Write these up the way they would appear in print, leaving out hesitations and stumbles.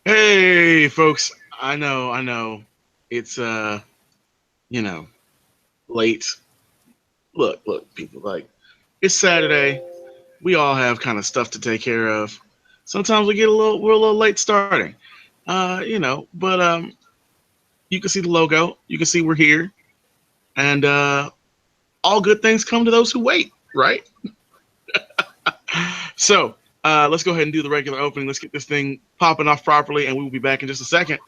Hey, folks. I know. It's you know, late. Look, people. Like, it's Saturday. We all have kind of stuff to take care of. Sometimes we're a little late starting. But you can see the logo. You can see we're here, and all good things come to those who wait, right? So let's go ahead and do the regular opening. Let's get this thing popping off properly, and we will be back in just a second.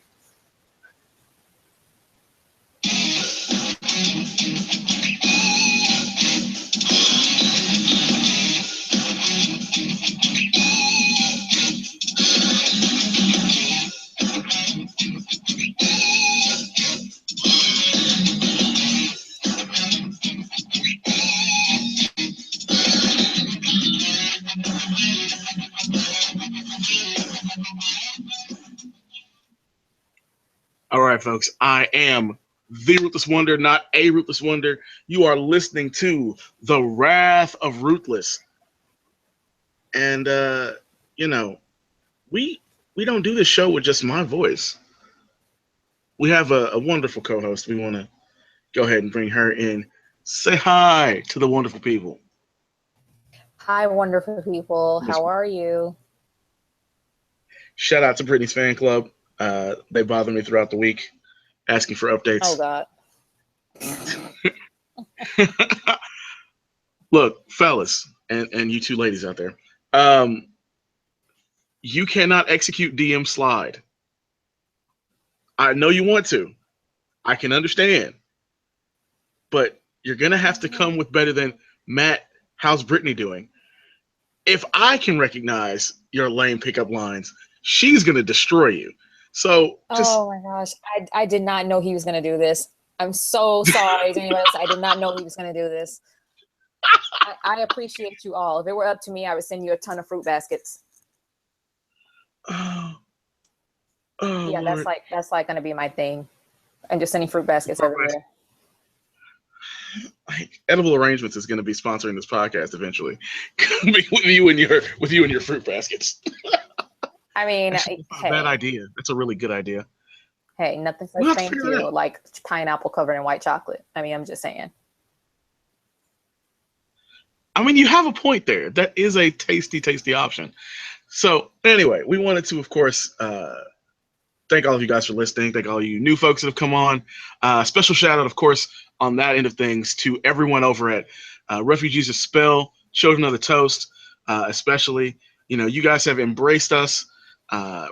All right, folks. I am the Ruthless Wonder, not a Ruthless Wonder. You are listening to the Wrath of Ruthless, and you know, we we don't do this show with just my voice. We have a wonderful co-host. We want to go ahead and bring her in. Say hi to the wonderful people. Hi, wonderful people. Yes. How are you? Shout out to Brittany's fan club. They bother me throughout the week, asking for Oh, updates. God. Look, fellas, and you two ladies out there, um, you cannot execute DM slide. I know you want to. I can understand, but you're gonna have to come with better than Matt. How's Brittany doing? If I can recognize your lame pickup lines, she's gonna destroy you. So just Oh, my gosh. I did not know he was going to do this. I'm so sorry to anybody else. I did not know he was going to do this. I appreciate you all. If it were up to me, I would send you a ton of fruit baskets. oh, oh Yeah, Lord. that's like going to be my thing. I'm just sending fruit baskets everywhere. Like, Edible Arrangements is going to be sponsoring this podcast eventually, with you and your fruit baskets. I mean, That's not a bad idea. That's a really good idea. hey, nothing We'll says have to thank figure that you out. like pineapple covered in white chocolate. I mean, I'm just saying. I mean, you have a point there. That is a tasty, tasty option. So anyway, we wanted to, of course, thank all of you guys for listening. Thank all you new folks that have come on. Special shout out, of course, on that end of things to everyone over at Refugees of Spell, Children of the Toast, especially. You know, you guys have embraced us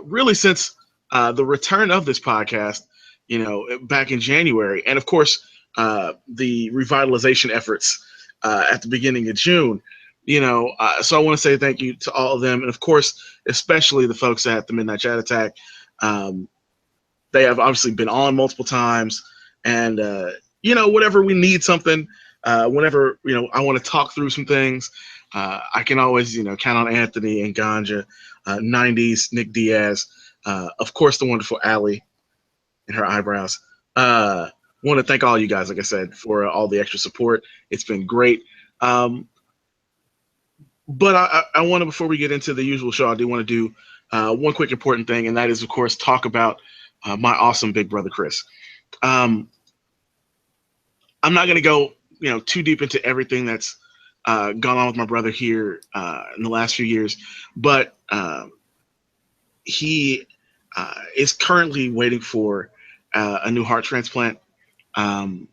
really since the return of this podcast, you know, back in January. And of course, the revitalization efforts at the beginning of June. You know, so I want to say thank you to all of them. And of course, especially the folks at the Midnight Chat Attack. Um, they have obviously been on multiple times, and you know, whenever we need something, whenever I want to talk through some things, I can always count on Anthony and Ganja, '90s Nick Diaz, of course the wonderful Allie and her eyebrows. Want to thank all you guys, like I said, for all the extra support. It's been great. But I want to, before we get into the usual show, I do want to do one quick important thing, and that is, of course, talk about my awesome big brother, Chris. Um, I'm not going to go, too deep into everything that's gone on with my brother here in the last few years, but he is currently waiting for a new heart transplant, um,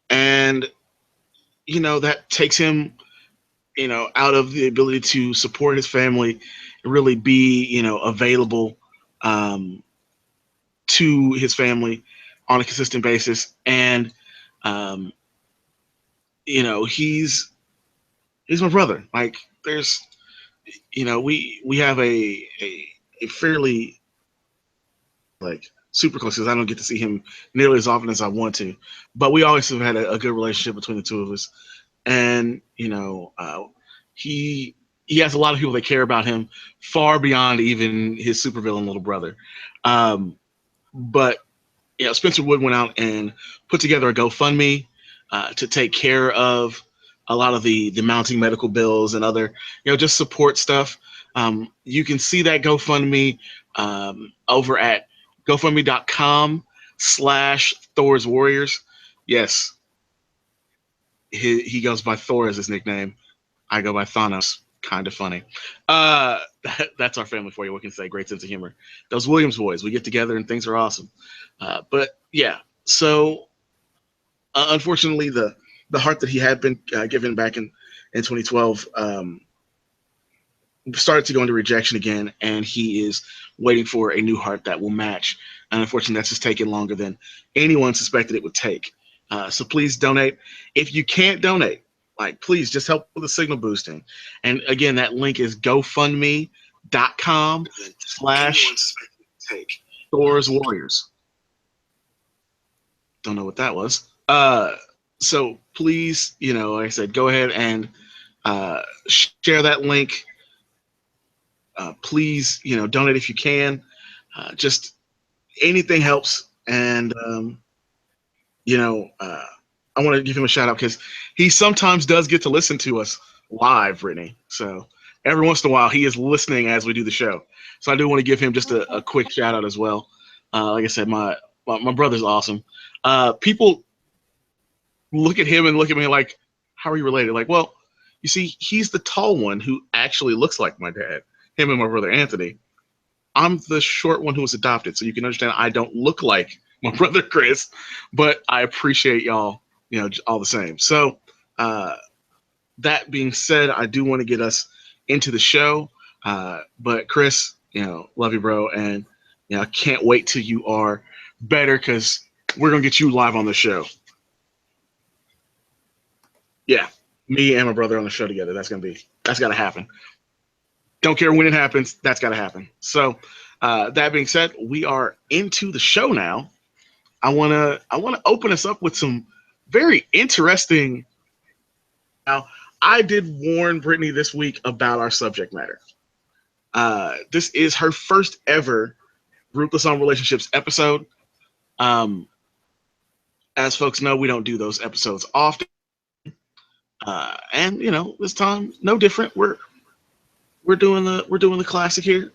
and that takes him out of the ability to support his family, really be, available to his family on a consistent basis. And, um, he's my brother. Like, there's, we have a fairly, like, super close, because I don't get to see him nearly as often as I want to, but we always have had a good relationship between the two of us. And he has a lot of people that care about him far beyond even his supervillain little brother. But Spencer Wood went out and put together a GoFundMe to take care of a lot of the mounting medical bills and other just support stuff. You can see that GoFundMe over at GoFundMe.com/Thor's Warriors. Yes, he goes by Thor as his nickname. I go by Thanos. Kind of funny. That's our family for you. What can I say? Great sense of humor. Those Williams boys, we get together and things are awesome. But yeah, so unfortunately, the heart that he had been given back in 2012 started to go into rejection again, and he is waiting for a new heart that will match. And unfortunately, that's just taking longer than anyone suspected it would take. So please donate. If you can't donate, like, please just help with the signal boosting. And again, that link is GoFundMe.com/Thor's Warriors. Don't know what that was. So please, like I said, go ahead and share that link. Please, donate if you can. Just anything helps. And, I want to give him a shout out because he sometimes does get to listen to us live, Brittany. So every once in a while, he is listening as we do the show. So I do want to give him just a quick shout out as well. Like I said, my brother's awesome. People look at him and look at me like, how are you related? Like, well, you see, he's the tall one who actually looks like my dad, him and my brother Anthony. I'm the short one who was adopted, so you can understand I don't look like my brother Chris, but I appreciate y'all, all the same. So that being said, I do want to get us into the show. But Chris, love you, bro, and I can't wait till you are better because we're gonna get you live on the show. Yeah, me and my brother on the show together. That's gotta happen. Don't care when it happens. That's gotta happen. So that being said, we are into the show now. I wanna open us up with some very interesting. Now, I did warn Brittany this week about our subject matter. This is her first ever Ruthless on Relationships episode. As folks know, we don't do those episodes often. And this time, no different. We're doing the classic here.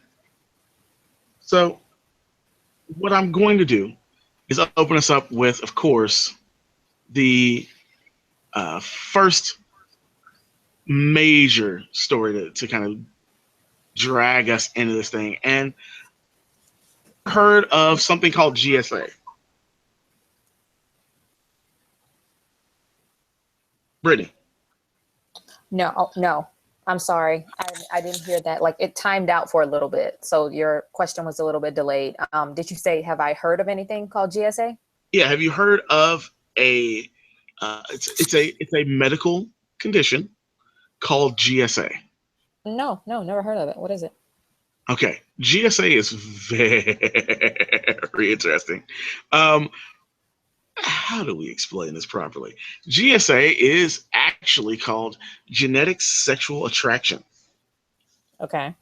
So what I'm going to do is open us up with, of course, the first major story to kind of drag us into this thing. And heard of something called GSA. Brittany. No. I'm sorry. I didn't hear that. Like, it timed out for a little bit. So your question was a little bit delayed. Did you say, have I heard of anything called GSA? Yeah. Have you heard of it's a medical condition called GSA? No, never heard of it. What is it? Okay. GSA is very interesting. How do we explain this properly? GSA is actually called genetic sexual attraction. Okay.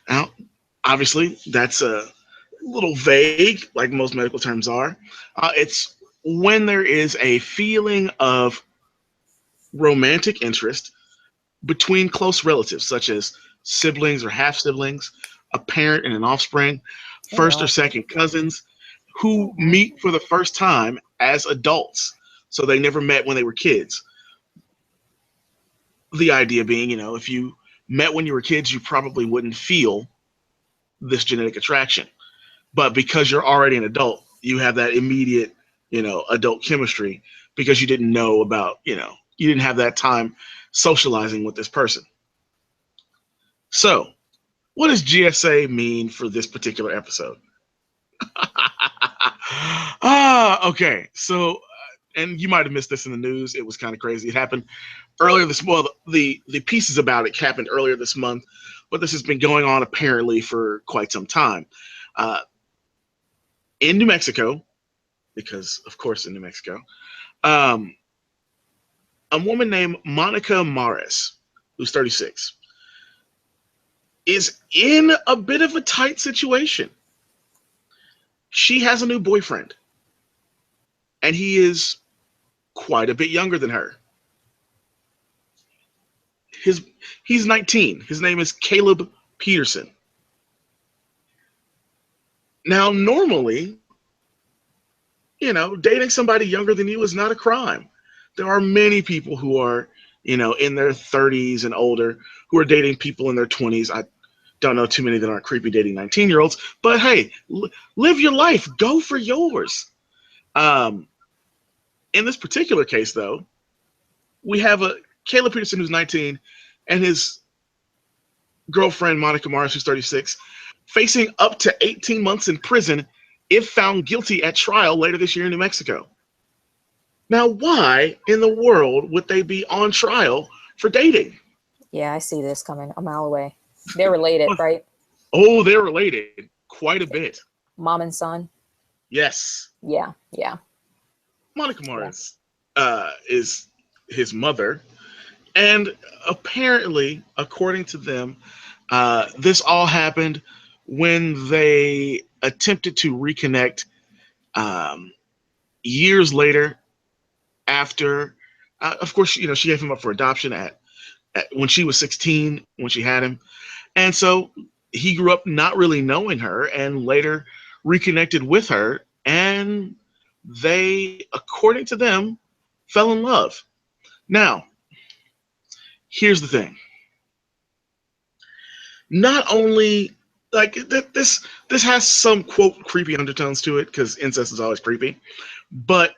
Now, obviously, that's a little vague, like most medical terms are. It's when there is a feeling of romantic interest between close relatives, such as siblings or half siblings, a parent and an offspring, first or second cousins, who meet for the first time as adults. So they never met when they were kids. The idea being, if you met when you were kids, you probably wouldn't feel this genetic attraction. But because you're already an adult, you have that immediate, adult chemistry because you didn't know about, you didn't have that time socializing with this person. So, what does GSA mean for this particular episode? Okay. So, and you might have missed this in the news. It was kind of crazy. It happened earlier this month. The pieces about it happened earlier this month, but this has been going on apparently for quite some time. In New Mexico, because of course in New Mexico, a woman named Monica Mares, who's 36, is in a bit of a tight situation. She has a new boyfriend, and he is quite a bit younger than her. He's 19. His name is Caleb Peterson. Now, normally, dating somebody younger than you is not a crime. There are many people who are, in their 30s and older who are dating people in their 20s. I don't know too many that aren't creepy dating 19-year-olds, but hey, live your life. Go for yours. In this particular case, though, we have a Caleb Peterson who's 19 and his girlfriend, Monica Morris, who's 36, facing up to 18 months in prison if found guilty at trial later this year in New Mexico. Now, why in the world would they be on trial for dating? Yeah, I see this coming a mile away. They're related, right? Oh, they're related quite a bit. Mom and son? Yes. Yeah. Monica Morris is his mother. And apparently, according to them, this all happened when they attempted to reconnect years later after, of course, she gave him up for adoption at when she was 16, when she had him. And so he grew up not really knowing her and later reconnected with her. And they, according to them, fell in love. Now, here's the thing. Not only this has some quote creepy undertones to it because incest is always creepy, but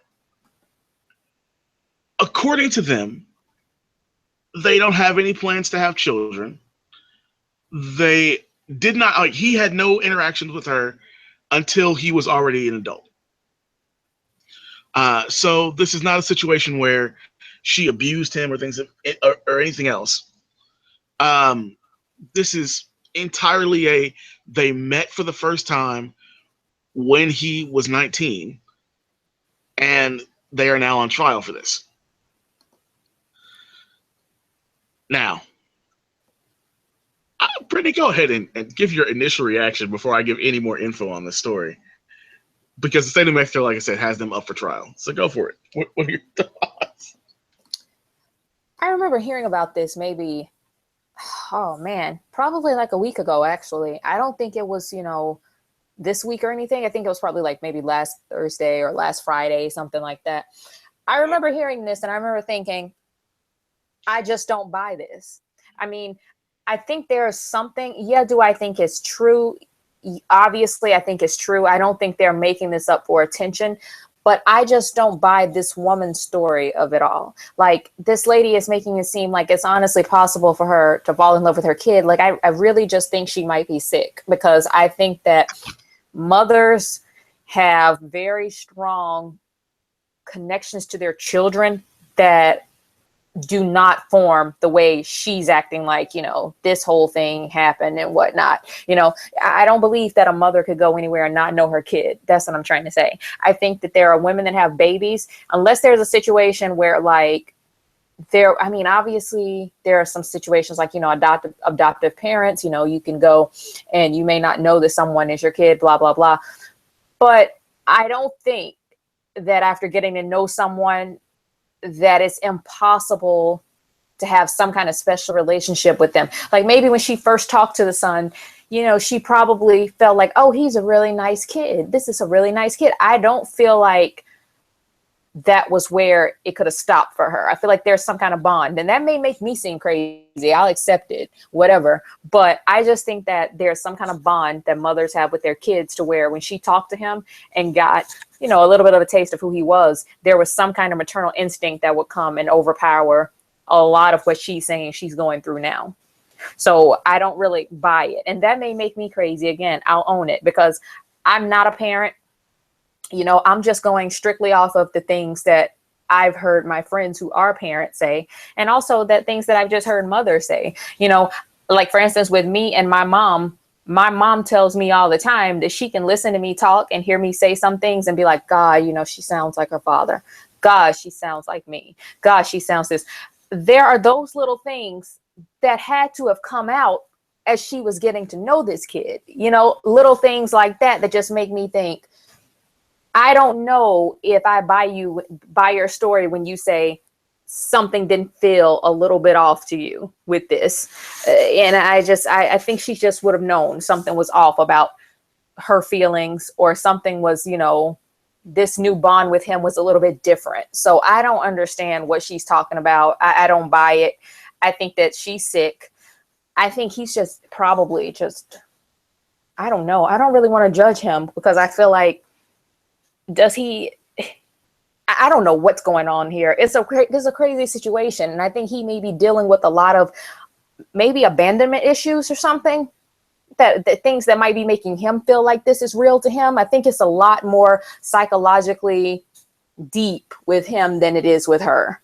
according to them, they don't have any plans to have children. They did not, he had no interactions with her until he was already an adult. So this is not a situation where she abused him or or anything else. This is entirely they met for the first time when he was 19, and they are now on trial for this. Now, Brittany, go ahead and give your initial reaction before I give any more info on this story. Because the state of Mexico, like I said, has them up for trial. So go for it. What are your thoughts? I remember hearing about this maybe, probably like a week ago, actually. I don't think it was, this week or anything. I think it was probably like maybe last Thursday or last Friday, something like that. I remember hearing this and I remember thinking, I just don't buy this. I mean, I think there's something, do I think it's true? Obviously, I think it's true. I don't think they're making this up for attention, but I just don't buy this woman's story of it all. Like, this lady is making it seem like it's honestly possible for her to fall in love with her kid. Like, I really just think she might be sick, because I think that mothers have very strong connections to their children that do not form the way she's acting like, this whole thing happened and whatnot. I don't believe that a mother could go anywhere and not know her kid. That's what I'm trying to say. I think that there are women that have babies, unless there's a situation where obviously there are some situations like, adoptive parents, you can go and you may not know that someone is your kid, blah, blah, blah. But I don't think that after getting to know someone, that it's impossible to have some kind of special relationship with them. Like, maybe when she first talked to the son, she probably felt like, oh, he's a really nice kid. This is a really nice kid. I don't feel like that was where it could have stopped for her. I feel like there's some kind of bond, and that may make me seem crazy. I'll accept it, whatever. But I just think that there's some kind of bond that mothers have with their kids, to where when she talked to him and got, a little bit of a taste of who he was, there was some kind of maternal instinct that would come and overpower a lot of what she's saying she's going through now. So I don't really buy it. And that may make me crazy. Again, I'll own it, because I'm not a parent. I'm just going strictly off of the things that I've heard my friends who are parents say, and also that things that I've just heard mothers say. Like, for instance, with me and my mom tells me all the time that she can listen to me talk and hear me say some things and be like, God, she sounds like her father. God, she sounds like me. God, she sounds this. There are those little things that had to have come out as she was getting to know this kid, little things like that just make me think, I don't know if I buy your story when you say something didn't feel a little bit off to you with this. And I think she just would have known something was off about her feelings, or something was, this new bond with him was a little bit different. So I don't understand what she's talking about. I don't buy it. I think that she's sick. I think he's just probably just, I don't know. I don't really want to judge him, because I feel like, I don't know what's going on here. It's a crazy situation. And I think he may be dealing with a lot of maybe abandonment issues or something, that things that might be making him feel like this is real to him. I think it's a lot more psychologically deep with him than it is with her.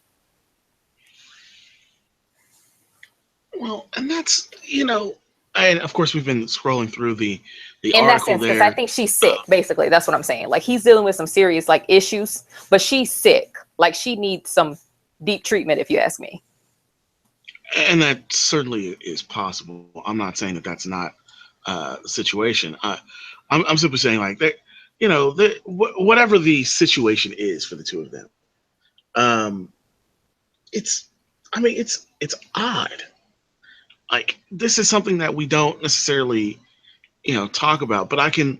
Well, and that's, and of course we've been scrolling through the in that article sense, because there. I think she's sick. Basically, that's what I'm saying. Like, he's dealing with some serious like issues, but she's sick. Like, she needs some deep treatment, if you ask me. And that certainly is possible. I'm not saying that that's not the situation. I'm simply saying, like, that, whatever the situation is for the two of them, it's odd. Like, this is something that we don't necessarily, talk about. But I can.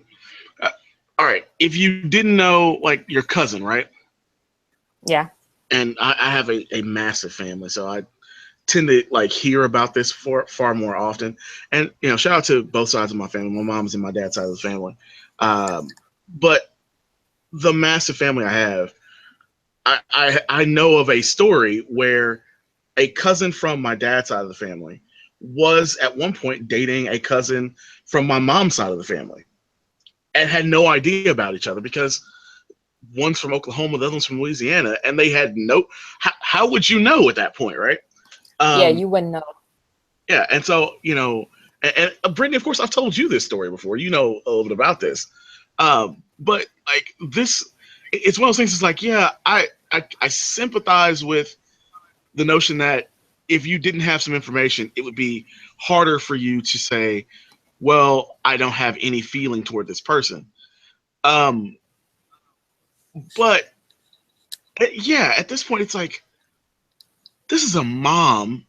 All right, if you didn't know, like, your cousin, right? Yeah. And I have a massive family, so I tend to like hear about this far more often. And shout out to both sides of my family. My mom's and my dad's side of the family. But the massive family I have, I know of a story where a cousin from my dad's side of the family was at one point dating a cousin from my mom's side of the family, and had no idea about each other, because one's from Oklahoma, the other one's from Louisiana, and they had no. How would you know at that point, right? Yeah, you wouldn't know. Yeah, and so and Brittany, of course, I've told you this story before. You know a little bit about this, but like this, it's one of those things. It's like, yeah, I sympathize with the notion that if you didn't have some information, it would be harder for you to say, well, I don't have any feeling toward this person. But yeah, at this point, it's like, this is a mom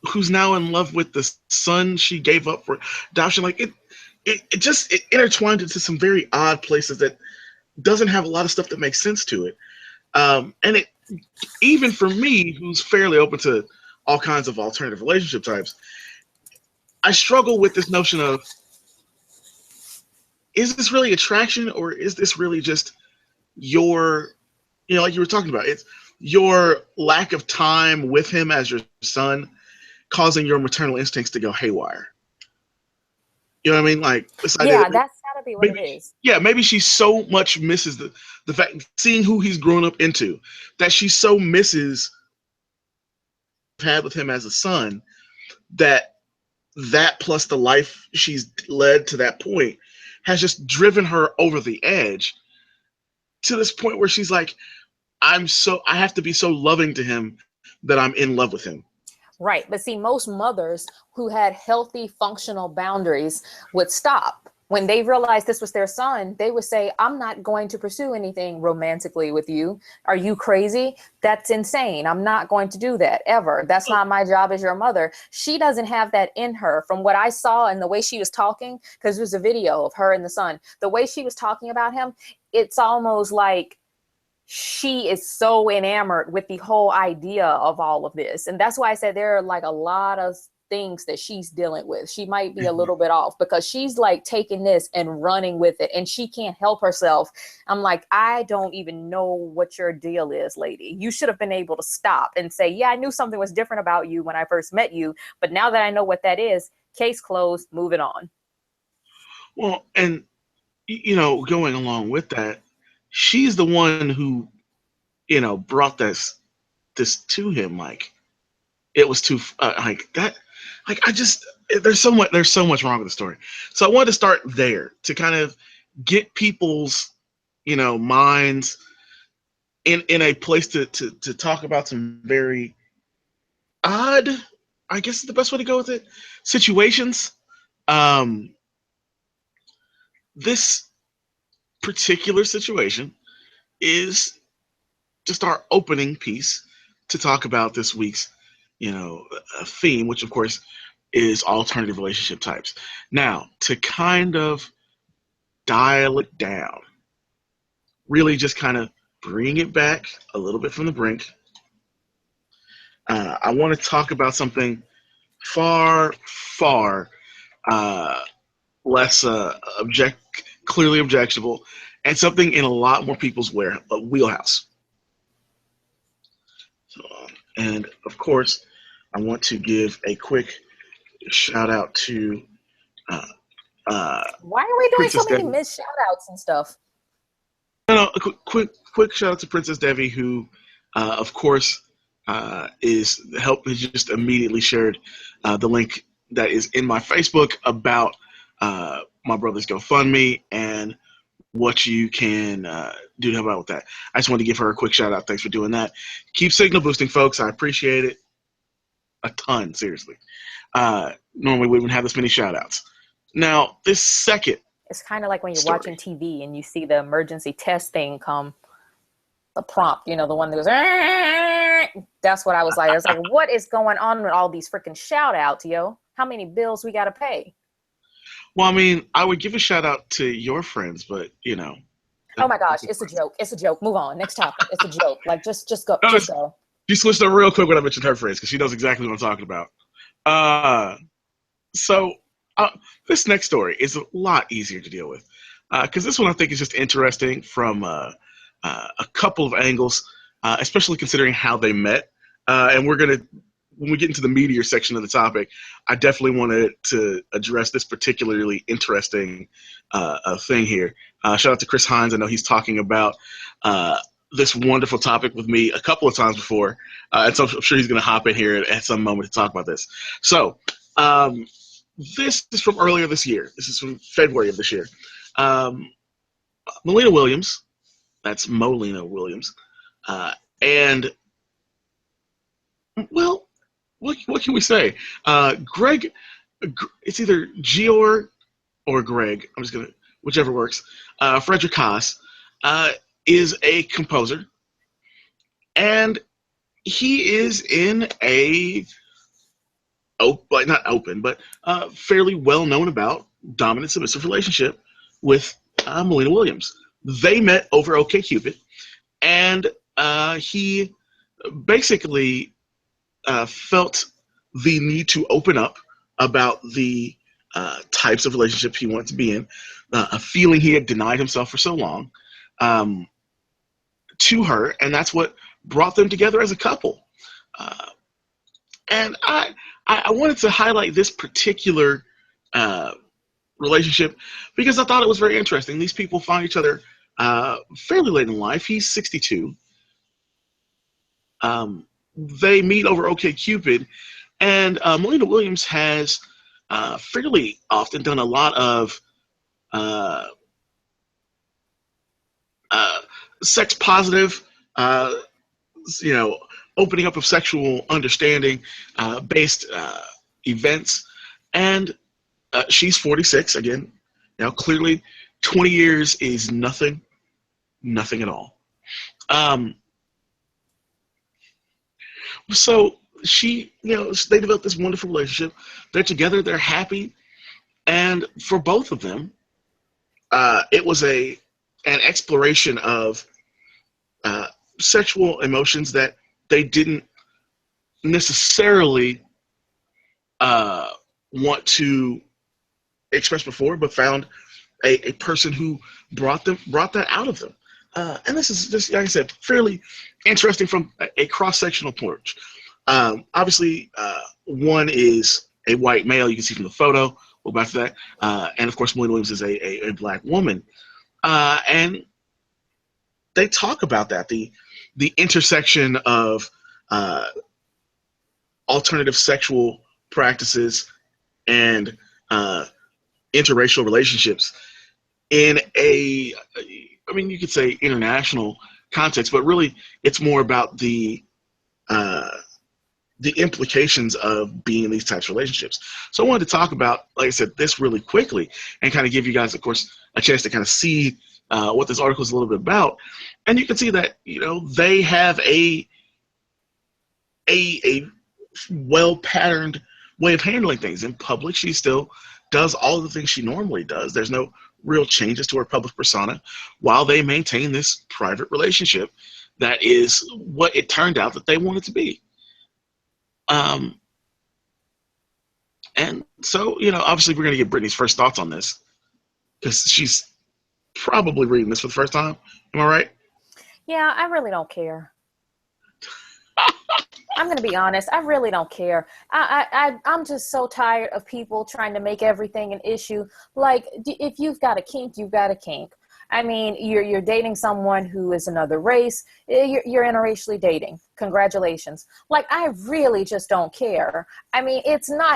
who's now in love with the son she gave up for adoption. Like, it intertwined into some very odd places that doesn't have a lot of stuff that makes sense to it. And it, even for me, who's fairly open to all kinds of alternative relationship types, I struggle with this notion of, is this really attraction, or is this really just your, like you were talking about, it's your lack of time with him as your son causing your maternal instincts to go haywire. You know what I mean? Like, this idea Yeah, that that's gotta be what it is. yeah, maybe she so much misses the fact, seeing who he's grown up into, that she so misses had with him as a son, that plus the life she's led to that point has just driven her over the edge to this point where she's like, I have to be so loving to him that I'm in love with him. Right. But see, most mothers who had healthy, functional boundaries would stop. When they realized this was their son, they would say, I'm not going to pursue anything romantically with you. Are you crazy? That's insane. I'm not going to do that ever. That's not my job as your mother. She doesn't have that in her. From what I saw and the way she was talking, because there's a video of her and the son, the way she was talking about him, it's almost like she is so enamored with the whole idea of all of this. And that's why I said there are like a lot of things that she's dealing with. She might be a little bit off, because she's like taking this and running with it, and she can't help herself. I'm like, I don't even know what your deal is, lady. You should have been able to stop and say, yeah, I knew something was different about you when I first met you, but now that I know what that is, case closed, moving on. Well, and going along with that, she's the one who brought this to him. Like, it was too like that. Like, there's so much wrong with the story. So I wanted to start there to kind of get people's minds in a place to talk about some very odd, I guess is the best way to go with it, situations. This particular situation is just our opening piece to talk about this week's, theme, which of course is alternative relationship types. Now, to kind of dial it down, really just kind of bring it back a little bit from the brink, I want to talk about something far, far less clearly objectionable, and something in a lot more people's wheelhouse. So, and of course, I want to give a quick shout out to why are we doing Princess so many Debbie. missed shout outs and stuff? No, a quick shout out to Princess Debbie, who, of course, has just immediately shared the link that is in my Facebook about my brother's GoFundMe and what you can do to help out with that. I just wanted to give her a quick shout out. Thanks for doing that. Keep signal boosting, folks. I appreciate it a ton, seriously. Normally we wouldn't have this many shout outs. Now, this second, it's kind of like when you're story. watching TV and you see the emergency test thing come, the prompt, the one that goes, that's what I was like. I was like, what is going on with all these freaking shout outs, yo? How many bills we got to pay? Well, I mean, I would give a shout out to your friends, but Oh my gosh, it's a joke. It's a joke. Move on. Next topic. It's a joke. Like just go. No, just go. She switched up real quick when I mentioned her friends because she knows exactly what I'm talking about. So this next story is a lot easier to deal with because this one I think is just interesting from a couple of angles, especially considering how they met. And when we get into the meatier section of the topic, I definitely wanted to address this particularly interesting thing here. Shout out to Chris Hines. I know he's talking about this wonderful topic with me a couple of times before, and so I'm sure he's going to hop in here at some moment to talk about this. So this is from earlier this year. This is from February of this year. Molina Williams, that's Molina Williams, and, well, what can we say? Greg, it's either Gior or Greg. I'm just going to, whichever works. Frederick Haas is a composer, and he is in a not open, but fairly well known about dominant submissive relationship with Molina Williams. They met over OkCupid, and he basically felt the need to open up about the types of relationships he wanted to be in, a feeling he had denied himself for so long, to her, and that's what brought them together as a couple. And I wanted to highlight this particular relationship because I thought it was very interesting. These people find each other fairly late in life. He's 62. They meet over OkCupid, and Molina Williams has fairly often done a lot of sex positive, opening up of sexual understanding based events. And she's 46 again. Now, clearly, 20 years is nothing at all. So they developed this wonderful relationship. They're together. They're happy. And for both of them, it was an exploration of sexual emotions that they didn't necessarily want to express before, but found a person who brought that out of them. And this is just, like I said, fairly interesting from a cross-sectional approach. Obviously, one is a white male. You can see from the photo. We'll back to that. And of course, Molina Williams is a black woman. And they talk about that, the intersection of alternative sexual practices and interracial relationships in you could say international context, but really it's more about the implications of being in these types of relationships. So I wanted to talk about, like I said, this really quickly and kind of give you guys, of course, a chance to kind of see what this article is a little bit about. And you can see that, they have a well-patterned way of handling things. In public, she still does all the things she normally does. There's no real changes to her public persona, while they maintain this private relationship that is what it turned out that they wanted to be. And so, obviously we're going to get Brittany's first thoughts on this, because she's probably reading this for the first time. Am I right? Yeah, I really don't care. I'm going to be honest. I really don't care. I'm just so tired of people trying to make everything an issue. Like, if you've got a kink, you've got a kink. I mean, you're dating someone who is another race. You're interracially dating. Congratulations. Like, I really just don't care. I mean,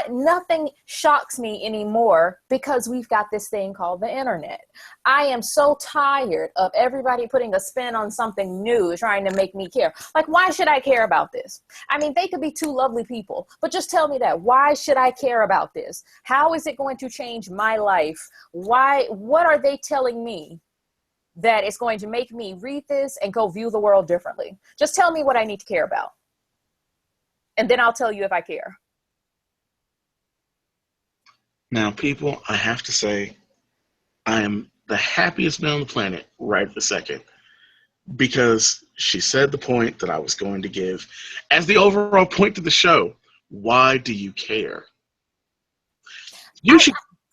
nothing shocks me anymore because we've got this thing called the internet. I am so tired of everybody putting a spin on something new, trying to make me care. Like, why should I care about this? I mean, they could be two lovely people, but just tell me that. Why should I care about this? How is it going to change my life? What are they telling me that it's going to make me read this and go view the world differently? Just tell me what I need to care about. And then I'll tell you if I care. Now, people, I have to say, I am the happiest man on the planet right this second, because she said the point that I was going to give as the overall point to the show. Why do you care?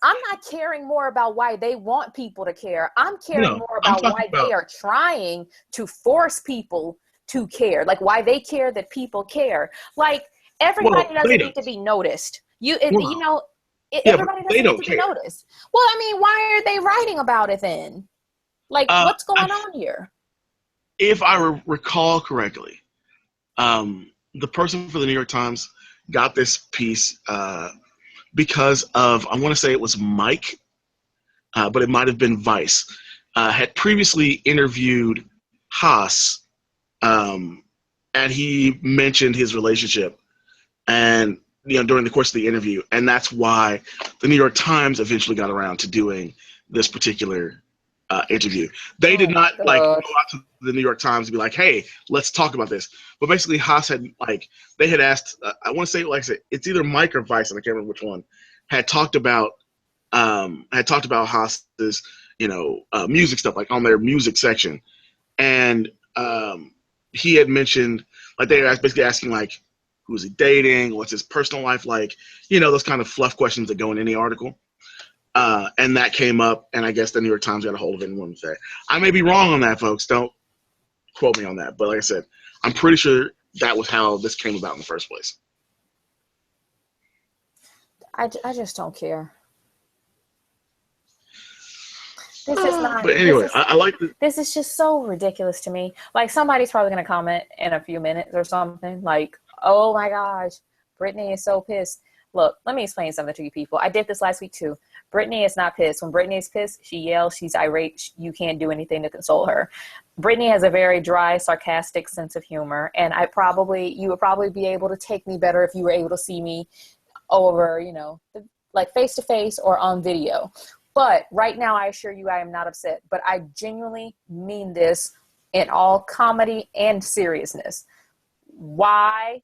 I'm not caring more about why they want people to care. I'm caring more about why they are trying to force people to care. Like, why they care that people care. Like, everybody doesn't need to be noticed. Everybody doesn't need to be noticed. Well, I mean, why are they writing about it then? Like, what's going on here? If I recall correctly, the person for the New York Times got this piece because of, I want to say it was Mike, but it might have been Vice, had previously interviewed Haas, and he mentioned his relationship, and during the course of the interview, and that's why the New York Times eventually got around to doing this particular interview. They did not go out to the New York Times and be like, "Hey, let's talk about this." But basically, Haas had they had asked. I want to say, like I said, it's either Mike or Vice, and I can't remember which one. Had talked about Haas's music stuff, like on their music section, and he had mentioned, like, they were basically asking, like, who's he dating, what's his personal life like, those kind of fluff questions that go in any article. And that came up, and I guess the New York Times got a hold of it and wanted to say. I may be wrong on that, folks. Don't quote me on that. But like I said, I'm pretty sure that was how this came about in the first place. I just don't care. This is not. But anyway, I like this. This is just so ridiculous to me. Like, somebody's probably going to comment in a few minutes or something like, "Oh my gosh, Brittany is so pissed." Look, let me explain something to you people. I did this last week too. Brittany is not pissed. When Brittany is pissed, she yells, she's irate. You can't do anything to console her. Brittany has a very dry, sarcastic sense of humor. And you would probably be able to take me better if you were able to see me over, like face to face or on video. But right now, I assure you, I am not upset. But I genuinely mean this in all comedy and seriousness. Why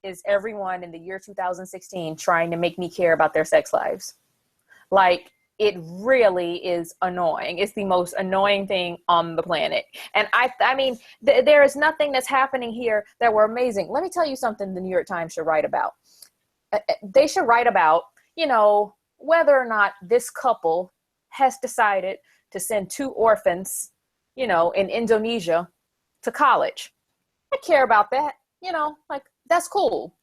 is everyone in the year 2016 trying to make me care about their sex lives? Like, it really is annoying. It's the most annoying thing on the planet. And I mean, there is nothing that's happening here that were amazing. Let me tell you something the New York Times should write about. They should write about, whether or not this couple has decided to send 2 orphans, in Indonesia to college. I care about that. Like, that's cool.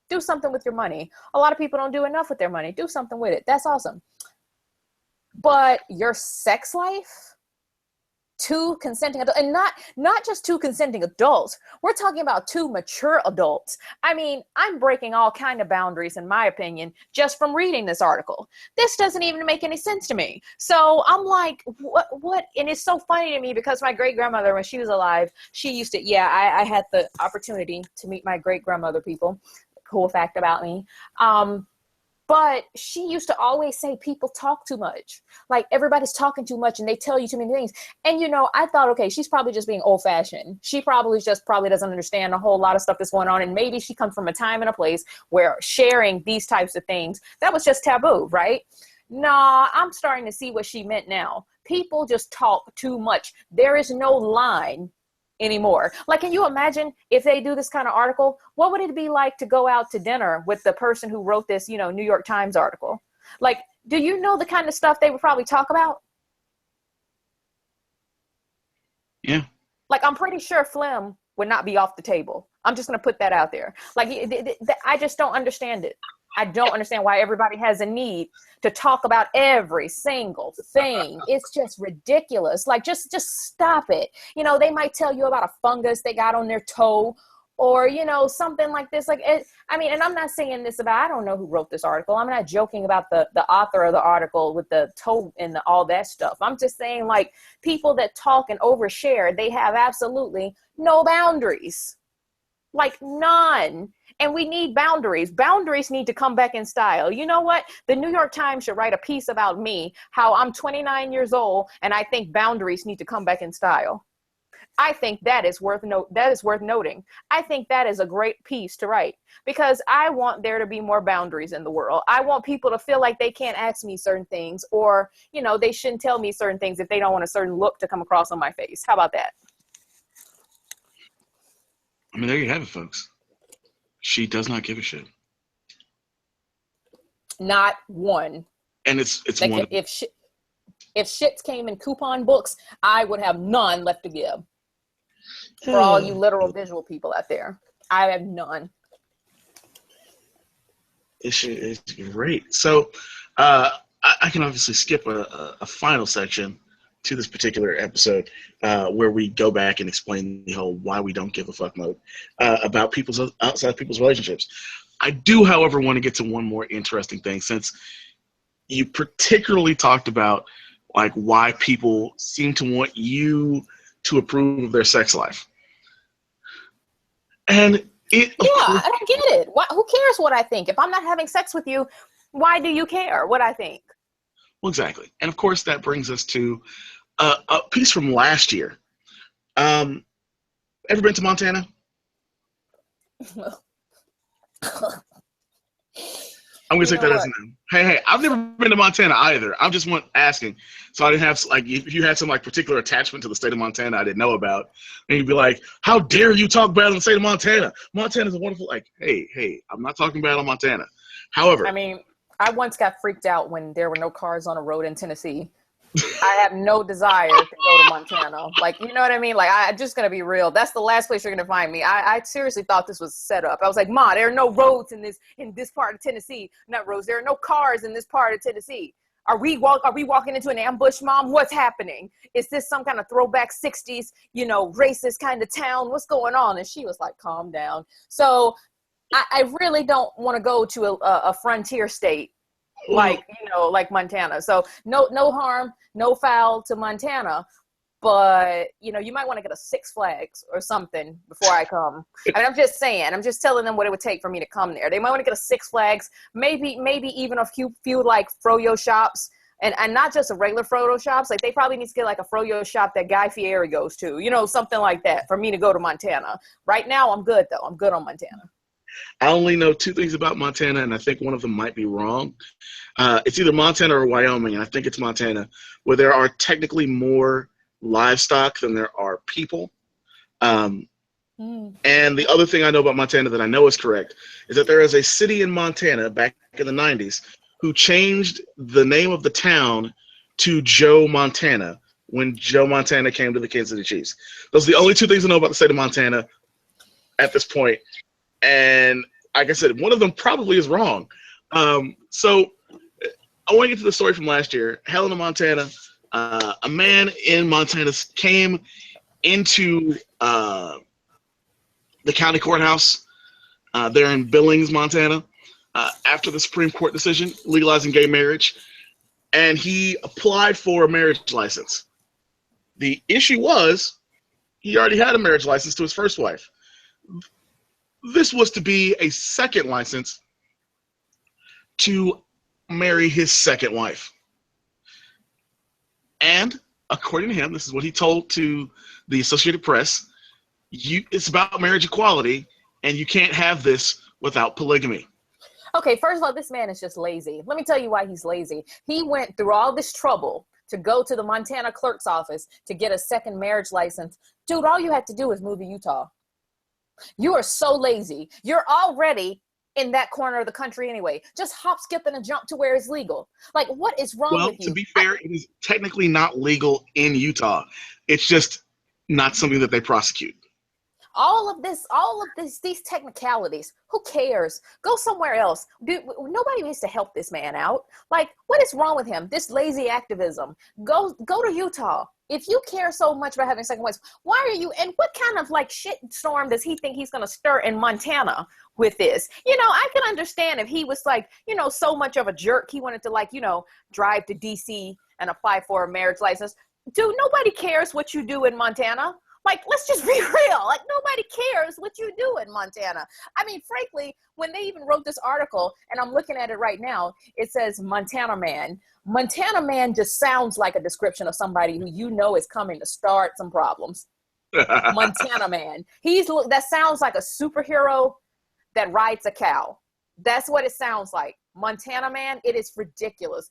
Do something with your money. A lot of people don't do enough with their money. Do something with it. That's awesome. But your sex life, 2 consenting adults, and not just 2 consenting adults. We're talking about 2 mature adults. I mean, I'm breaking all kind of boundaries, in my opinion, just from reading this article. This doesn't even make any sense to me. So I'm like, what? And it's so funny to me because my great-grandmother, when she was alive, she used to, I had the opportunity to meet my great-grandmother, people. Cool fact about me. But she used to always say people talk too much. Like everybody's talking too much and they tell you too many things. And, you know, I thought, okay, she's probably just being old fashioned. She probably doesn't understand a whole lot of stuff that's going on. And maybe she comes from a time and a place where sharing these types of things, that was just taboo, right? Nah, I'm starting to see what she meant now. People just talk too much. There is no line anymore. Like, can you imagine if they do this kind of article? What would it be like to go out to dinner with the person who wrote this, you know, New York Times article? Like, do you know the kind of stuff they would probably talk about? Yeah. Like, I'm pretty sure phlegm would not be off the table. I'm just going to put that out there. Like, I just don't understand it. I don't understand why everybody has a need to talk about every single thing. It's just ridiculous. Like, just stop it. You know, they might tell you about a fungus they got on their toe, or, you know, something like this. Like, I mean, and I'm not saying this about, I don't know who wrote this article. I'm not joking about the author of the article with the toe and all that stuff. I'm just saying, like, people that talk and overshare, they have absolutely no boundaries. Like, none. And we need boundaries. Boundaries need to come back in style. You know what? The New York Times should write a piece about me, how I'm 29 years old, and I think boundaries need to come back in style. I think that is worth noting. I think that is a great piece to write, because I want there to be more boundaries in the world. I want people to feel like they can't ask me certain things, or, you know, they shouldn't tell me certain things if they don't want a certain look to come across on my face. How about that? I mean, there you have it, folks. She does not give a shit. Not one. And it's like, one. If shits came in coupon books, I would have none left to give. For all you literal visual people out there, I have none. It's great. So I can obviously skip a final section to this particular episode where we go back and explain the whole why we don't give a fuck mode about outside people's relationships. I do, however, want to get to one more interesting thing, since you particularly talked about like why people seem to want you to approve of their sex life. And I don't get it. Who cares what I think? If I'm not having sex with you, why do you care what I think? Well, exactly. And of course, that brings us to a piece from last year. Ever been to Montana? I'm going to take that as a no. Hey, I've never been to Montana either. I'm just asking. So I didn't have, like, if you had some, like, particular attachment to the state of Montana I didn't know about, and you'd be like, how dare you talk bad on the state of Montana? Montana's a wonderful, like, hey, I'm not talking bad on Montana. However. I mean, I once got freaked out when there were no cars on a road in Tennessee. I have no desire to go to Montana. Like, you know what I mean? Like, I'm just going to be real. That's the last place you're going to find me. I seriously thought this was set up. I was like, Ma, there are no roads in this part of Tennessee. Not roads. There are no cars in this part of Tennessee. Are we walking into an ambush, Mom? What's happening? Is this some kind of throwback 60s, you know, racist kind of town? What's going on? And she was like, calm down. So I really don't want to go to a frontier state like, you know, like Montana. So no harm, no foul to Montana, but, you know, you might want to get a Six Flags or something before I come. I mean, I'm just saying, I'm just telling them what it would take for me to come there. They might want to get a Six Flags, maybe even a few like froyo shops, and not just a regular froyo shops. Like, they probably need to get like a froyo shop that Guy Fieri goes to, you know, something like that for me to go to Montana. Right now, I'm good though. I'm good on Montana. I only know two things about Montana, and I think one of them might be wrong. It's either Montana or Wyoming, and I think it's Montana, where there are technically more livestock than there are people. And the other thing I know about Montana that I know is correct is that there is a city in Montana back in the 90s who changed the name of the town to Joe Montana when Joe Montana came to the Kansas City Chiefs. Those are the only two things I know about the state of Montana at this point. And like I said, one of them probably is wrong. So I want to get to the story from last year. Helena, Montana. A man in Montana came into the county courthouse there in Billings, Montana, after the Supreme Court decision legalizing gay marriage, and he applied for a marriage license. The issue was he already had a marriage license to his first wife. This was to be a second license to marry his second wife. And according to him, this is what he told to the Associated Press, it's about marriage equality, and you can't have this without polygamy. Okay, first of all, this man is just lazy. Let me tell you why he's lazy. He went through all this trouble to go to the Montana clerk's office to get a second marriage license. Dude, all you had to do is move to Utah. You are so lazy. You're already in that corner of the country anyway. Just hop, skip, and a jump to where it's legal. Like, what is wrong with you? Well, to be fair, it is technically not legal in Utah. It's just not something that they prosecute. All of these technicalities, who cares? Go somewhere else. Nobody needs to help this man out. Like, what is wrong with him? This lazy activism. Go to Utah. If you care so much about having second wives, why are you, and what kind of like shit storm does he think he's going to stir in Montana with this? You know, I can understand if he was like, you know, so much of a jerk, he wanted to like, you know, drive to DC and apply for a marriage license. Dude, nobody cares what you do in Montana. Like, let's just be real. Like, nobody cares what you do in Montana. I mean, frankly, when they even wrote this article, and I'm looking at it right now, it says Montana man. Montana man just sounds like a description of somebody who you know is coming to start some problems. Montana man. That sounds like a superhero that rides a cow. That's what it sounds like. Montana man, it is ridiculous.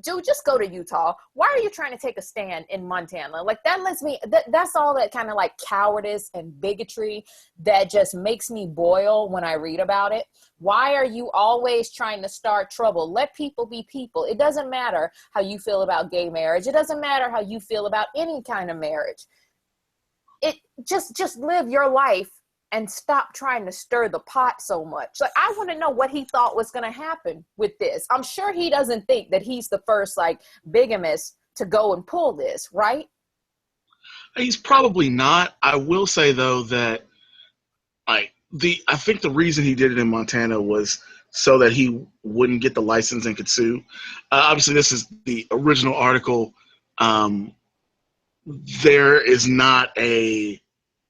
Dude, just go to Utah. Why are you trying to take a stand in Montana? Like, that lets me, that's all that kind of like cowardice and bigotry that just makes me boil when I read about it. Why are you always trying to start trouble? Let people be people. It doesn't matter how you feel about gay marriage. It doesn't matter how you feel about any kind of marriage. It just live your life and stop trying to stir the pot so much. Like, I want to know what he thought was going to happen with this. I'm sure he doesn't think that he's the first like bigamist to go and pull this, right? He's probably not. I will say though that I think the reason he did it in Montana was so that he wouldn't get the license and could sue. Obviously, this is the original article. There is not a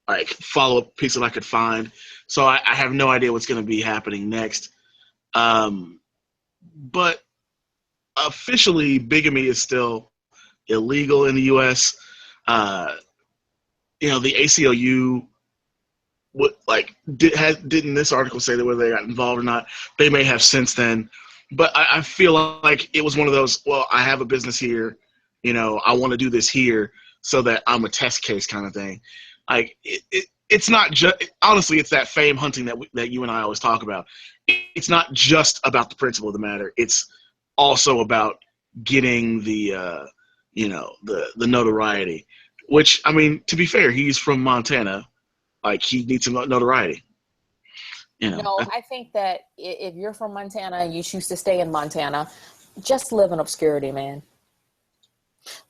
like follow-up piece that I could find, so I have no idea what's going to be happening next. But officially, bigamy is still illegal in the U.S. You know, the ACLU didn't this article say that whether they got involved or not? They may have since then, but I feel like it was one of those. Well, I have a business here, you know, I want to do this here so that I'm a test case kind of thing. Like it's not just, honestly, it's that fame hunting that you and I always talk about. It's not just about the principle of the matter. It's also about getting the the notoriety. Which, I mean, to be fair, he's from Montana. Like, he needs some notoriety. You know. No, I think that if you're from Montana and you choose to stay in Montana, just live in obscurity, man.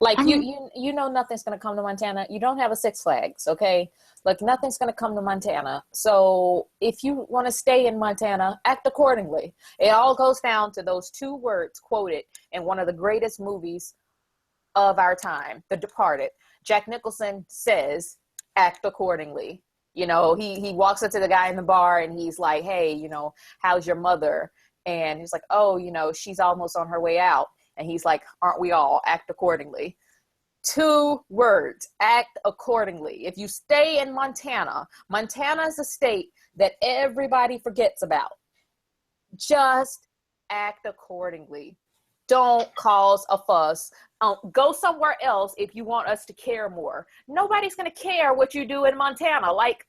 Like, you know nothing's going to come to Montana. You don't have a Six Flags, okay? Like, nothing's going to come to Montana. So if you want to stay in Montana, act accordingly. It all goes down to those two words quoted in one of the greatest movies of our time, The Departed. Jack Nicholson says, act accordingly. You know, he walks up to the guy in the bar and he's like, hey, you know, how's your mother? And he's like, oh, you know, she's almost on her way out. And he's like, aren't we all? Act accordingly. Two words, act accordingly. If you stay in Montana, Montana is a state that everybody forgets about. Just act accordingly. Don't cause a fuss. Go somewhere else if you want us to care more. Nobody's going to care what you do in Montana. Like,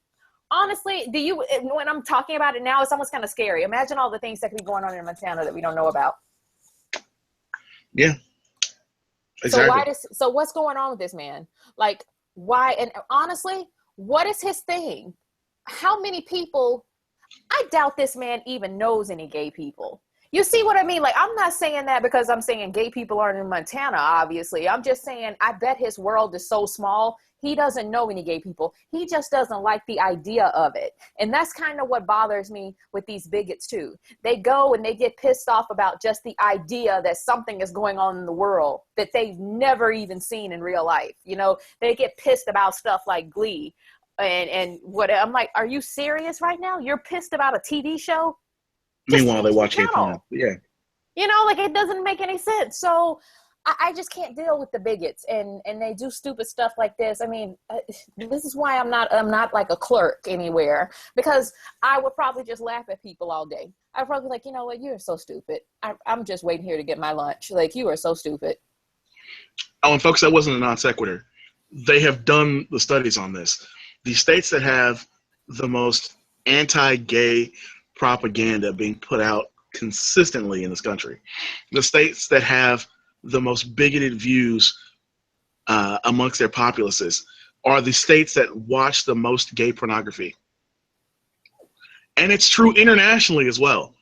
honestly, when I'm talking about it now, it's almost kind of scary. Imagine all the things that could be going on in Montana that we don't know about. Yeah. Exactly. So what's going on with this man? Like, why? And honestly, what is his thing? How many people? I doubt this man even knows any gay people. You see what I mean? Like, I'm not saying that because I'm saying gay people aren't in Montana, obviously. I'm just saying I bet his world is so small, he doesn't know any gay people. He just doesn't like the idea of it. And that's kind of what bothers me with these bigots, too. They go and they get pissed off about just the idea that something is going on in the world that they've never even seen in real life. You know, they get pissed about stuff like Glee. And what I'm like, are you serious right now? You're pissed about a TV show? Meanwhile, they watch gay porn. Yeah. You know, like it doesn't make any sense. So I just can't deal with the bigots, and they do stupid stuff like this. I mean, this is why I'm not like a clerk anywhere, because I would probably just laugh at people all day. I'd probably be like, you know what, you're so stupid. I'm just waiting here to get my lunch. Like, you are so stupid. Oh, and folks, that wasn't a non sequitur. They have done the studies on this. The states that have the most anti-gay propaganda being put out consistently in this country, the states that have the most bigoted views amongst their populaces, are the states that watch the most gay pornography. And it's true internationally as well.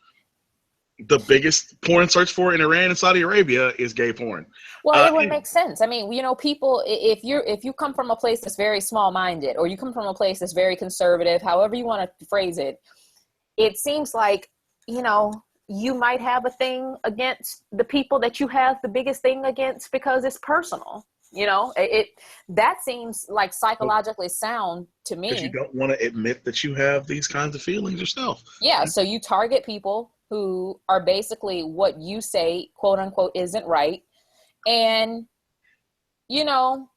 The biggest porn search for in Iran and Saudi Arabia is gay porn. Well, it would make sense. I mean, you know, people, if you come from a place that's very small-minded, or you come from a place that's very conservative, however you want to phrase it, it seems like, you know, you might have a thing against the people that you have the biggest thing against because it's personal. You know, that seems like psychologically sound to me. Because you don't want to admit that you have these kinds of feelings yourself. Yeah, so you target people who are basically what you say, quote unquote, isn't right. And, you know,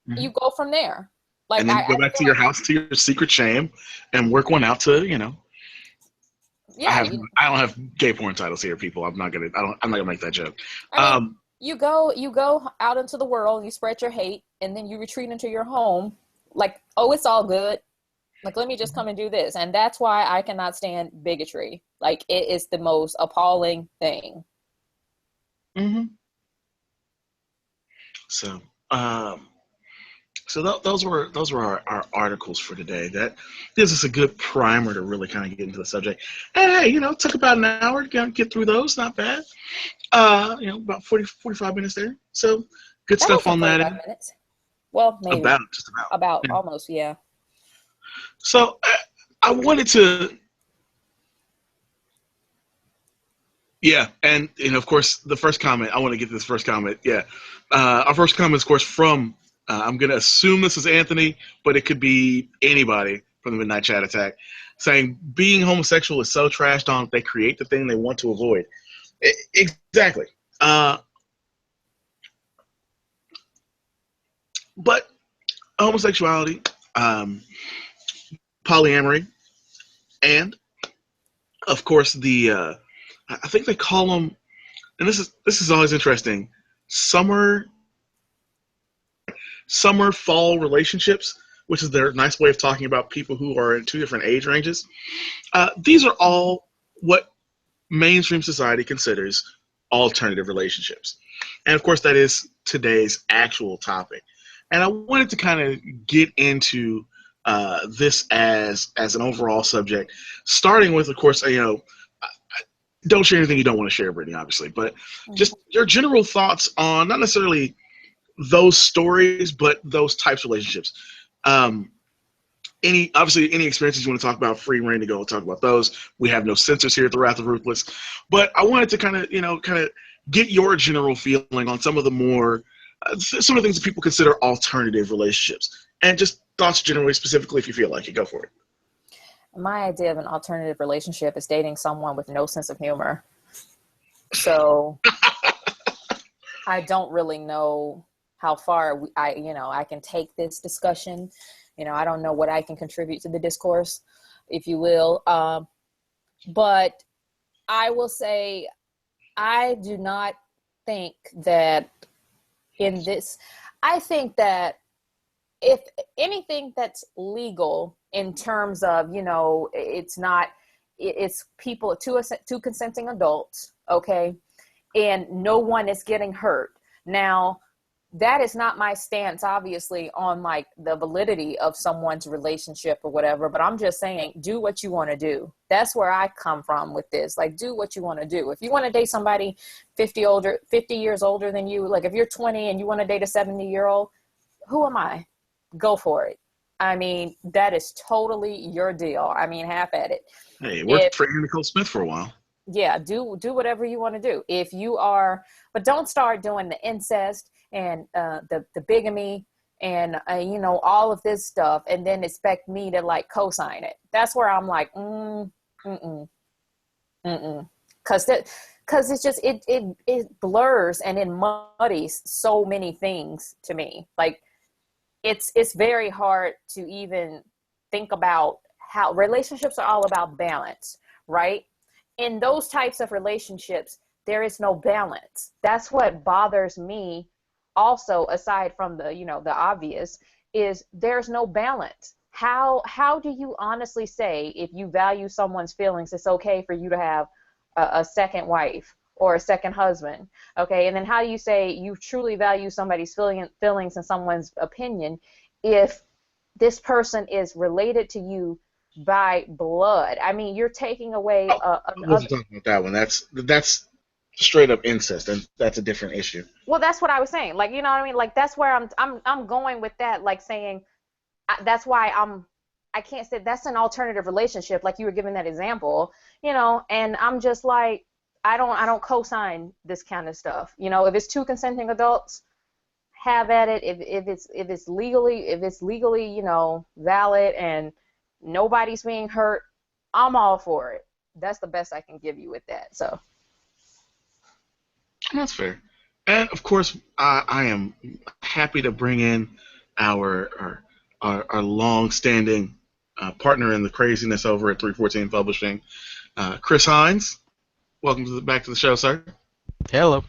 you go from there. Like, and then go back to your house, to your secret shame, and work one out to, you know. Yeah, I don't have gay porn titles here, people. I'm not gonna make that joke. I mean, you go out into the world, you spread your hate, and then you retreat into your home like, oh, it's all good. Like, let me just come and do this. And that's why I cannot stand bigotry. Like, it is the most appalling thing. Mm-hmm. So, those were our articles for today. That gives us a good primer to really kind of get into the subject. And hey, you know, it took about an hour to get through those. Not bad. You know, about 45 minutes there. So good stuff on that. 45 minutes. Well, maybe just about yeah. Almost, yeah. So I wanted to, yeah, and of course the first comment. I want to get to this first comment. Yeah, our first comment is, of course, from. I'm going to assume this is Anthony, but it could be anybody from the Midnight Chat Attack, saying being homosexual is so trashed on they create the thing they want to avoid. Exactly. But homosexuality, polyamory, and of course I think they call them, and this is always interesting, summer fall relationships, which is their nice way of talking about people who are in two different age ranges. These are all what mainstream society considers alternative relationships. And of course, that is today's actual topic. And I wanted to kind of get into this as an overall subject, starting with, of course, you know, don't share anything you don't want to share, Brittany, obviously, but just your general thoughts on not necessarily those stories, but those types of relationships. Any experiences you want to talk about, free reign to go talk about those. We have no censors here at the Wrath of Ruthless. But I wanted to kind of get your general feeling on some of the more, some of the things that people consider alternative relationships. And just thoughts generally, specifically, if you feel like it. Go for it. My idea of an alternative relationship is dating someone with no sense of humor. So I don't really know how far I can take this discussion. You know, I don't know what I can contribute to the discourse, if you will. But I will say, I do not think that in this, I think that if anything that's legal in terms of, you know, it's people, two consenting adults, okay, and no one is getting hurt. Now, that is not my stance, obviously, on like the validity of someone's relationship or whatever, but I'm just saying, do what you want to do. That's where I come from with this. Like, do what you want to do. If you want to date somebody 50 years older than you, like if you're 20 and you want to date a 70-year-old, who am I? Go for it. I mean, that is totally your deal. I mean, have at it. Hey, it worked for Nicole Smith for a while. Yeah, do whatever you want to do. If you are, but don't start doing the incest and the bigamy and you know, all of this stuff, and then expect me to like co-sign it. That's where I'm like, because because it's just it blurs and it muddies so many things to me. Like it's very hard to even think about how relationships are all about balance, right? In those types of relationships, there is no balance. That's what bothers me also, aside from the, the obvious, is there's no balance. How do you honestly say if you value someone's feelings, it's okay for you to have a second wife or a second husband? Okay, and then how do you say you truly value somebody's feelings and someone's opinion if this person is related to you by blood? I mean, you're taking away I wasn't talking about that one. That's straight up incest, and that's a different issue. Well, that's what I was saying. Like, you know what I mean? Like, that's where I'm going with that. Like saying that's why I can't say that's an alternative relationship. Like you were giving that example, and I'm just like, I don't co-sign this kind of stuff. If it's two consenting adults, have at it. If it's legally, valid and nobody's being hurt, I'm all for it. That's the best I can give you with that. So That's fair. And of course, I am happy to bring in our long-standing partner in the craziness over at 314 Publishing, Chris Hines. Welcome back to the show, sir. Hello.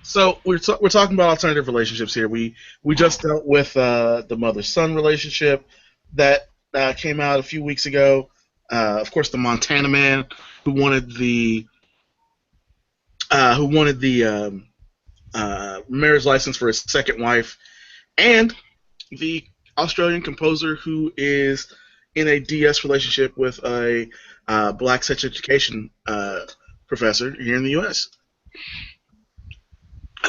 So we're talking about alternative relationships here. We just dealt with the mother-son relationship that came out a few weeks ago. Of course, the Montana man who wanted the marriage license for his second wife, and the Australian composer who is in a DS relationship with a black sex education professor here in the U.S.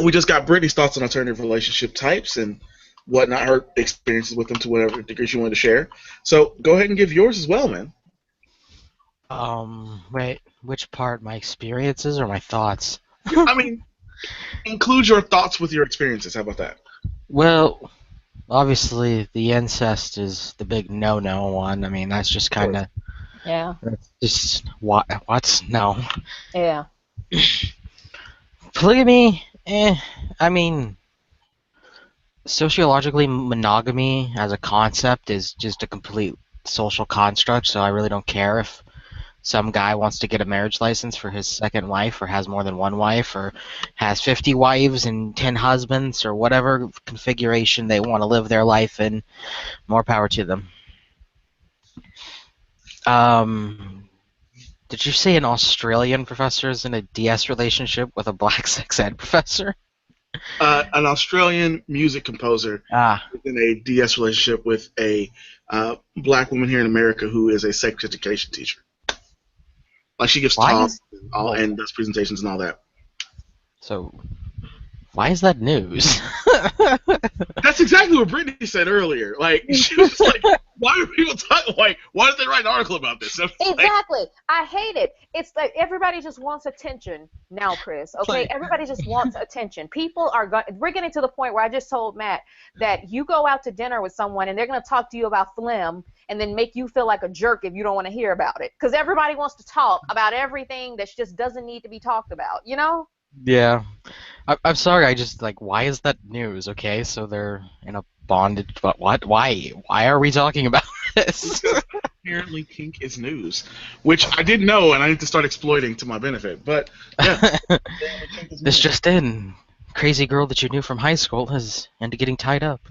We just got Brittany's thoughts on alternative relationship types and whatnot, her experiences with them to whatever degree she wanted to share. So go ahead and give yours as well, man. Wait, which part? My experiences or my thoughts? I mean, include your thoughts with your experiences. How about that? Well, obviously the incest is the big no-no one. I mean, that's just kind of yeah, just what? No. yeah. Polygamy, I mean, sociologically, monogamy as a concept is just a complete social construct, so I really don't care if some guy wants to get a marriage license for his second wife or has more than one wife or has 50 wives and 10 husbands or whatever configuration they want to live their life in. More power to them. Did you say an Australian professor is in a DS relationship with a black sex ed professor? An Australian music composer is in a DS relationship with a black woman here in America who is a sex education teacher. Like she gives talks and does presentations and all that. So, why is that news? That's exactly what Brittany said earlier. Like she was like, "Why are people talking? Like, why did they write an article about this?" Exactly. I hate it. It's like everybody just wants attention now, Chris. Okay, everybody just wants attention. People are we're getting to the point where I just told Matt that you go out to dinner with someone and they're going to talk to you about phlegm and then make you feel like a jerk if you don't want to hear about it, because everybody wants to talk about everything that just doesn't need to be talked about. Yeah. I'm sorry, I just, why is that news, okay? So they're in a bondage, but what? Why? Why are we talking about this? Apparently kink is news, which I didn't know, and I need to start exploiting to my benefit, but, yeah. This just in. Crazy girl that you knew from high school is into getting tied up.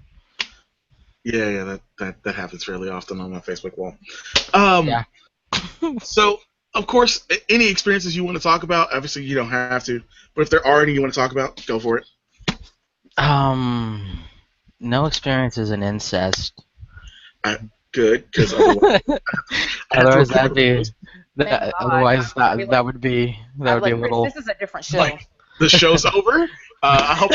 Yeah, that happens fairly often on my Facebook wall. Yeah. So, of course, any experiences you want to talk about, obviously you don't have to, but if there are any you want to talk about, go for it. No experiences in incest. Good, because otherwise, otherwise that would be a little. This is a different show. Like, the show's over. I hope.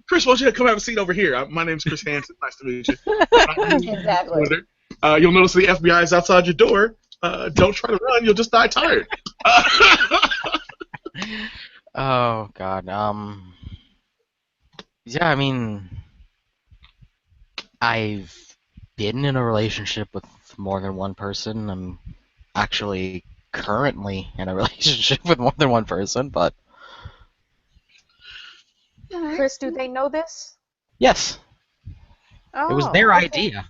Chris, why don't you come have a seat over here? My name's Chris Hansen. Nice to meet you. Exactly. You'll notice the FBI is outside your door. Don't try to run. You'll just die tired. Oh God. Yeah, I mean, I've been in a relationship with more than one person. I'm actually currently in a relationship with more than one person, but Chris, do they know this? yes, it was their Oh, okay. idea.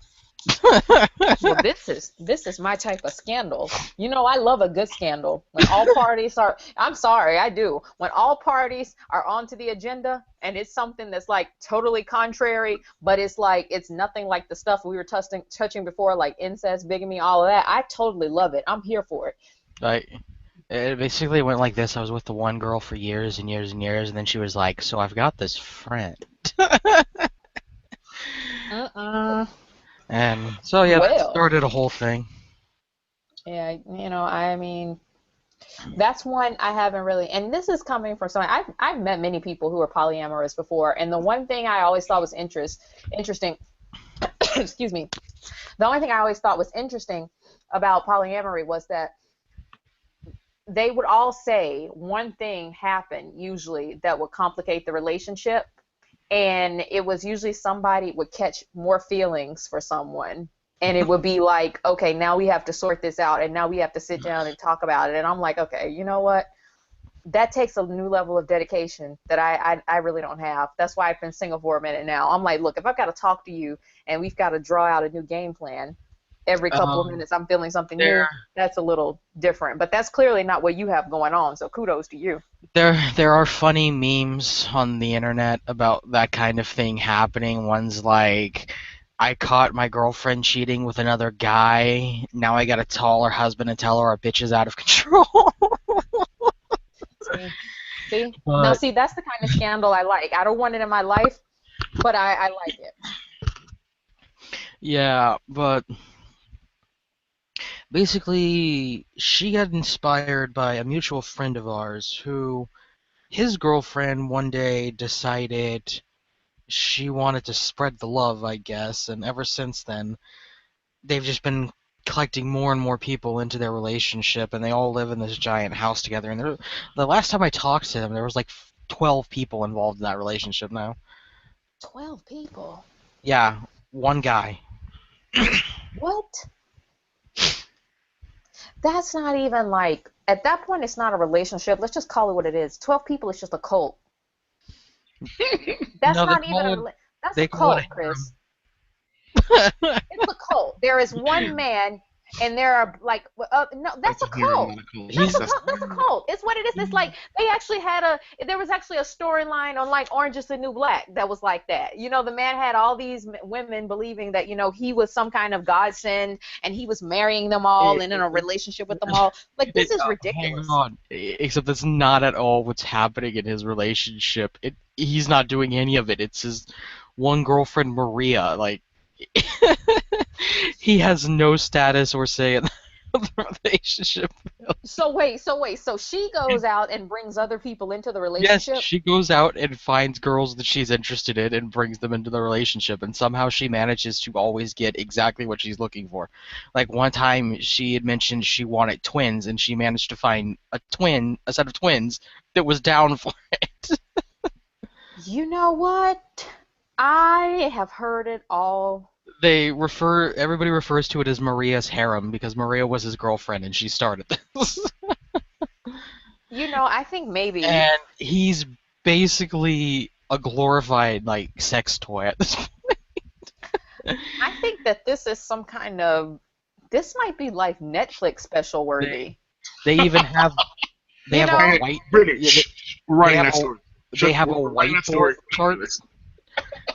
Well, this is my type of scandal. You know, I love a good scandal. When all parties are, I'm sorry, I do. When all parties are onto the agenda and it's something that's like totally contrary, but it's like it's nothing like the stuff we were touching before, like incest, bigamy, all of that. I totally love it. I'm here for it. Like, it basically went like this. I was with the one girl for years and years and years, and then she was like, "So I've got this friend." And so yeah, that Well, started a whole thing. yeah, you know, I mean, that's one I haven't really, and this is coming from someone I've met many people who are polyamorous before, and the one thing I always thought was interesting, excuse me, the only thing I always thought was interesting about polyamory was that they would all say one thing happened usually that would complicate the relationship, and it was usually somebody would catch more feelings for someone, and it would be like, okay, now we have to sort this out, and now we have to sit down and talk about it. And I'm like, okay, you know what, that takes a new level of dedication that I really don't have. That's why I've been single for a minute now. I'm like, look, if I've got to talk to you and we've got to draw out a new game plan every couple of minutes, I'm feeling something new, that's a little different. But that's clearly not what you have going on, so kudos to you. There are funny memes on the internet about that kind of thing happening. One's like, I caught my girlfriend cheating with another guy. Now I gotta call her husband and tell her our bitch is out of control. See? Now, But see, that's the kind of scandal I like. I don't want it in my life, but I like it. yeah, but basically, she got inspired by a mutual friend of ours who, his girlfriend one day decided she wanted to spread the love, I guess, and ever since then, they've just been collecting more and more people into their relationship, and they all live in this giant house together. And the last time I talked to them, there was like 12 people involved in that relationship now. 12 people? Yeah, one guy. What? That's not even like, at that point, it's not a relationship. Let's just call it what it is. 12 people is just a cult. That's No, not even that's they a call it cult, Chris. It's a cult. There is one man, and there are like, no, that's a cult. That's a cult. It's what it is. It's like they actually had there was actually a storyline on like Orange is the New Black that was like that. You know, the man had all these women believing that, you know, he was some kind of godsend and he was marrying them all and in a relationship with them all. Like, this is ridiculous. Hang on. Except that's not at all what's happening in his relationship. He's not doing any of it. It's his one girlfriend, Maria. Like, he has no status or say in the relationship. So wait, so she goes out and brings other people into the relationship? Yes, she goes out and finds girls that she's interested in and brings them into the relationship, and somehow she manages to always get exactly what she's looking for. Like, one time she had mentioned she wanted twins, and she managed to find a set of twins that was down for it. You know what? I have heard it all. Everybody refers to it as Maria's harem because Maria was his girlfriend and she started this. You know, I think maybe. And he's basically a glorified, like, sex toy at this point. I think that this is some kind of, this might be like Netflix special worthy. They even have they have a white British writing that story. They have a whiteboard chart.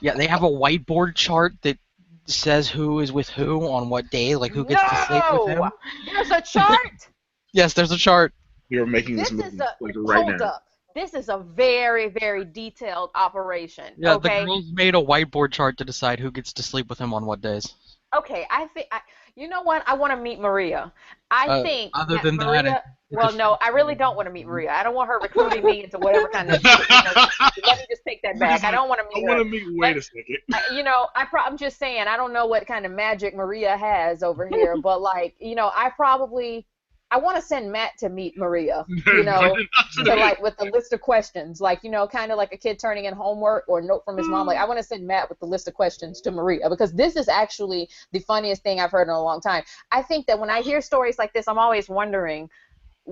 Yeah, they have a whiteboard chart that says who is with who on what day, like who gets to sleep with who. There's a chart. Yes, there's a chart. We are making this movie like right hold now. up. This is a very, very detailed operation. Yeah, okay? the girls made a whiteboard chart to decide who gets to sleep with him on what days. Okay, I think you know what? I want to meet Maria. I think other than Maria. that, Well, no, I really don't want to meet Maria. I don't want her recruiting me into whatever kind of. Let me just take that back. I don't want to meet her. I want to meet. Wait a second. You know, I'm just saying. I don't know what kind of magic Maria has over here, but like, you know, I want to send Matt to meet Maria, you know, to like with the list of questions, like, you know, kind of like a kid turning in homework or a note from his mom. Like, I want to send Matt with the list of questions to Maria because this is actually the funniest thing I've heard in a long time. I think that when I hear stories like this, I'm always wondering,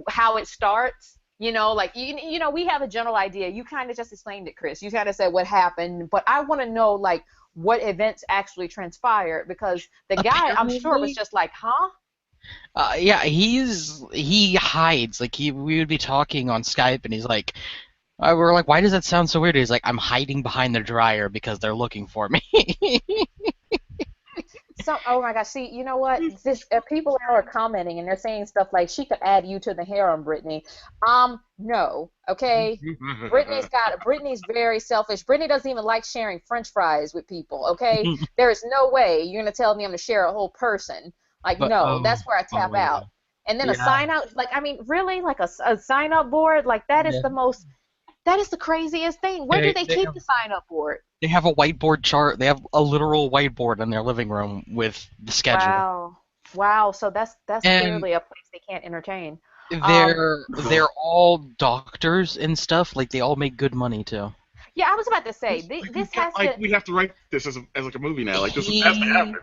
how it starts. Like we have a general idea. You kind of just explained it, Chris. You kind of said what happened, but I want to know like what events actually transpired, because the guy, I'm sure, was just like, huh? Yeah, he hides. Like we would be talking on Skype, and he's like, we're like, why does that sound so weird? He's like, I'm hiding behind the dryer because they're looking for me. So, oh my gosh, see, you know what? This people are commenting and they're saying stuff like, she could add you to the harem, Brittany. No, okay. Brittany's very selfish. Brittany doesn't even like sharing French fries with people, okay? There is no way you're gonna tell me I'm gonna share a whole person. Like, But no, that's where I tap yeah. out. And then a Yeah. sign out, like, I mean, really, like a sign up board, like that is Yeah. that is the craziest thing. Where do they keep the sign up board? They have a whiteboard chart. They have a literal whiteboard in their living room with the schedule. Wow. So that's And clearly a place they can't entertain. they're all doctors and stuff. Like they all make good money too. Yeah, I was about to say this has to. We have to write this as like a movie now. Like this He- has to happen.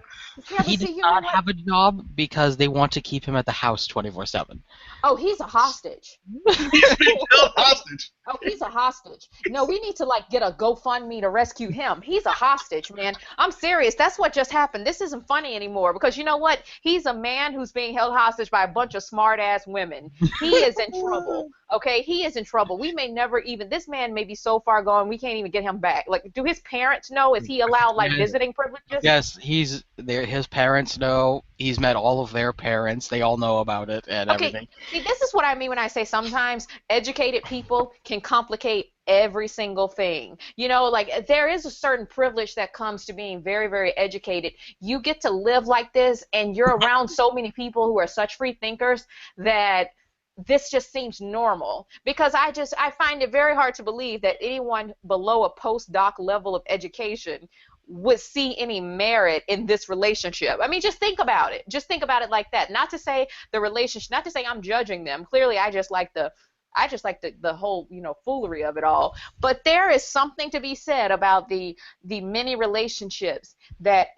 Yeah, but He see, does you know not what? have a job because they want to keep him at the house 24/7. Oh, he's a hostage. He's being held hostage. Oh, he's a hostage. No, we need to like get a GoFundMe to rescue him. He's a hostage, man. I'm serious. That's what just happened. This isn't funny anymore, because you know what? He's a man who's being held hostage by a bunch of smart ass women. He is in trouble. Okay, he is in trouble. We may never even. This man may be so far gone we can't even get him back. Like, do his parents know? Is he allowed like visiting privileges? Yes, he's there. His parents know. He's met all of their parents. They all know about it and everything. See, this is what I mean when I say sometimes educated people can complicate every single thing. Like there is a certain privilege that comes to being very, very educated. You get to live like this, and you're around so many people who are such free thinkers that this just seems normal, because I find it very hard to believe that anyone below a postdoc level of education would see any merit in this relationship. I mean, just think about it. Just think about it like that. Not to say the relationship, not to say I'm judging them. Clearly, I just like the whole, foolery of it all. But there is something to be said about the many relationships that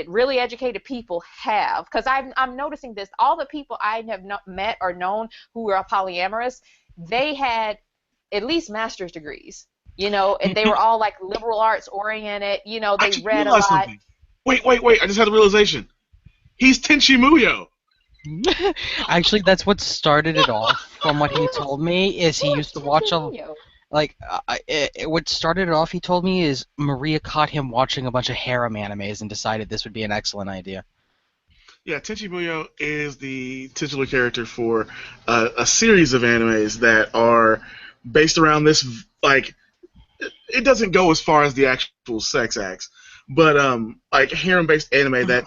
really educated people have. Because I'm noticing this. All the people I have met or known who are polyamorous, they had at least master's degrees. And they were all like liberal arts oriented. They read a lot. Something. Wait! I just had a realization. He's Tenchi Muyo. Actually, that's what started it off. From what he told me, is he used to watch what started it off. He told me is Maria caught him watching a bunch of harem animes and decided this would be an excellent idea. Yeah, Tenchi Muyo is the titular character for a series of animes that are based around this. Like, it doesn't go as far as the actual sex acts, but like harem-based anime that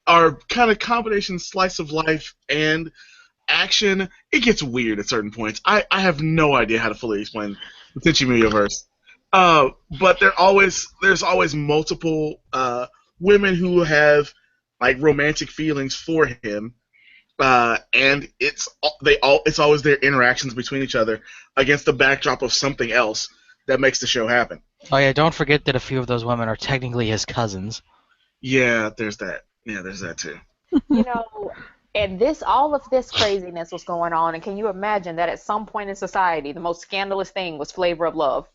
are kind of combination slice of life and action. It gets weird at certain points. I have no idea how to fully explain the Tenchi Muyo verse. But there's always multiple women who have like romantic feelings for him, and it's always their interactions between each other against the backdrop of something else that makes the show happen. Oh yeah, don't forget that a few of those women are technically his cousins. Yeah, there's that. Yeah, there's that too. And all of this craziness was going on, and can you imagine that at some point in society, the most scandalous thing was Flavor of Love?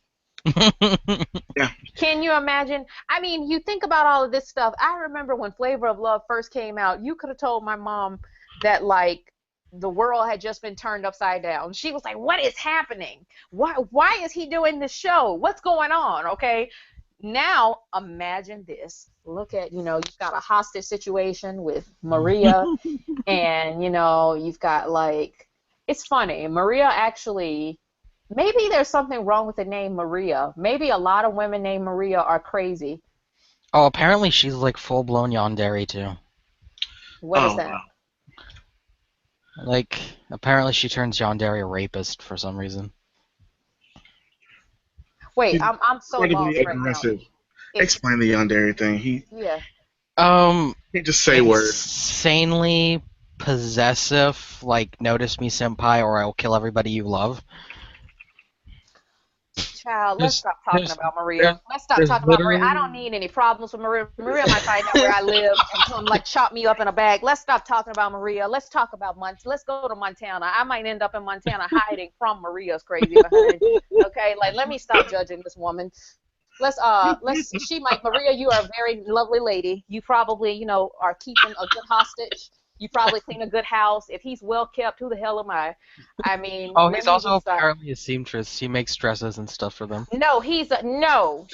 Yeah. Can you imagine? I mean, you think about all of this stuff. I remember when Flavor of Love first came out, you could have told my mom that, like, the world had just been turned upside down. She was like, what is happening? Why is he doing this show? What's going on? Okay. Now, imagine this. Look at, you've got a hostage situation with Maria, and, you've got, like, it's funny. Maria actually, maybe there's something wrong with the name Maria. Maybe a lot of women named Maria are crazy. Oh, apparently she's, like, full-blown yandere, too. What is that? Wow. Like, apparently she turns yandere a rapist for some reason. Wait, I'm so lost right now. Explain the yandere thing. Yeah. He just say words. Insanely possessive, like, notice me senpai or I will kill everybody you love. Child, let's stop talking about there's, Maria. Let's stop there's talking about Maria. I don't literally need any problems with Maria. Maria might find out where I live and come like chop me up in a bag. Let's stop talking about Maria. Let's talk about Let's go to Montana. I might end up in Montana hiding from Maria's crazy behind. Okay, like let me stop judging this woman. Maria, you are a very lovely lady. You probably, are keeping a good hostage. You probably clean a good house. If he's well kept, who the hell am I? I mean, Oh, let he's me also just apparently a seamstress. He makes dresses and stuff for them. no, no.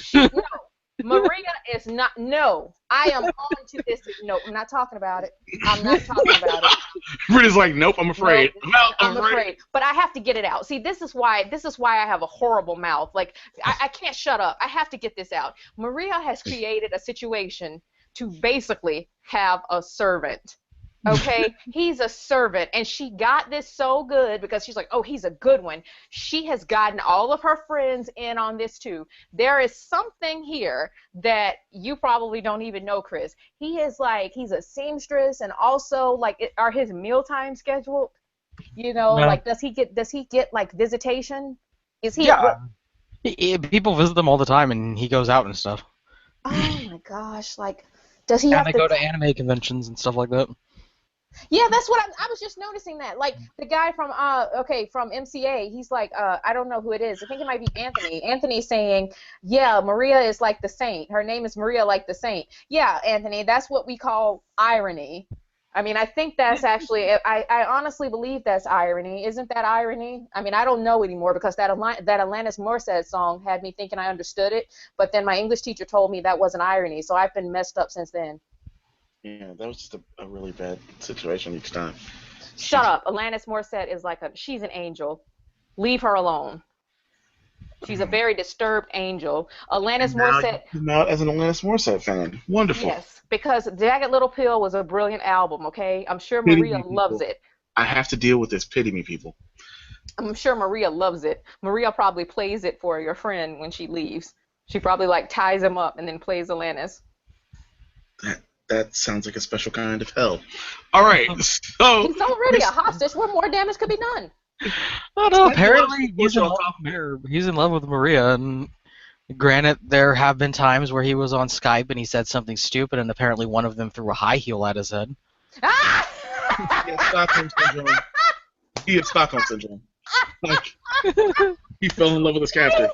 Maria is not. No, I am on to this. No, I'm not talking about it. I'm not talking about it. Brittany's like, nope, I'm afraid. No, Well, I'm afraid. But I have to get it out. See, this is why I have a horrible mouth. Like I can't shut up. I have to get this out. Maria has created a situation to basically have a servant. Okay, he's a servant, and she got this so good because she's like, oh, he's a good one. She has gotten all of her friends in on this too. There is something here that you probably don't even know, Chris. He's a seamstress, and also like, are his meal times scheduled? No. Like does he get like visitation? Is he? Yeah. People visit them all the time, and he goes out and stuff. Oh my gosh! Like, does he And have they to go to anime conventions and stuff like that. Yeah, that's what I was just noticing that. Like the guy from from MCA, he's like I don't know who it is. I think it might be Anthony. Anthony's saying, "Yeah, Maria is like the saint. Her name is Maria like the saint." Yeah, Anthony, that's what we call irony. I mean, I think that's actually I honestly believe that's irony. Isn't that irony? I mean, I don't know anymore because that Alanis Morissette song had me thinking I understood it, but then my English teacher told me that wasn't irony, so I've been messed up since then. Yeah, that was just a really bad situation each time. Shut up. Alanis Morissette is she's an angel. Leave her alone. She's a very disturbed angel. Alanis Morissette. Now, as an Alanis Morissette fan, wonderful. Yes, because Jagged Little Pill was a brilliant album, okay? I'm sure Maria loves it. I have to deal with this. Pity me, people. I'm sure Maria loves it. Maria probably plays it for your friend when she leaves. She probably ties him up and then plays Alanis. That sounds like a special kind of hell. All right, so he's already a hostage. What more damage could be done? Oh no! Apparently, he's in love with Maria, and granted, there have been times where he was on Skype and he said something stupid, and apparently one of them threw a high heel at his head. He had Stockholm syndrome. He had Stockholm syndrome. Like he fell in love with his captor.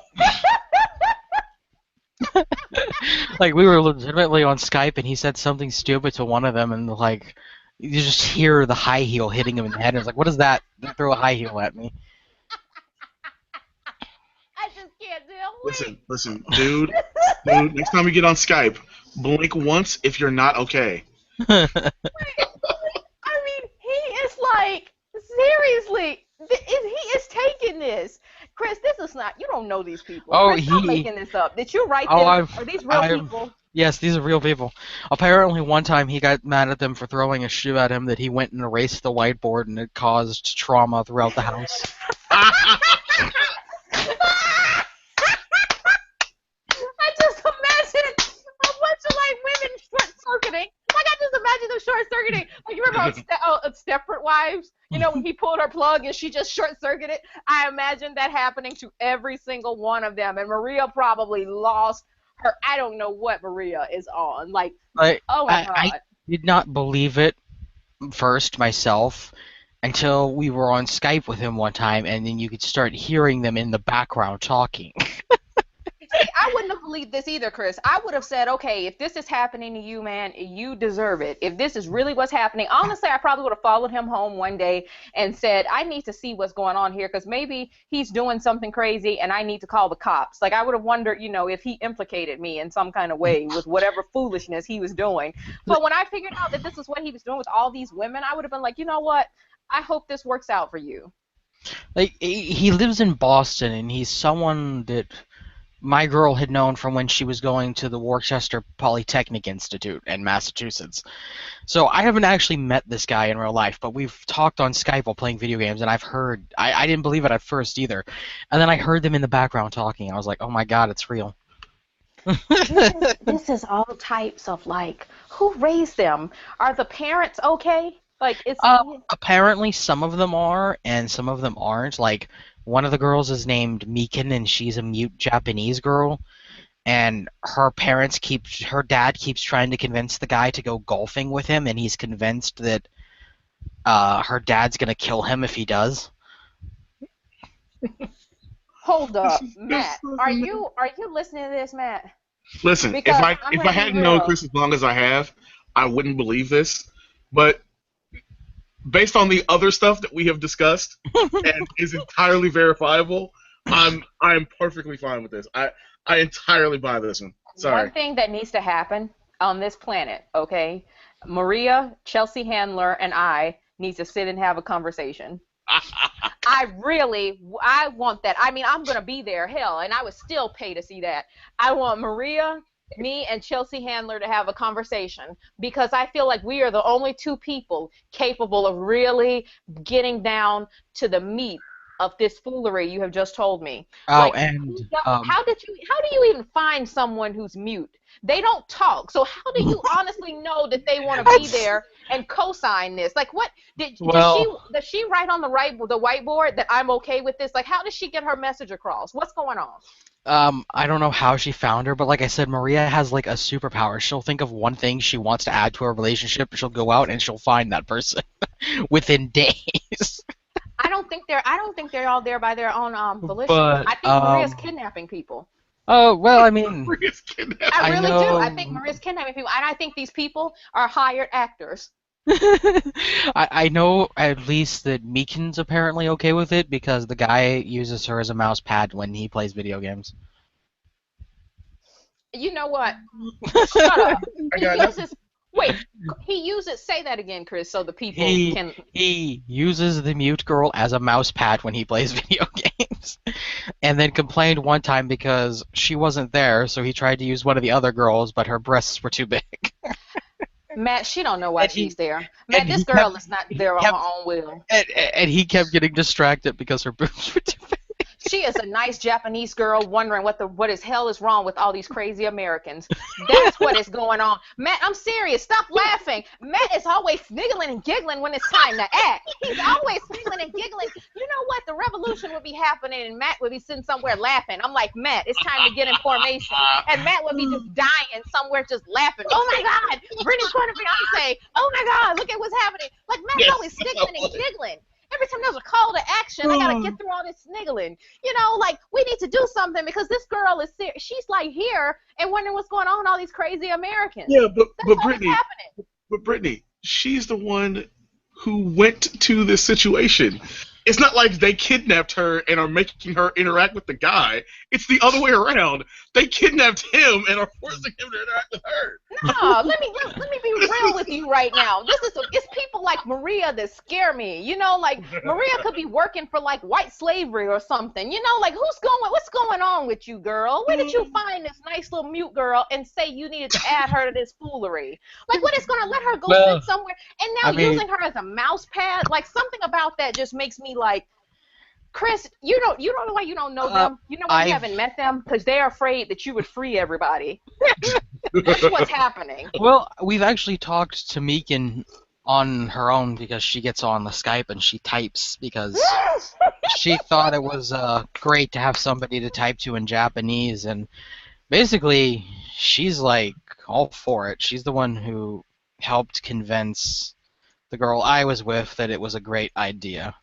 Like we were legitimately on Skype and he said something stupid to one of them and like you just hear the high heel hitting him in the head and it's like, what is that? They threw a high heel at me. I just can't deal. Listen, dude, next time we get on Skype, blink once if you're not okay. I mean, he is like, seriously, he is taking this. Chris, this is not, you don't know these people. Oh, Chris, stop making this up. Did you write them? Are these real people? Yes, these are real people. Apparently one time he got mad at them for throwing a shoe at him that he went and erased the whiteboard and it caused trauma throughout the house. I just imagine a bunch of women short-circuiting. Like, I just imagine them short-circuiting. Like, you remember on Stepford Wives? You know, when he pulled her plug and she just short-circuited? I imagine that happening to every single one of them. And Maria probably lost her, I don't know what Maria is on. Oh my God. I did not believe it first myself until we were on Skype with him one time and then you could start hearing them in the background talking. See, I wouldn't have believed this either, Chris. I would have said, okay, if this is happening to you, man, you deserve it. If this is really what's happening, honestly, I probably would have followed him home one day and said, I need to see what's going on here because maybe he's doing something crazy and I need to call the cops. Like, I would have wondered, if he implicated me in some kind of way with whatever foolishness he was doing. But when I figured out that this is what he was doing with all these women, I would have been like, you know what? I hope this works out for you. Like, he lives in Boston and he's someone that my girl had known from when she was going to the Worcester Polytechnic Institute in Massachusetts. So I haven't actually met this guy in real life, but we've talked on Skype while playing video games, and I've heard, I didn't believe it at first either. And then I heard them in the background talking. I was like, oh my God, it's real. This is all types of who raised them? Are the parents okay? It's apparently some of them are, and some of them aren't. Like, One of the girls is named Mikan, and she's a mute Japanese girl. And her dad keeps trying to convince the guy to go golfing with him, and he's convinced that her dad's gonna kill him if he does. Hold up, Matt. Are you listening to this, Matt? Listen, Because if I hadn't known Chris as long as I have, I wouldn't believe this. But based on the other stuff that we have discussed and is entirely verifiable, I'm perfectly fine with this. I entirely buy this one. Sorry. One thing that needs to happen on this planet, okay? Maria, Chelsea Handler, and I need to sit and have a conversation. I want that. I mean, I'm going to be there, hell, and I would still pay to see that. I want Maria, me, and Chelsea Handler to have a conversation because I feel like we are the only two people capable of really getting down to the meat of this foolery you have just told me. Oh, Like, and how do you even find someone who's mute? They don't talk. So how do you honestly know that they want to be there and co-sign this? Like, what does she write on the whiteboard that I'm okay with this? Like, how does she get her message across? What's going on? I don't know how she found her, but like I said, Maria has like a superpower. She'll think of one thing she wants to add to her relationship, she'll go out and she'll find that person within days. I don't think they're all there by their own volition. But, I think Maria's kidnapping people. Oh, well, I mean, Maria's kidnapping. I really know. do. I think Maria's kidnapping people, and I think these people are hired actors. I know at least that Meekin's apparently okay with it because the guy uses her as a mouse pad when he plays video games. You know what? Shut up. He uses. Say that again, Chris, so the people can. He uses the mute girl as a mouse pad when he plays video games, and then complained one time because she wasn't there, so he tried to use one of the other girls, but her breasts were too big. Matt, she don't know why she's there. Matt, this girl is not there on her own will. And he kept getting distracted because her boobs were too big. She is a nice Japanese girl wondering what is hell is wrong with all these crazy Americans. That's what is going on. Matt, I'm serious. Stop laughing. Matt is always sniggling and giggling when it's time to act. He's always sniggling and giggling. You know what? The revolution would be happening and Matt would be sitting somewhere laughing. I'm like, Matt, it's time to get in formation. And Matt would be just dying somewhere just laughing. Oh my God, Brittany's going to Beyonce. Oh my God, look at what's happening. Like Matt's always sniggling and giggling. Every time there's a call to action, I gotta get through all this sniggling. You know, like we need to do something because this girl is serious. She's like here and wondering what's going on with all these crazy Americans. Yeah, but Brittany, she's the one who went to this situation. It's not like they kidnapped her and are making her interact with the guy. It's the other way around. They kidnapped him and are forcing him to interact with her. No, let me be real with you right now. It's people like Maria that scare me. You know, like Maria could be working for like white slavery or something. You know, like what's going on with you, girl? Where did you find this nice little mute girl and say you needed to add her to this foolery? Like what is gonna let her go sit somewhere and now using her as a mouse pad? Like something about that just makes me like, Chris, you don't know why you don't know them. You know why you haven't met them? Because they're afraid that you would free everybody. That's what's happening. Well, we've actually talked to Meekin on her own because she gets on the Skype and she types because she thought it was great to have somebody to type to in Japanese, and basically she's like all for it. She's the one who helped convince the girl I was with that it was a great idea.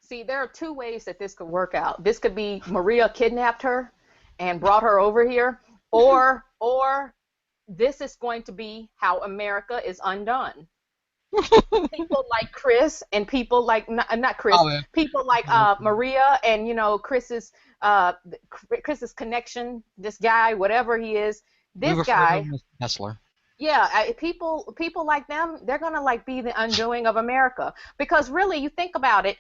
See, there are two ways that this could work out. This could be Maria kidnapped her and brought her over here, or this is going to be how America is undone. People like Chris and people like not Chris, people like Maria and Chris's connection, this guy, whatever he is, this guy. Kessler. Yeah, people like them, they're gonna like be the undoing of America because really, you think about it,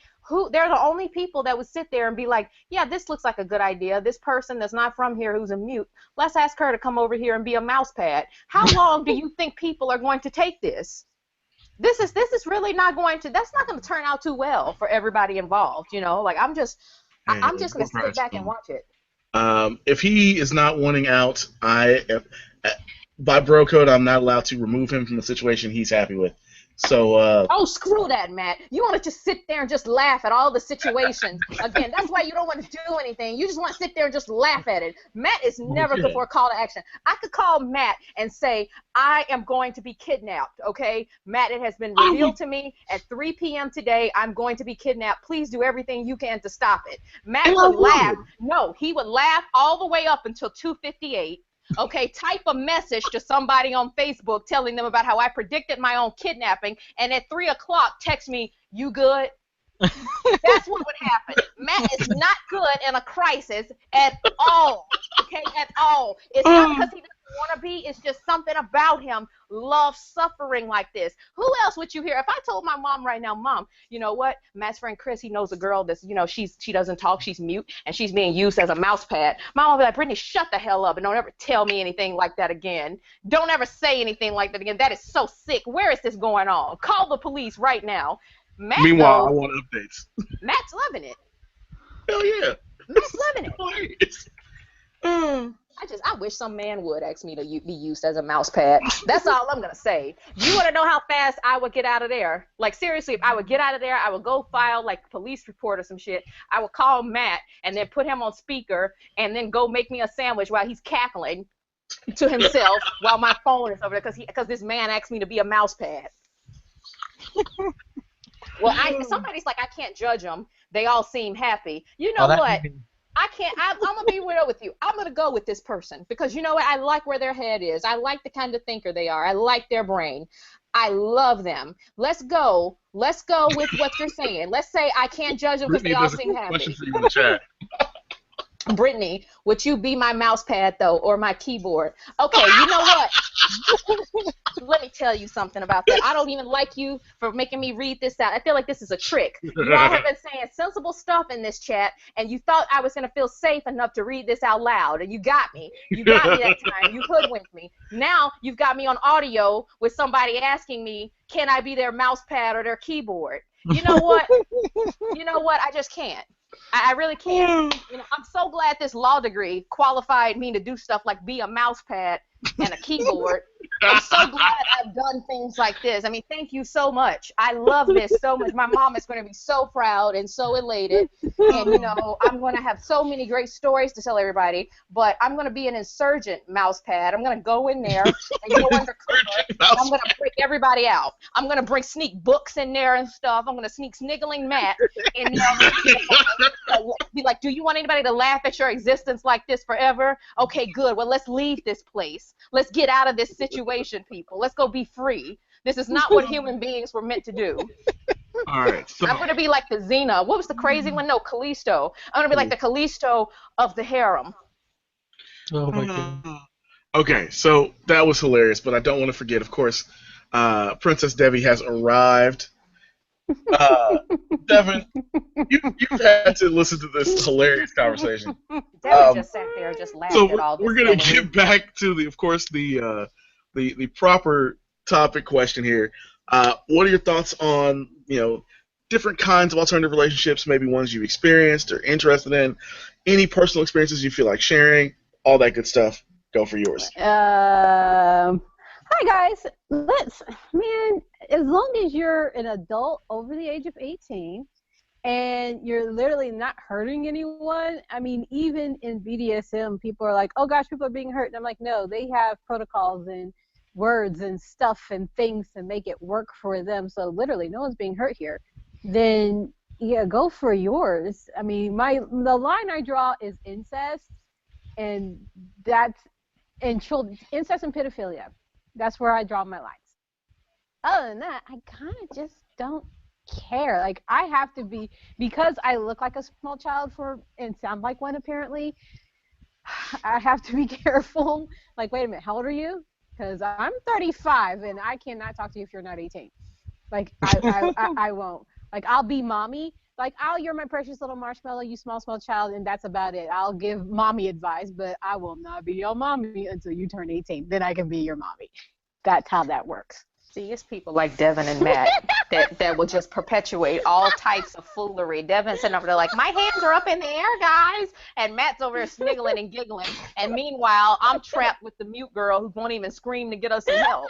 they're the only people that would sit there and be like, yeah, this looks like a good idea. This person that's not from here who's a mute, let's ask her to come over here and be a mouse pad. How long do you think people are going to take this? This is really not going to. That's not going to turn out too well for everybody involved. Like I'm just gonna sit back and watch it. If he is not wanting out, by bro code, I'm not allowed to remove him from the situation he's happy with. So Oh, screw that, Matt. You want to just sit there and just laugh at all the situations. Again, that's why you don't want to do anything. You just want to sit there and just laugh at it. Matt is never good for a call to action. I could call Matt and say, I am going to be kidnapped, okay? Matt, it has been revealed to me at 3 p.m. today. I'm going to be kidnapped. Please do everything you can to stop it. Matt would laugh. No, he would laugh all the way up until 2:58. Okay, type a message to somebody on Facebook telling them about how I predicted my own kidnapping, and at 3 o'clock text me, you good? That's what would happen. Matt is not good in a crisis at all. Okay, at all. It's not because he doesn't want to be. It's just something about him loves suffering like this. Who else would you hear? If I told my mom right now, Mom, you know what? Matt's friend Chris, he knows a girl that's, you know, she doesn't talk, she's mute, and she's being used as a mouse pad. My mom would be like, Brittany, shut the hell up and don't ever tell me anything like that again. Don't ever say anything like that again. That is so sick. Where is this going on? Call the police right now. Matt, meanwhile, though, I want updates. Matt's loving it. Hell yeah. Matt's loving it. Hilarious. I wish some man would ask me to be used as a mouse pad. That's all I'm going to say. You want to know how fast I would get out of there? Like, seriously, if I would get out of there, I would go file, like, police report or some shit. I would call Matt and then put him on speaker and then go make me a sandwich while he's cackling to himself while my phone is over there because this man asked me to be a mouse pad. Well, somebody's like, I can't judge them. They all seem happy. You know what? I can't. I'm going to be real with you. I'm going to go with this person because you know what? I like where their head is. I like the kind of thinker they are. I like their brain. I love them. Let's go. Let's go with what you're saying. Let's say I can't judge them because they all seem happy. Question for you in the chat. Brittany, would you be my mouse pad, though, or my keyboard? Okay, you know what? Let me tell you something about that. I don't even like you for making me read this out. I feel like this is a trick. You all have been saying sensible stuff in this chat, and you thought I was going to feel safe enough to read this out loud, and you got me. You got me that time. You hoodwinked me. Now you've got me on audio with somebody asking me, can I be their mouse pad or their keyboard? You know what? You know what? I just can't. I really can't. You know, I'm so glad this law degree qualified me to do stuff like be a mouse pad and a keyboard. I'm so glad I've done things like this. I mean, thank you so much. I love this so much. My mom is going to be so proud and so elated. And, you know, I'm going to have so many great stories to tell everybody. But I'm going to be an insurgent mouse pad. I'm going to go in there and go undercover. I'm going to break everybody out. I'm going to bring sneak books in there and stuff. I'm going to sneak sniggling Matt. And be like, do you want anybody to laugh at your existence like this forever? Okay, good. Well, let's leave this place. Let's get out of this situation, people. Let's go be free. This is not what human beings were meant to do. All right. So, I'm going to be like the Xena. What was the crazy one? No, Callisto. I'm going to be like the Callisto of the harem. Oh my god. okay, so that was hilarious, but I don't want to forget, of course, Princess Debbie has arrived. Devin, you've had to listen to this hilarious conversation. Debbie just sat there, just laughed So at all this. we're gonna get back to the proper topic question here. What are your thoughts on different kinds of alternative relationships? Maybe ones you've experienced or interested in. Any personal experiences you feel like sharing? All that good stuff. Go for yours. Hi guys. As long as you're an adult over the age of 18 and you're literally not hurting anyone, I mean, even in BDSM, people are like, oh gosh, people are being hurt. And I'm like, no, they have protocols and words and stuff and things to make it work for them. So literally no one's being hurt here. Then yeah, go for yours. I mean, the line I draw is incest, and that's in children, incest and pedophilia. That's where I draw my lines. Other than that, I kind of just don't care. Like, I have to be, because I look like a small child and sound like one apparently, I have to be careful. Like, wait a minute, how old are you? Because I'm 35 and I cannot talk to you if you're not 18. Like, I won't. Like, I'll be mommy. Like, you're my precious little marshmallow, you small child, and that's about it. I'll give mommy advice, but I will not be your mommy until you turn 18. Then I can be your mommy. That's how that works. See, it's people like Devin and Matt that will just perpetuate all types of foolery. Devin's sitting over there like, my hands are up in the air, guys. And Matt's over there sniggling and giggling. And meanwhile, I'm trapped with the mute girl who won't even scream to get us some help.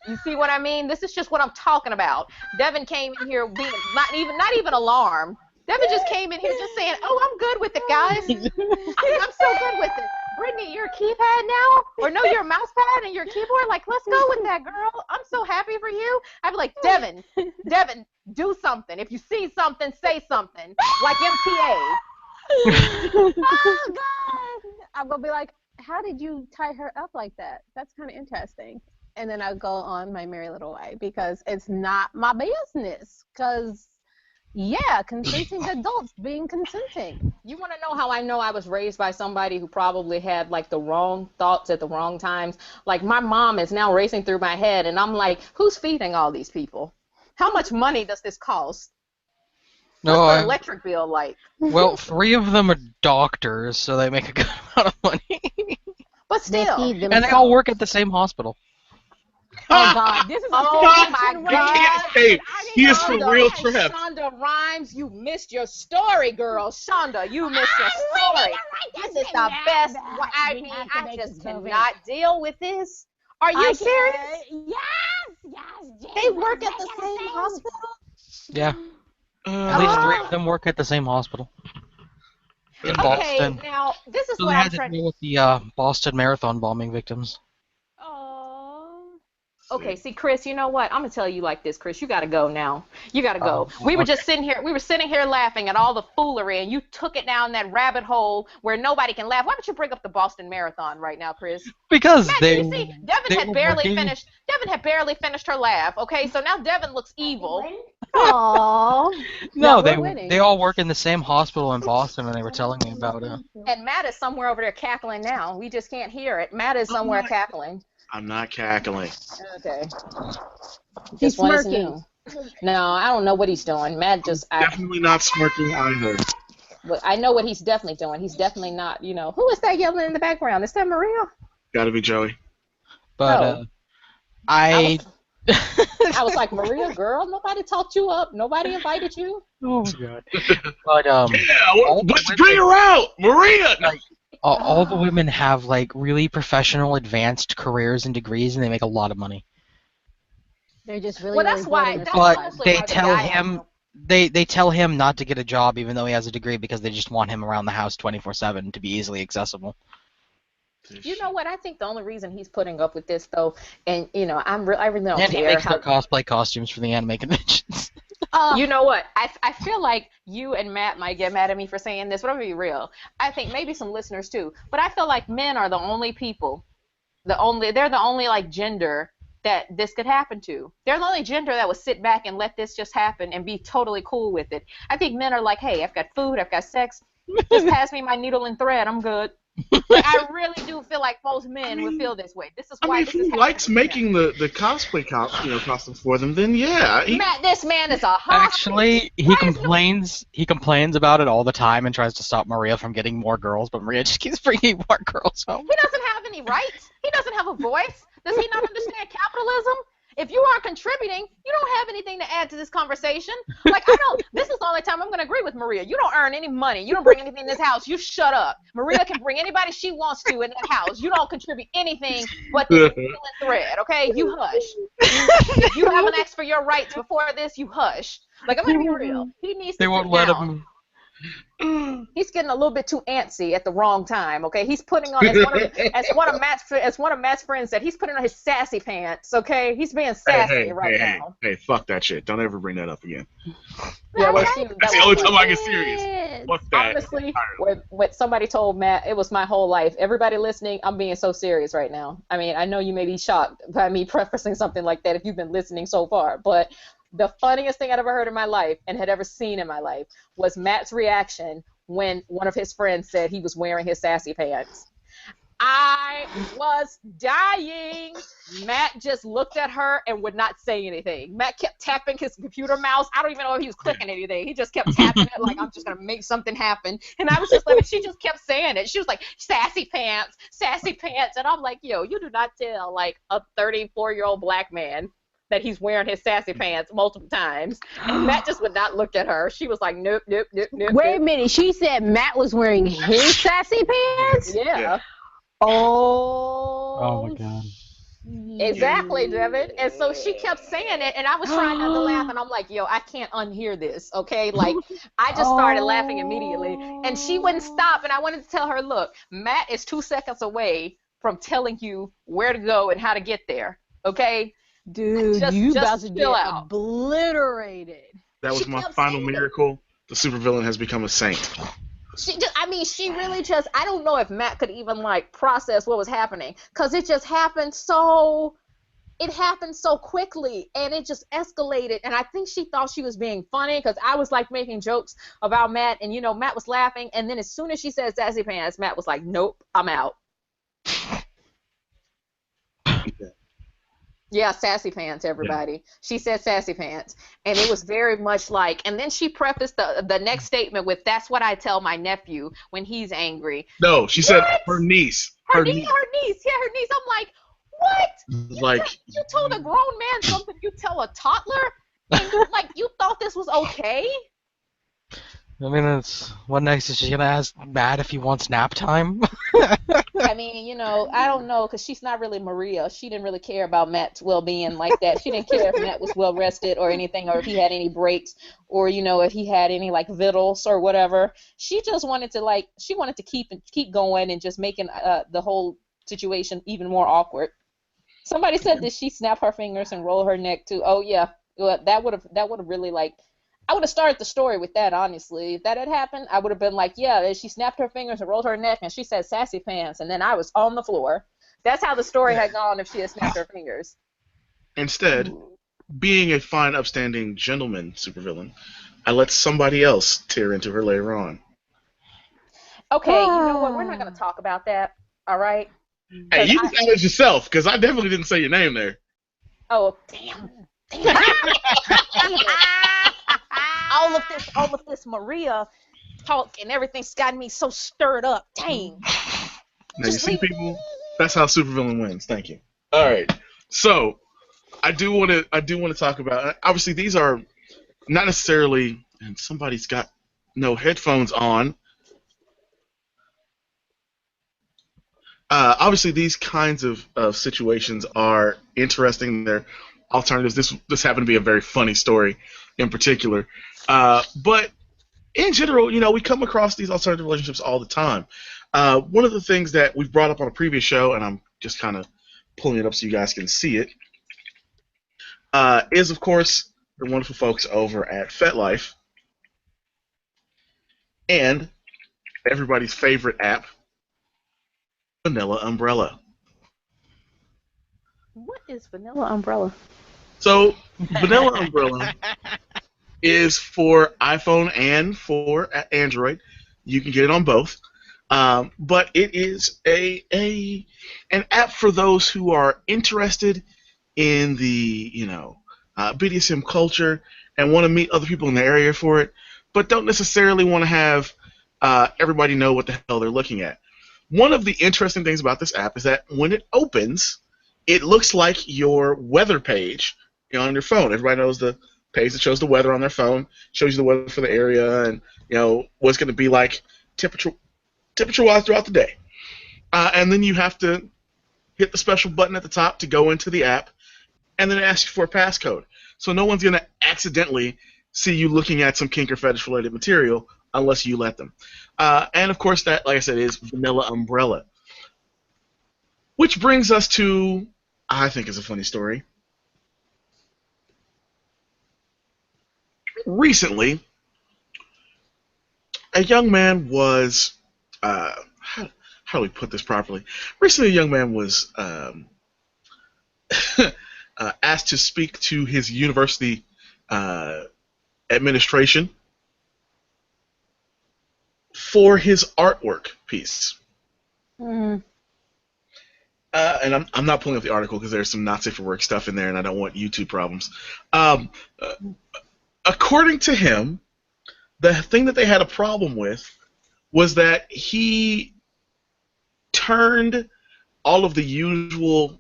You see what I mean? This is just what I'm talking about. Devin came in here being not even alarmed. Devin just came in here just saying, oh, I'm good with it, guys. I'm so good with it. Brittany, you're a keypad now? Or no, you're a mouse pad and you're a keyboard? Like, let's go with that, girl. I'm so happy for you. I'd be like, Devin, do something. If you see something, say something. Like MTA. Oh, God. I'm going to be like, how did you tie her up like that? That's kind of interesting. And then I'll go on my merry little way because it's not my business. Because, yeah, consenting adults being consenting. You want to know how I know I was raised by somebody who probably had, like, the wrong thoughts at the wrong times? Like, my mom is now racing through my head, and I'm like, who's feeding all these people? How much money does this cost? What's the electric bill like? Well, 3 of them are doctors, so they make a good amount of money. But still. And they all work at the same hospital. Oh, God. This is my situation God. Hey, he is for real trapped. Shonda Rhimes, you missed your story, girl. Shonda, you missed your story. This is the best. I mean, I just cannot deal with this. Are you serious? Yes. They work at the same hospital? Yeah. At least 3 of them work at the same hospital. In Boston. Okay, now, this is So what they I'm had to trying to... deal with the Boston Marathon bombing victims. Okay, see, Chris, you know what? I'm gonna tell you like this, Chris. You gotta go now. You gotta go. We were just sitting here laughing at all the foolery, and you took it down that rabbit hole where nobody can laugh. Why don't you bring up the Boston Marathon right now, Chris? Because Matt, they. you see, Devin had barely finished her laugh. Okay, so now Devin looks evil. Aww. No, they all work in the same hospital in Boston, and they were telling me about it. And Matt is somewhere over there cackling now. We just can't hear it. Matt is somewhere cackling. I'm not cackling. Okay. He's smirking. No, I don't know what he's doing. Matt just... Definitely not smirking either. But I know what he's definitely doing. He's definitely not, Who is that yelling in the background? Is that Maria? Gotta be Joey. But, I was like, Maria, girl, nobody talked you up. Nobody invited you. Oh, God. But, let's bring her out! Maria! Like, all the women have, like, really professional, advanced careers and degrees, and they make a lot of money. They're just really, well, that's why. But they tell him they tell him not to get a job even though he has a degree because they just want him around the house 24/7 to be easily accessible. You know what? I think the only reason he's putting up with this, though, and I really don't care. And he makes their cosplay costumes for the anime conventions. You know what? I feel like you and Matt might get mad at me for saying this, but I'm gonna be real. I think maybe some listeners too. But I feel like men are the only people, they're the only like gender that this could happen to. They're the only gender that would sit back and let this just happen and be totally cool with it. I think men are like, hey, I've got food, I've got sex, just pass me my needle and thread, I'm good. I really do feel like most men would feel this way. This is why. If he likes making the cosplay costumes for them, then yeah. Matt, this man is a hostage. Actually, he complains about it all the time and tries to stop Maria from getting more girls, but Maria just keeps bringing more girls home. He doesn't have any rights. He doesn't have a voice. Does he not understand capitalism? If you aren't contributing, you don't have anything to add to this conversation. Like, this is the only time I'm going to agree with Maria. You don't earn any money. You don't bring anything in this house. You shut up. Maria can bring anybody she wants to in that house. You don't contribute anything but this needle and thread, okay? You hush. If you haven't asked for your rights before this, you hush. Like, I'm going to be real. He needs to They won't let him. He's getting a little bit too antsy at the wrong time. Okay, he's putting on as one of Matt's friends said, he's putting on his sassy pants. Okay, he's being sassy now. Hey, fuck that shit! Don't ever bring that up again. Yeah, that's the only time I get serious. Fuck that. Honestly, what somebody told Matt, it was my whole life. Everybody listening, I'm being so serious right now. I mean, I know you may be shocked by me prefacing something like that if you've been listening so far, but the funniest thing I'd ever heard in my life and had ever seen in my life was Matt's reaction when one of his friends said he was wearing his sassy pants. I was dying. Matt just looked at her and would not say anything. Matt kept tapping his computer mouse. I don't even know if he was clicking anything. He just kept tapping it like, I'm just going to make something happen. And I was just like, she just kept saying it. She was like, sassy pants, sassy pants. And I'm like, yo, you do not tell like a 34-year-old black man that he's wearing his sassy pants multiple times. And Matt just would not look at her. She was like, nope, nope, nope, nope. Wait a minute. She said Matt was wearing his sassy pants? Yeah. Oh my God. Exactly, Devin. And so she kept saying it, and I was trying not to laugh, and I'm like, yo, I can't unhear this, okay? Like, I just started laughing immediately, and she wouldn't stop, and I wanted to tell her, look, Matt is 2 seconds away from telling you where to go and how to get there, okay? Dude, you about to get obliterated. That was my final miracle. The supervillain has become a saint. She really just, I don't know if Matt could even like process what was happening, because it just happened so quickly, and it just escalated, and I think she thought she was being funny, because I was like making jokes about Matt, and Matt was laughing, and then as soon as she said sassy pants, Matt was like, nope, I'm out. Yeah, sassy pants, everybody. Yeah. She said sassy pants. And it was very much like, and then she prefaced the next statement with, that's what I tell my nephew when he's angry. No, she said her niece. Her niece. Yeah, her niece. I'm like, what? You told a grown man something you tell a toddler? And you thought this was okay? I mean, what next? Is she going to ask Matt if he wants nap time? I mean, I don't know, because she's not really Maria. She didn't really care about Matt's well-being like that. She didn't care if Matt was well-rested or anything, or if he had any breaks, or, if he had any, vittles or whatever. She just wanted to, keep going and just making the whole situation even more awkward. Somebody said that she snapped her fingers and rolled her neck, too. Oh, yeah. Well, that would have really, I would have started the story with that, honestly. If that had happened, I would have been like, yeah, she snapped her fingers and rolled her neck, and she said sassy pants, and then I was on the floor. That's how the story had gone if she had snapped her fingers. Instead, being a fine, upstanding gentleman supervillain, I let somebody else tear into her later on. Okay, you know what? We're not going to talk about that, all right? Hey, you just acknowledge yourself, because I definitely didn't say your name there. Oh, damn. all of this Maria talk and everything's gotten me so stirred up. Dang. Now you see, people, that's how supervillain wins. Thank you. All right. So I do want to talk about, obviously these are not necessarily, and somebody's got no headphones on. Obviously these kinds of situations are interesting. They're alternatives. This happened to be a very funny story in particular. But in general, we come across these alternative relationships all the time. One of the things that we've brought up on a previous show, and I'm just kind of pulling it up so you guys can see it, is, of course, the wonderful folks over at FetLife and everybody's favorite app, Vanilla Umbrella. What is Vanilla Umbrella? So, Vanilla Umbrella is for iPhone and for Android. You can get it on both. But it is an app for those who are interested in the BDSM culture and want to meet other people in the area for it, but don't necessarily want to have everybody know what the hell they're looking at. One of the interesting things about this app is that when it opens, it looks like your weather page on your phone. Everybody knows the page that shows the weather on their phone, shows you the weather for the area and what's going to be like temperature-wise throughout the day. And then you have to hit the special button at the top to go into the app, and then it asks you for a passcode. So no one's going to accidentally see you looking at some kink or fetish-related material unless you let them. And, of course, that, like I said, is Vanilla Umbrella. Which brings us to, I think is a funny story. Recently, a young man was, how do we put this properly? Recently, a young man was asked to speak to his university administration for his artwork piece. Mm. and I'm not pulling up the article because there's some not safe for work stuff in there, and I don't want YouTube problems. Um, uh, According to him, the thing that they had a problem with was that he turned all of the usual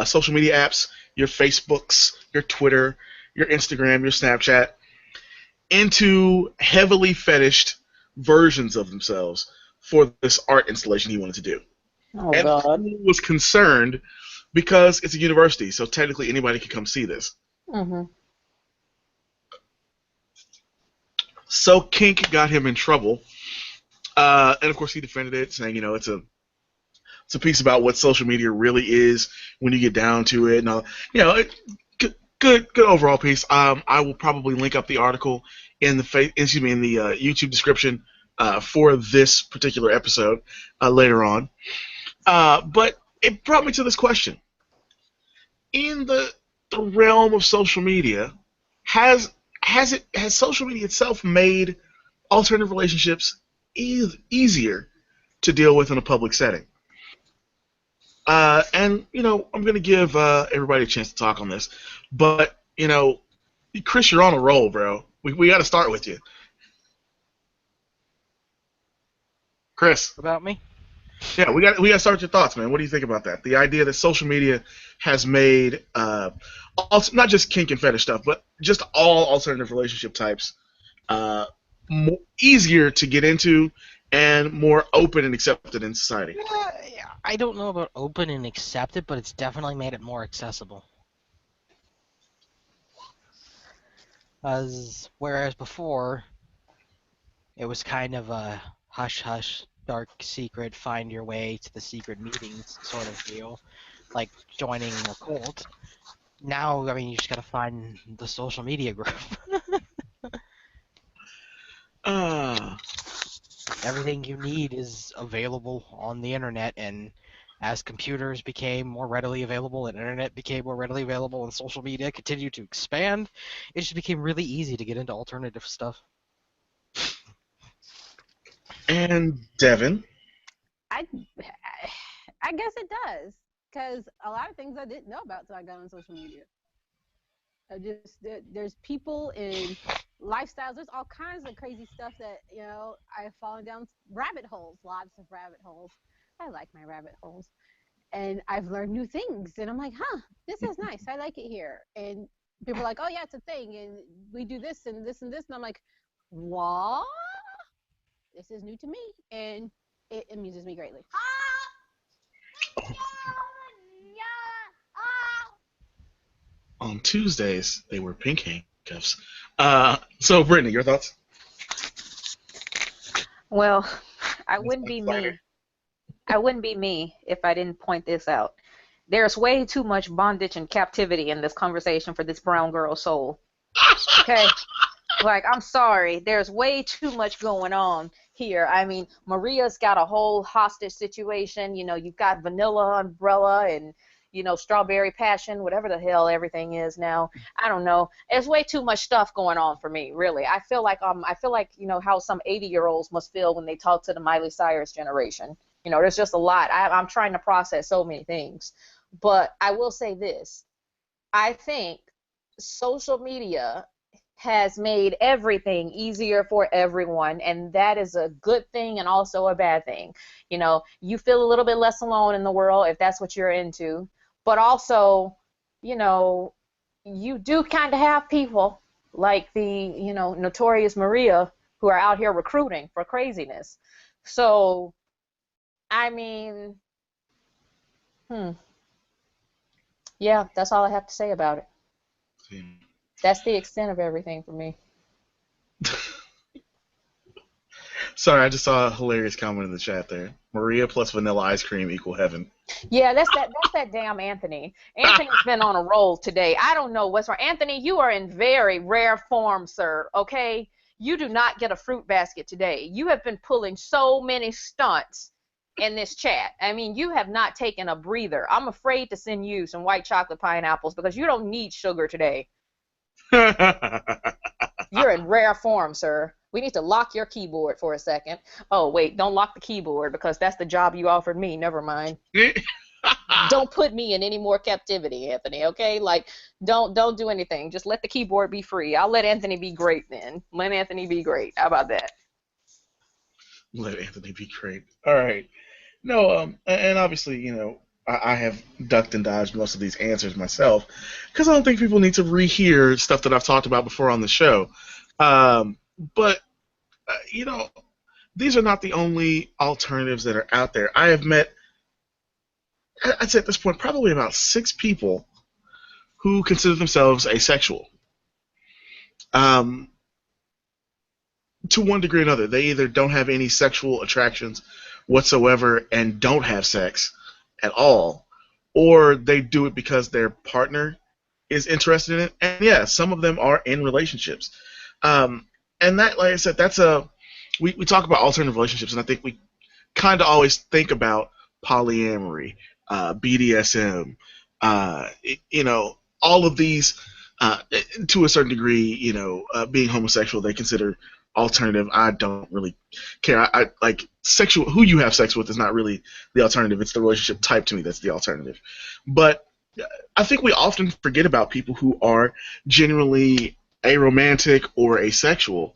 social media apps, your Facebooks, your Twitter, your Instagram, your Snapchat, into heavily fetished versions of themselves for this art installation he wanted to do. Oh And the God. school was concerned because it's a university, so technically anybody could come see this. Mm-hmm. So Kink got him in trouble, and of course he defended it, saying, it's a piece about what social media really is when you get down to it, and all. Good overall piece. I will probably link up the article in the YouTube description for this particular episode later on. But it brought me to this question: in the realm of social media, has social media itself made alternative relationships easier to deal with in a public setting? And I'm going to give everybody a chance to talk on this, but Chris, you're on a roll, bro. We got to start with you, Chris. About me? Yeah, we got to start with your thoughts, man. What do you think about that? The idea that social media has made not just kink and fetish stuff, but just all alternative relationship types easier to get into and more open and accepted in society. Yeah, I don't know about open and accepted, but it's definitely made it more accessible. Whereas before, it was kind of a hush-hush, dark secret, find your way to the secret meetings sort of deal, like joining a cult. Now, I mean, you just gotta find the social media group. Everything you need is available on the internet, and as computers became more readily available and internet became more readily available and social media continued to expand, it just became really easy to get into alternative stuff. And Devin? I guess it does, because a lot of things I didn't know about until I got on social media. There's people in lifestyles. There's all kinds of crazy stuff that I've fallen down rabbit holes, lots of rabbit holes. I like my rabbit holes, and I've learned new things, and I'm like, this is nice. I like it here. And people are like, oh yeah, it's a thing, and we do this and this and this, and I'm like, what? This is new to me, and it amuses me greatly. On Tuesdays, they were pink handcuffs. So, Brittany, your thoughts? Well, I wouldn't be me. I wouldn't be me if I didn't point this out. There's way too much bondage and captivity in this conversation for this brown girl's soul. Okay? Like, I'm sorry. There's way too much going on here. I mean, Maria's got a whole hostage situation. You've got Vanilla Umbrella and, Strawberry Passion, whatever the hell everything is now. I don't know. There's way too much stuff going on for me, really. I feel like how some 80-year-olds must feel when they talk to the Miley Cyrus generation. There's just a lot. I'm trying to process so many things. But I will say this. I think social media has made everything easier for everyone, and that is a good thing and also a bad thing. You feel a little bit less alone in the world if that's what you're into, but also, you do kind of have people like the, notorious Maria who are out here recruiting for craziness. So, I mean, yeah, that's all I have to say about it. That's the extent of everything for me. Sorry, I just saw a hilarious comment in the chat there. Maria plus vanilla ice cream equal heaven. Yeah, that's that damn Anthony. Anthony's been on a roll today. I don't know what's wrong. Anthony, you are in very rare form, sir, okay? You do not get a fruit basket today. You have been pulling so many stunts in this chat. I mean, you have not taken a breather. I'm afraid to send you some white chocolate pineapples because you don't need sugar today. You're in rare form, sir. We need to lock your keyboard for a second. Oh, wait, don't lock the keyboard because that's the job you offered me. Never mind. Don't put me in any more captivity, Anthony, okay? Like, don't do anything. Just let the keyboard be free. I'll let Anthony be great then. Let Anthony be great. How about that? Let Anthony be great. All right. No, and obviously, I have ducked and dodged most of these answers myself because I don't think people need to rehear stuff that I've talked about before on the show. But these are not the only alternatives that are out there. I have met, I'd say at this point, probably about 6 people who consider themselves asexual. To one degree or another, they either don't have any sexual attractions whatsoever and don't have sex at all, or they do it because their partner is interested in it. And yeah, some of them are in relationships. And that, like I said, we talk about alternative relationships, and I think we kind of always think about polyamory, BDSM, all of these, to a certain degree, being homosexual, they consider alternative. I don't really care. I like sexual. Who you have sex with is not really the alternative. It's the relationship type to me that's the alternative. But I think we often forget about people who are genuinely aromantic or asexual,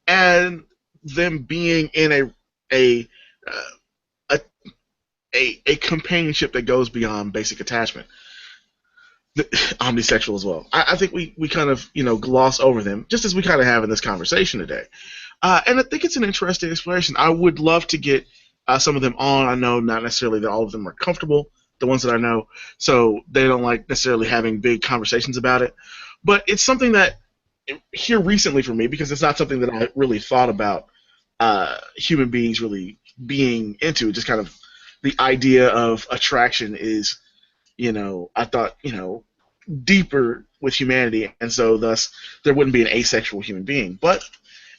and them being in a a companionship that goes beyond basic attachment. Omnisexual as well. I think we kind of gloss over them, just as we kind of have in this conversation today. And I think it's an interesting exploration. I would love to get some of them on. I know not necessarily that all of them are comfortable, the ones that I know, so they don't like necessarily having big conversations about it. But it's something that here recently for me, because it's not something that I really thought about human beings really being into. Just kind of the idea of attraction is, I thought, deeper with humanity, and so thus there wouldn't be an asexual human being. But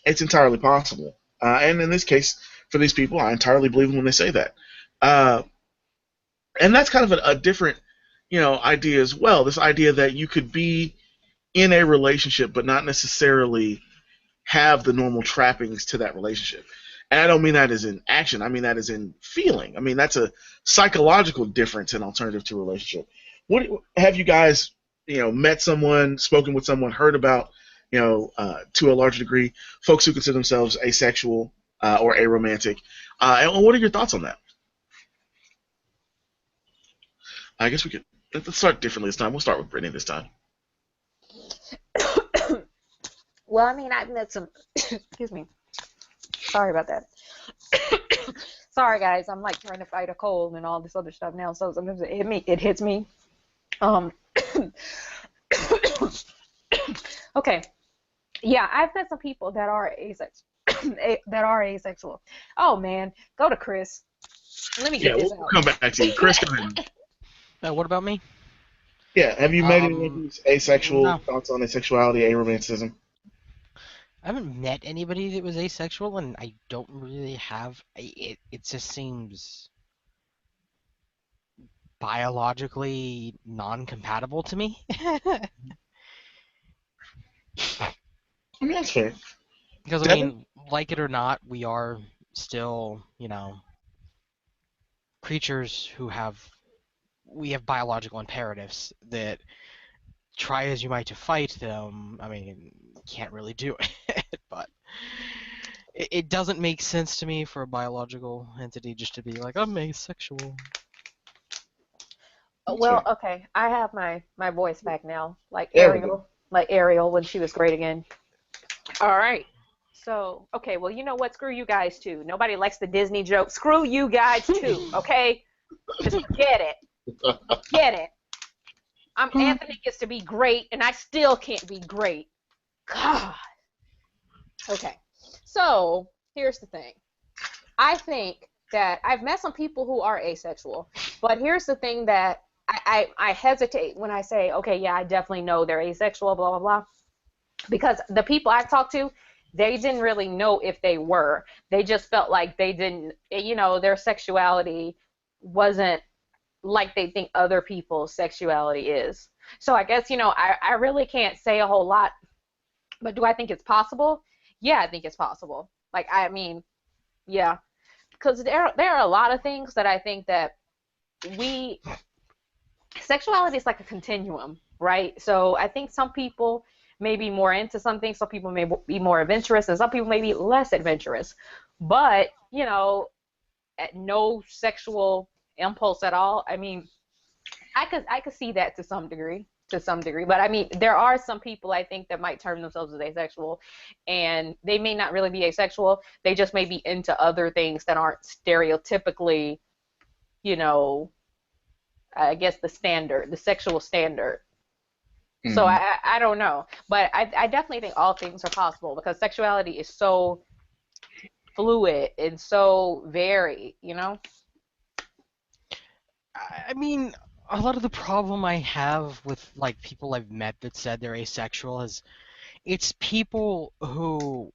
it's entirely possible. And in this case, for these people, I entirely believe them when they say that. And that's kind of a different, idea as well. This idea that you could be in a relationship but not necessarily have the normal trappings to that relationship. And I don't mean that as in action. I mean that as in feeling. I mean, that's a psychological difference in alternative to a relationship. What have you guys, met someone, spoken with someone, heard about, to a large degree, folks who consider themselves asexual or aromantic? And what are your thoughts on that? I guess we could let's start differently this time. We'll start with Brittany this time. Well, I mean, I've met some. Excuse me. Sorry about that. Sorry, guys. I'm like trying to fight a cold and all this other stuff now, so sometimes it hits me. Okay. Yeah, I've met some people that are asexual. Oh man, go to Chris. Let me get this we'll out. come back to you, Chris. Go ahead. What about me? Yeah, have you met anyone who's asexual? No. Thoughts on asexuality, aromanticism? I haven't met anybody that was asexual, and I don't really have. It just seems biologically non-compatible to me. I mean, that's fair. Because, I mean, like it or not, we are still, creatures who we have biological imperatives that, try as you might to fight them, I mean, can't really do it. But it doesn't make sense to me for a biological entity just to be like, I'm asexual. Well, okay, I have my voice back now, like There we Ariel, when she was great again. All right. So, okay, well, you know what? Screw you guys too. Nobody likes the Disney joke. Screw you guys too. Okay, just forget it. Get it. Anthony gets to be great, and I still can't be great. God. Okay. So here's the thing. I think that I've met some people who are asexual, but here's the thing that I hesitate when I say, okay, yeah, I definitely know they're asexual, blah, blah, blah. Because the people I've talked to, they didn't really know if they were. They just felt like they didn't, their sexuality wasn't like they think other people's sexuality is. So I guess, I really can't say a whole lot, but do I think it's possible? Yeah, I think it's possible. Like, I mean, yeah. Because there are a lot of things that I think that sexuality is like a continuum, right? So I think some people may be more into something, some people may be more adventurous, and some people may be less adventurous. But, you know, no sexual impulse at all. I mean, I could see that to some degree. To some degree, but I mean, there are some people I think that might term themselves as asexual, and they may not really be asexual. They just may be into other things that aren't stereotypically, you know, I guess the standard, the sexual standard. So I don't know, but I definitely think all things are possible because sexuality is so fluid and so varied, you know? I mean, a lot of the problem I have with like people I've met that said they're asexual is it's people who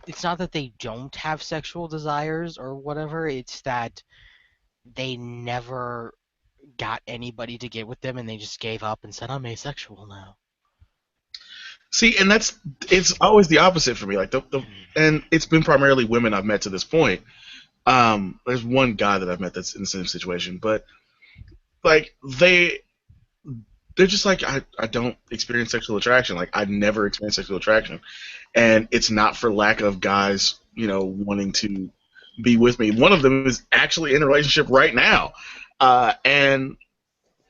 it's not that they don't have sexual desires or whatever, it's that they never got anybody to get with them and they just gave up and said I'm asexual now. See, and it's always the opposite for me. Like and it's been primarily women I've met to this point. There's one guy that I've met that's in the same situation, but like they're just like I don't experience sexual attraction. Like I've never experienced sexual attraction, and it's not for lack of guys, you know, wanting to be with me. One of them is actually in a relationship right now, and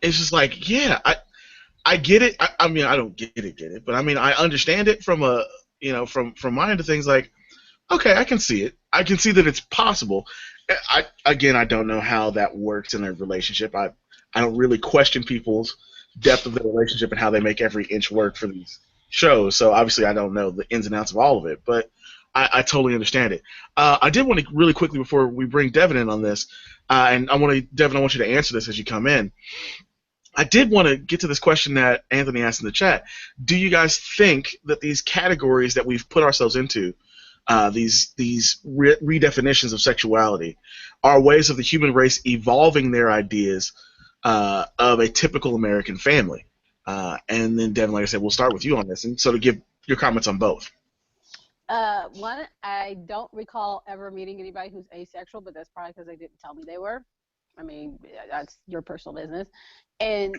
it's just like, yeah, I get it. I mean, I don't get it, but I mean, I understand it from a, you know, from my end of things. Like, okay, I can see it. I can see that it's possible. I don't know how that works in a relationship. I don't really question people's depth of their relationship and how they make every inch work for these shows. So obviously, I don't know the ins and outs of all of it, but I totally understand it. I did want to really quickly before we bring Devin in on this, and Devin, I want you to answer this as you come in. I did want to get to this question that Anthony asked in the chat. Do you guys think that these categories that we've put ourselves into, these redefinitions of sexuality, are ways of the human race evolving their ideas of a typical American family? And then Devin, like I said, we'll start with you on this, and so to give your comments on both. One, I don't recall ever meeting anybody who's asexual, but that's probably because they didn't tell me they were. I mean, that's your personal business. And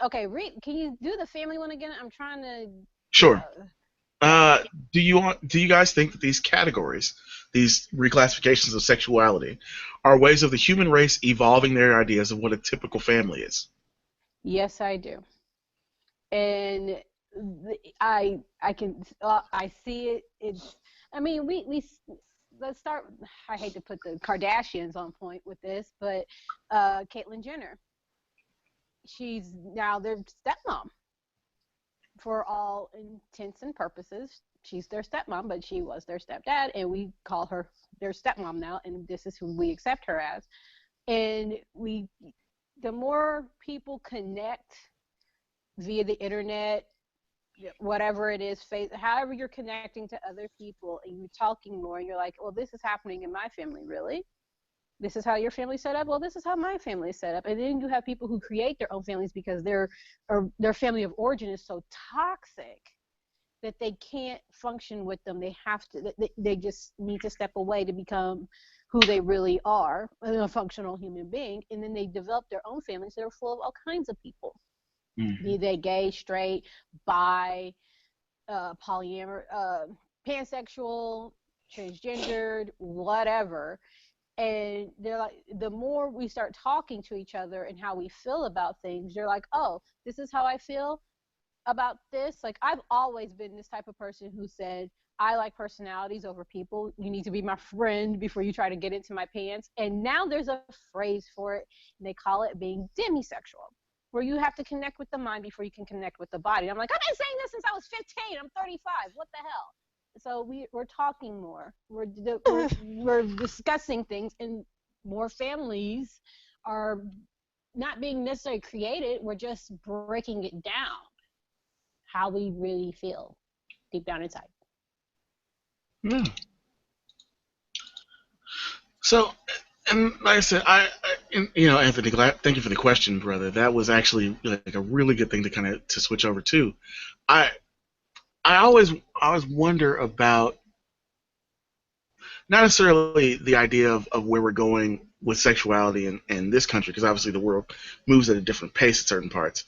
okay, can you do the family one again? I'm trying to. Sure. Do you guys think that these categories, these reclassifications of sexuality, are ways of the human race evolving their ideas of what a typical family is? Yes, I do. And I see it. I mean, let's start. I hate to put the Kardashians on point with this, but Caitlyn Jenner, she's now their stepmom. For all intents and purposes, she's their stepmom, but she was their stepdad, and we call her their stepmom now, and this is who we accept her as. And the more people connect via the internet, whatever it is, however you're connecting to other people, and you're talking more, and you're like, well, this is happening in my family, really? This is how your family's set up? Well, this is how my family is set up. And then you have people who create their own families because their family of origin is so toxic that they can't function with them. They have to. They just need to step away to become who they really are, a functional human being. And then they develop their own families that are full of all kinds of people. Mm-hmm. Be they gay, straight, bi, polyamorous, pansexual, transgendered, whatever. And they're like, the more we start talking to each other and how we feel about things, you're like, oh, this is how I feel about this. Like, I've always been this type of person who said, I like personalities over people. You need to be my friend before you try to get into my pants. And now there's a phrase for it, and they call it being demisexual, where you have to connect with the mind before you can connect with the body. And I'm like, I've been saying this since I was 15. I'm 35. What the hell? So we're talking more. We're discussing things, and more families are not being necessarily created. We're just breaking it down, how we really feel deep down inside. Yeah. So, and like I said, Anthony, thank you for the question, brother. That was actually like a really good thing to switch over to. I always wonder about not necessarily the idea of where we're going with sexuality in this country, because obviously the world moves at a different pace at certain parts.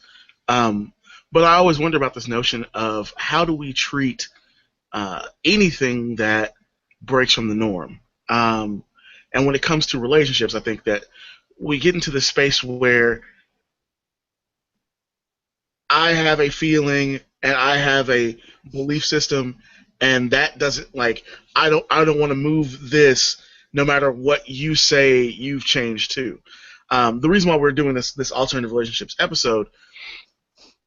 Um, but I always wonder about this notion of how do we treat anything that breaks from the norm. And when it comes to relationships, I think that we get into this space where I have a feeling and I have a belief system, and that doesn't like I don't want to move this no matter what you say you've changed to. The reason why we're doing this alternative relationships episode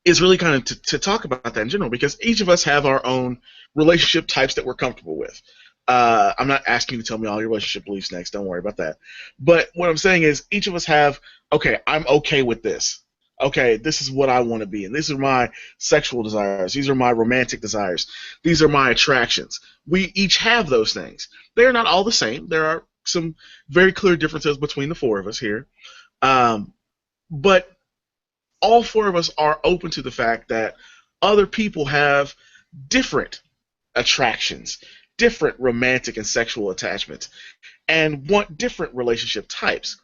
is really kind of to talk about that in general, because each of us have our own relationship types that we're comfortable with. I'm not asking you to tell me all your relationship beliefs next. Don't worry about that. But what I'm saying is each of us have, okay, I'm okay with this. Okay, this is what I want to be, and these are my sexual desires. These are my romantic desires. These are my attractions. We each have those things. They're not all the same. There are some very clear differences between the four of us here. But all four of us are open to the fact that other people have different attractions, different romantic and sexual attachments, and want different relationship types.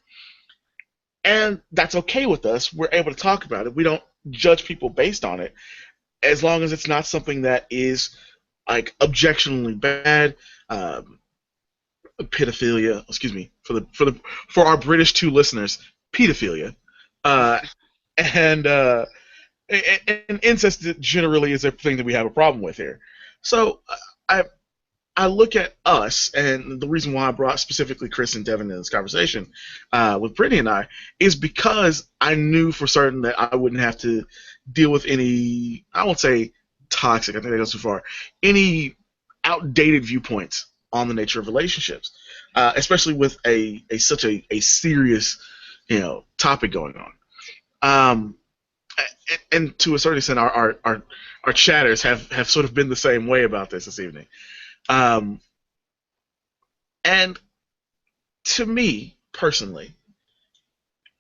And that's okay with us. We're able to talk about it. We don't judge people based on it, as long as it's not something that is like objectionably bad. Pedophilia, excuse me, for our British two listeners, pedophilia, uh, and and incest generally is a thing that we have a problem with here. So I I look at us, and the reason why I brought specifically Chris and Devin in this conversation with Brittany and I is because I knew for certain that I wouldn't have to deal with any, I won't say toxic, I think that goes too far, any outdated viewpoints on the nature of relationships, especially with such a serious topic going on. Um, and to a certain extent, our chatters have sort of been the same way about this evening. Um, and to me, personally,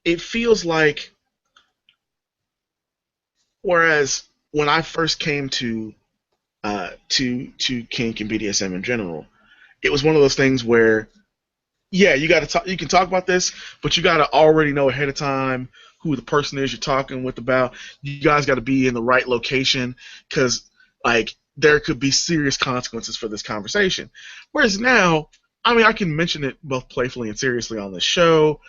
it feels like, whereas when I first came to kink and BDSM in general, it was one of those things where, yeah, you got to talk. You can talk about this, but you got to already know ahead of time who the person is you're talking with about. You guys got to be in the right location, because like there could be serious consequences for this conversation. Whereas now, I mean, I can mention it both playfully and seriously on this show.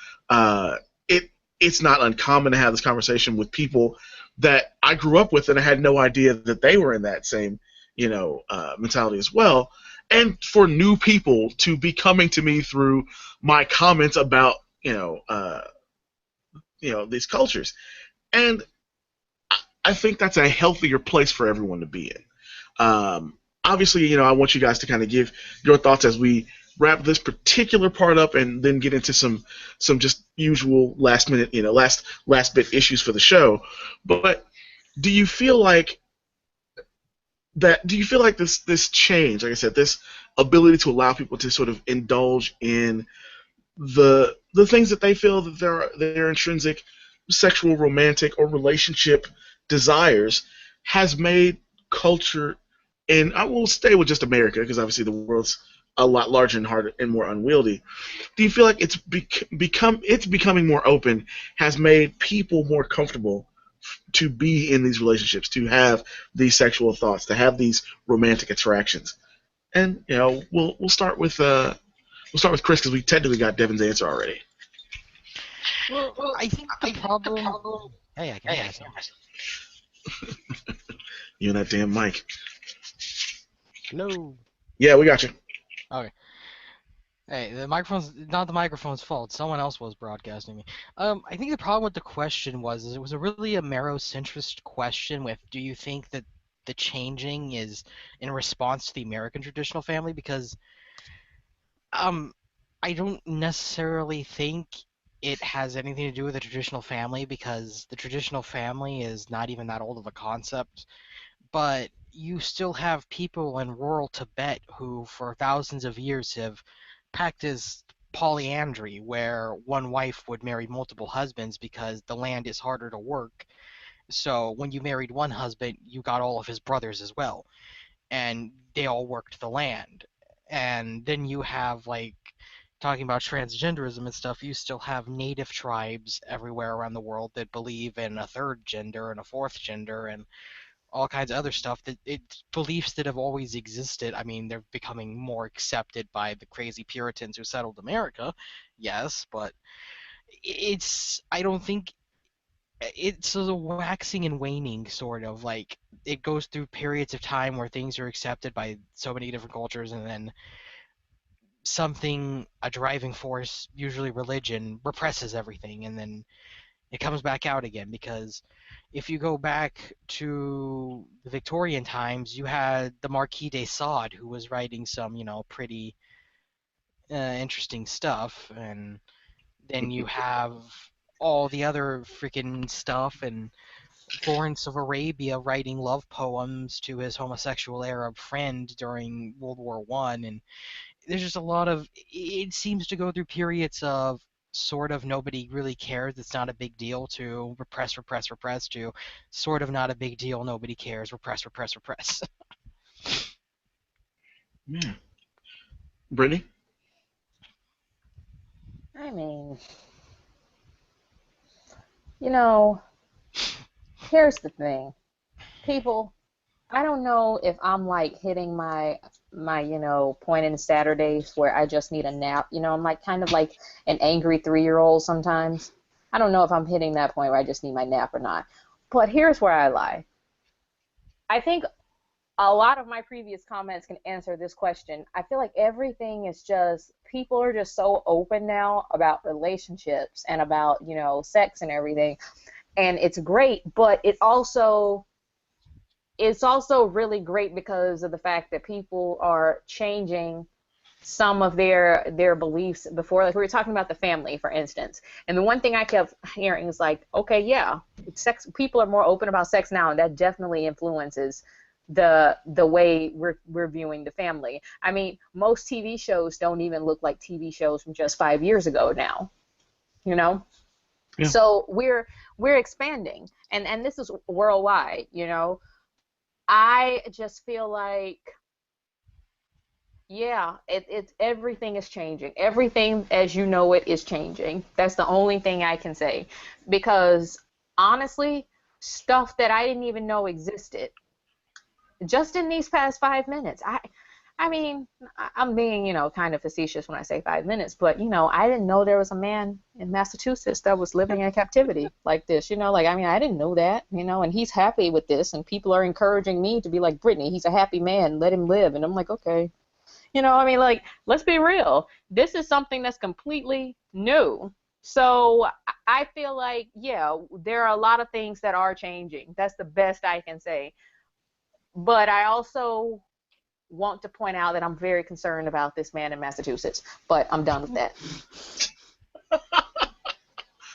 It's not uncommon to have this conversation with people that I grew up with, and I had no idea that they were in that same mentality as well. And for new people to be coming to me through my comments about these cultures, and I think that's a healthier place for everyone to be in. Obviously, I want you guys to kind of give your thoughts as we wrap this particular part up, and then get into some just usual last minute, last bit issues for the show. But do you feel like this change, like I said, this ability to allow people to sort of indulge in the things that they feel that their intrinsic sexual, romantic, or relationship desires, has made culture, and I will stay with just America because obviously the world's a lot larger and harder and more unwieldy. Do you feel like it's becoming more open, has made people more comfortable to be in these relationships, to have these sexual thoughts, to have these romantic attractions? And we'll start with Chris, because we technically got Devin's answer already. Well, I think the problem. Hey, I can hear myself. You and that damn mic. Hello. Yeah, we got you. Okay. Hey, the microphone's not the microphone's fault. Someone else was broadcasting me. I think the problem with the question is it was a really Amerocentrist question with, do you think that the changing is in response to the American traditional family? Because I don't necessarily think it has anything to do with the traditional family, because the traditional family is not even that old of a concept. But you still have people in rural Tibet who, for thousands of years, have practiced polyandry, where one wife would marry multiple husbands because the land is harder to work. So when you married one husband, you got all of his brothers as well, and they all worked the land. And then you have talking about transgenderism and stuff, you still have native tribes everywhere around the world that believe in a third gender and a fourth gender and all kinds of other stuff. That it's beliefs that have always existed. I mean, they're becoming more accepted by the crazy Puritans who settled America, yes, but I don't think it's a waxing and waning sort of, like it goes through periods of time where things are accepted by so many different cultures, and then something, a driving force, usually religion, represses everything, and then it comes back out again. Because if you go back to the Victorian times, you had the Marquis de Sade, who was writing some, pretty interesting stuff, and then you have all the other freaking stuff, and Lawrence of Arabia writing love poems to his homosexual Arab friend during World War One, and there's just a lot of. It seems to go through periods of sort of nobody really cares, it's not a big deal, to repress, repress, repress, to sort of not a big deal, nobody cares, repress, repress, repress. Yeah. Brittany? I mean, you know, here's the thing. People, I don't know if I'm like hitting my point in Saturdays where I just need a nap. I'm like kind of like an angry 3-year-old sometimes. I don't know if I'm hitting that point where I just need my nap or not. But here's where I lie. I think a lot of my previous comments can answer this question. I feel like everything is just, people are just so open now about relationships and about, sex and everything. And it's great, but it's also really great because of the fact that people are changing some of their beliefs before. Like we were talking about the family, for instance. And the one thing I kept hearing is like, okay, yeah, sex, people are more open about sex now, and that definitely influences the way we're viewing the family. I mean, most TV shows don't even look like TV shows from just 5 years ago now. Yeah. So we're expanding, and this is worldwide. I just feel like, yeah, it's everything is changing. Everything as you know it is changing. That's the only thing I can say, because honestly, stuff that I didn't even know existed just in these past 5 minutes. I mean, I'm being, kind of facetious when I say 5 minutes, but, I didn't know there was a man in Massachusetts that was living in captivity like this, I didn't know that, and he's happy with this, and people are encouraging me to be like, Brittany, he's a happy man, let him live, and I'm like, okay. Let's be real. This is something that's completely new. So I feel like, yeah, there are a lot of things that are changing. That's the best I can say. But I also want to point out that I'm very concerned about this man in Massachusetts, but I'm done with that.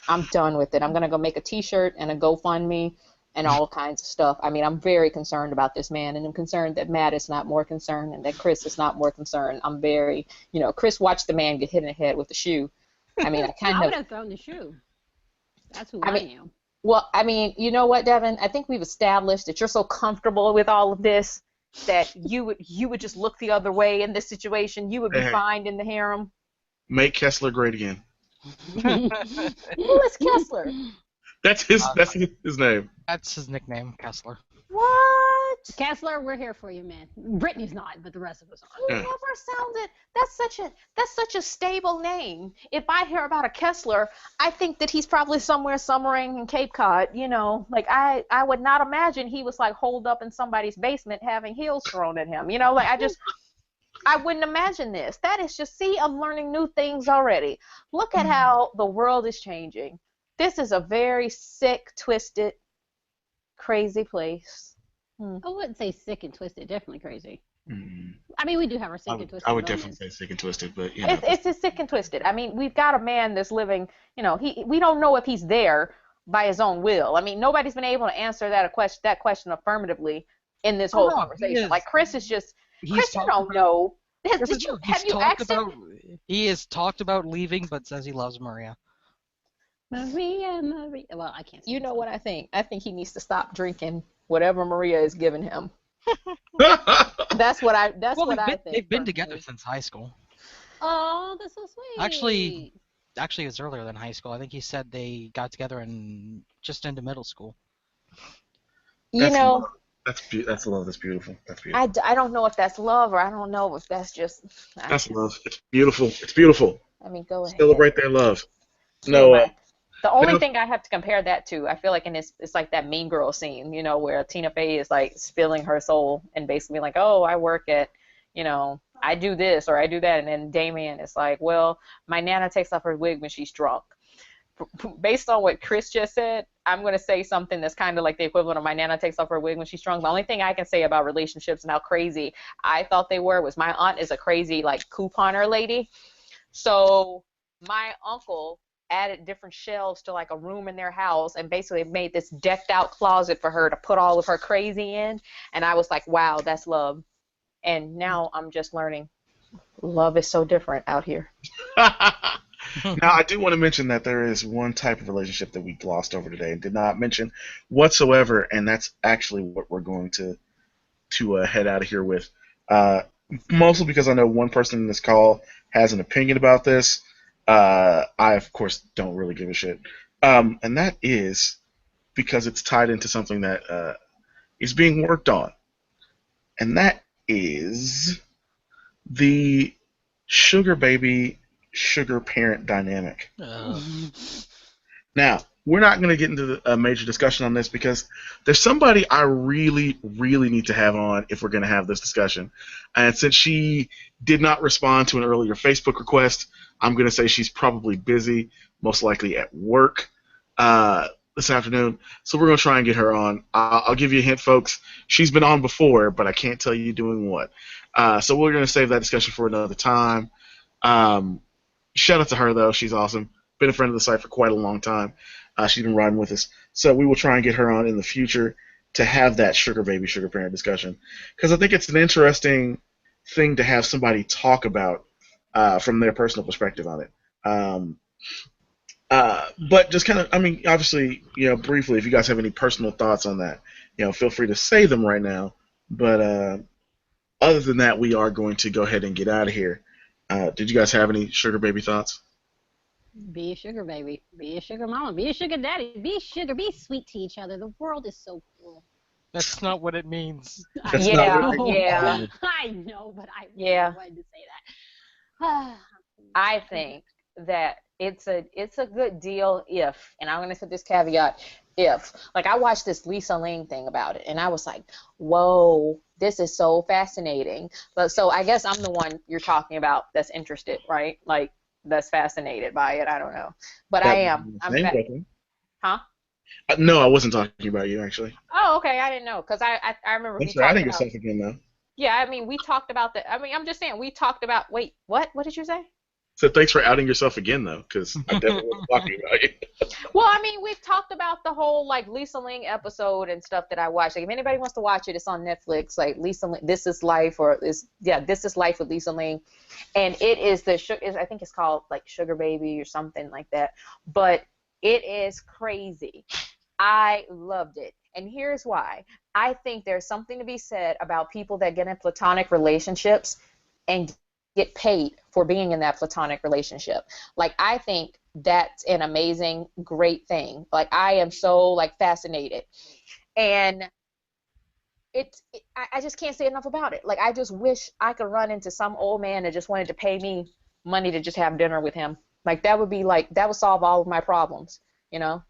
I'm done with it. I'm going to go make a t-shirt and a GoFundMe and all kinds of stuff. I'm very concerned about this man, and I'm concerned that Matt is not more concerned and that Chris is not more concerned. I'm very, Chris watched the man get hit in the head with the shoe. I would have thrown the shoe. That's who I am. Well, you know what, Devin? I think we've established that you're so comfortable with all of this that you would just look the other way in this situation. You would be fine in the harem. Make Kessler great again. Who is Kessler? That's his name. That's his nickname, Kessler. What? Kessler, we're here for you, man. Brittany's not, but the rest of us are. You never sounded. That's such a stable name. If I hear about a Kessler, I think that he's probably somewhere summering in Cape Cod. I would not imagine he was like holed up in somebody's basement having heels thrown at him. I wouldn't imagine this. That is just, see, I'm learning new things already. Look at how the world is changing. This is a very sick, twisted, crazy place. I wouldn't say sick and twisted. Definitely crazy. We do have our sick and twisted. I would definitely say sick and twisted, but it's just sick and twisted. We've got a man that's living. We don't know if he's there by his own will. Nobody's been able to answer that question affirmatively in this whole conversation. Like Chris is just. Chris, you don't know. He has talked about leaving, but says he loves Maria. Maria. Well, I can't. You know what I think? I think he needs to stop drinking whatever Maria is giving him. That's what I think. They've been together since high school. Oh, that's so sweet. Actually, it was earlier than high school. I think he said they got together in just into middle school. You know, That's love. That's beautiful. That's beautiful. I don't know if that's love or I don't know if that's just. That's love. It's beautiful. It's beautiful. I mean, go ahead. Celebrate their love. Yeah, No, the only no. thing I have to compare that to, I feel like in this, it's like that Mean Girl scene, you know, where Tina Fey is like spilling her soul and basically like, oh, I work at, you know, I do this or I do that, and then Damien is like, well, my nana takes off her wig when she's drunk. Based on what Chris just said, I'm going to say something that's kind of like the equivalent of my nana takes off her wig when she's drunk. The only thing I can say about relationships and how crazy I thought they were was my aunt is a crazy like couponer lady. So my uncle added different shelves to like a room in their house and basically made this decked out closet for her to put all of her crazy in. And I was like, wow, that's love. And now I'm just learning love is so different out here. Now, I do want to mention that there is one type of relationship that we glossed over today and did not mention whatsoever, and that's actually what we're going to head out of here with. Mostly because I know one person in this call has an opinion about this. I, of course, don't really give a shit. And that is because it's tied into something that is being worked on. And that is the sugar baby, sugar parent dynamic. Now, we're not going to get into a major discussion on this because there's somebody I really, really need to have on if we're going to have this discussion. And since she did not respond to an earlier Facebook request, I'm going to say she's probably busy, most likely at work this afternoon. So we're going to try and get her on. I'll give you a hint, folks. She's been on before, but I can't tell you doing what. So we're going to save that discussion for another time. Shout out to her, though. She's awesome. Been a friend of the site for quite a long time. She's been riding with us. So we will try and get her on in the future to have that sugar baby, sugar parent discussion. Because I think it's an interesting thing to have somebody talk about from their personal perspective on it. But just kind of, I mean, obviously, you know, briefly, if you guys have any personal thoughts on that, you know, feel free to say them right now. But other than that, we are going to go ahead and get out of here. Did you guys have any sugar baby thoughts? Be a sugar baby. Be a sugar mama. Be a sugar daddy. Be sugar. Be sweet to each other. The world is so cruel. That's not what it means. That's not what Yeah. I know, but I Yeah. wanted to say that. I think that it's a good deal if, and I'm going to put this caveat, if, like I watched this Lisa Ling thing about it, and I was like, whoa, this is so fascinating. But so I guess I'm the one you're talking about that's interested, right? Like that's fascinated by it. I don't know, but I am. Huh? No, I wasn't talking about you actually. Oh, okay. I didn't know because I remember. Thanks for adding yourself again, though. Yeah, I mean, we talked about that. I mean, I'm just saying we talked about. Wait, what? What did you say? So thanks for outing yourself again, though, because I definitely wasn't talking about you. Well, I mean, we've talked about the whole like Lisa Ling episode and stuff that I watched. Like, if anybody wants to watch it, it's on Netflix. Like Lisa Ling, This Is Life, This Is Life with Lisa Ling, and it is I think it's called like Sugar Baby or something like that. But it is crazy. I loved it, and here's why. I think there's something to be said about people that get in platonic relationships and get paid for being in that platonic relationship. Like, I think that's an amazing, great thing. Like, I am so like fascinated, and I just can't say enough about it. Like, I just wish I could run into some old man that just wanted to pay me money to just have dinner with him. Like, that would solve all of my problems, you know.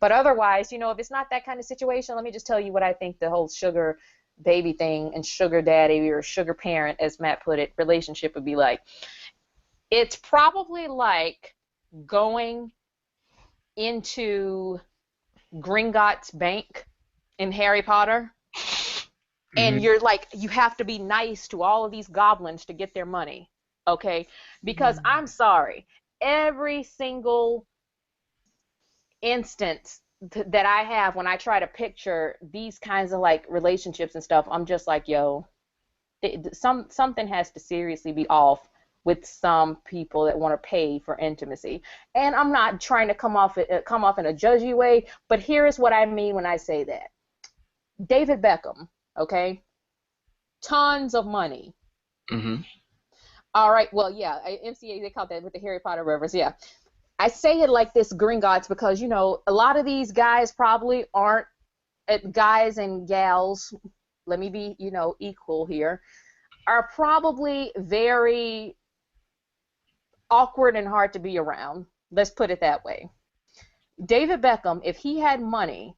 But otherwise, you know, if it's not that kind of situation, let me just tell you what I think the whole sugar baby thing and sugar daddy or sugar parent, as Matt put it, relationship would be like. It's probably like going into Gringotts Bank in Harry Potter, and you're like, you have to be nice to all of these goblins to get their money, okay? Because I'm sorry, every single instance that I have when I try to picture these kinds of like relationships and stuff, I'm just like, yo, something has to seriously be off with some people that want to pay for intimacy. And I'm not trying to come off in a judgy way, but here is what I mean when I say that. David Beckham, okay, tons of money. All right. Well, yeah, MCA, they call that with the Harry Potter reference. Yeah. I say it like this, Gringotts, because, you know, a lot of these guys probably aren't guys and gals. Let me be, you know, equal here. Are probably very awkward and hard to be around. Let's put it that way. David Beckham, if he had money,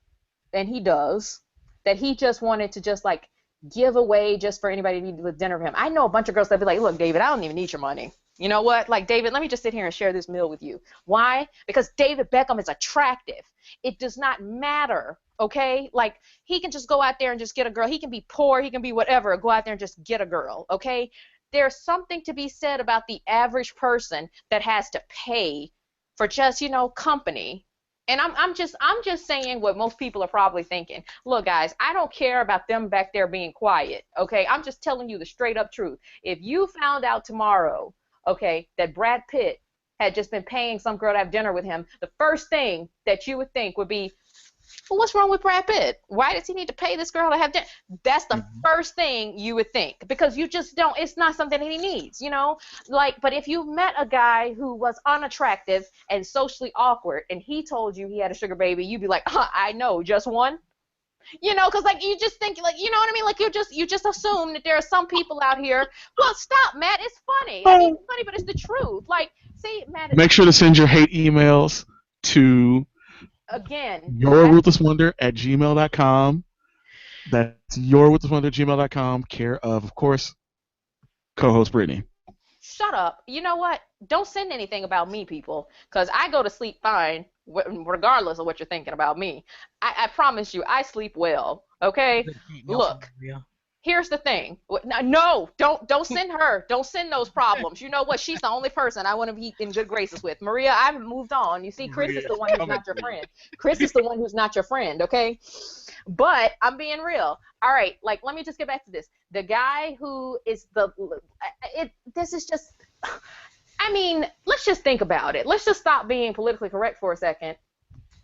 and he does, that he just wanted to just like give away just for anybody to eat with dinner with him. I know a bunch of girls that be like, look, David, I don't even need your money. You know what? Like, David, let me just sit here and share this meal with you. Why? Because David Beckham is attractive. It does not matter, okay? Like, he can just go out there and just get a girl. He can be poor. He can be whatever. Go out there and just get a girl, okay? There's something to be said about the average person that has to pay for just, you know, company. And I'm just saying what most people are probably thinking. Look, guys, I don't care about them back there being quiet, okay? I'm just telling you the straight up truth. If you found out tomorrow, okay, that Brad Pitt had just been paying some girl to have dinner with him, the first thing that you would think would be, well, what's wrong with Brad Pitt? Why does he need to pay this girl to have dinner? That's the first thing you would think, because you just don't, it's not something that he needs, you know? Like, but if you met a guy who was unattractive and socially awkward and he told you he had a sugar baby, you'd be like, I know, just one? You know, because like you just think, like, you know what I mean? Like you just assume that there are some people out here. Well, stop, Matt. It's funny. I mean, it's funny, but it's the truth. Like, see, Matt. Make sure to send your hate emails to again yourruthlesswonder@gmail.com. That's yourruthlesswonder@gmail.com. Care of course, co-host Brittany. Shut up. You know what? Don't send anything about me, people, because I go to sleep fine, regardless of what you're thinking about me. I promise you, I sleep well. Okay? Look, here's the thing. No, don't send her. Don't send those problems. You know what? She's the only person I want to be in good graces with. Maria, I've moved on. You see, Chris is the one who's not your friend. Chris is the one who's not your friend, okay? But I'm being real. All right, like, let me just get back to this. The guy who is this is just, I mean, let's just think about it. Let's just stop being politically correct for a second.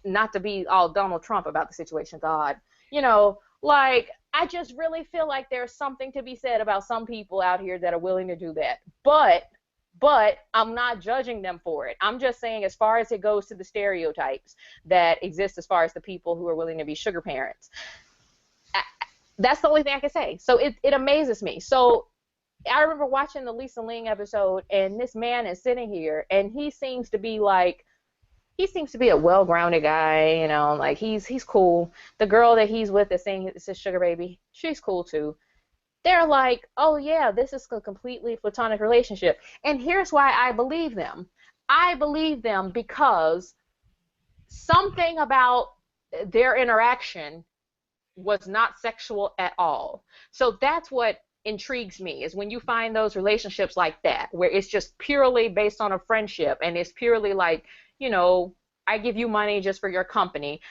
Not to be all Donald Trump about the situation, God. You know, like, I just really feel like there's something to be said about some people out here that are willing to do that. But I'm not judging them for it. I'm just saying, as far as it goes to the stereotypes that exist as far as the people who are willing to be sugar parents, that's the only thing I can say. So it amazes me. So I remember watching the Lisa Ling episode, and this man is sitting here, and he seems to be a well-grounded guy, you know, like he's cool. The girl that he's with is saying it's his sugar baby. She's cool too. They're like, oh yeah, this is a completely platonic relationship. And here's why I believe them. I believe them because something about their interaction was not sexual at all. So that's what intrigues me, is when you find those relationships like that, where it's just purely based on a friendship, and it's purely like, you know, I give you money just for your company.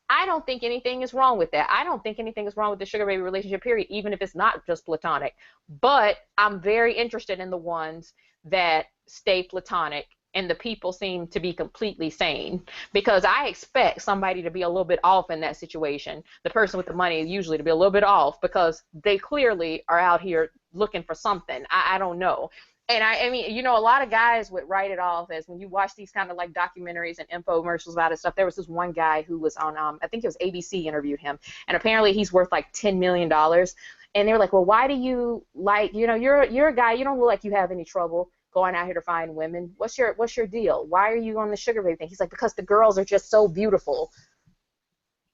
I don't think anything is wrong with that. I don't think anything is wrong with the sugar baby relationship, period, even if it's not just platonic. But I'm very interested in the ones that stay platonic and the people seem to be completely sane, because I expect somebody to be a little bit off in that situation. The person with the money is usually to be a little bit off because they clearly are out here looking for something. I don't know. And I mean, you know, a lot of guys would write it off as, when you watch these kind of like documentaries and infomercials about it stuff. There was this one guy who was on, I think it was ABC interviewed him, and apparently he's worth like $10 million. And they were like, well, why do you, like, you know, you're a guy, you don't look like you have any trouble going out here to find women. What's your deal? Why are you on the sugar baby thing? He's like, because the girls are just so beautiful.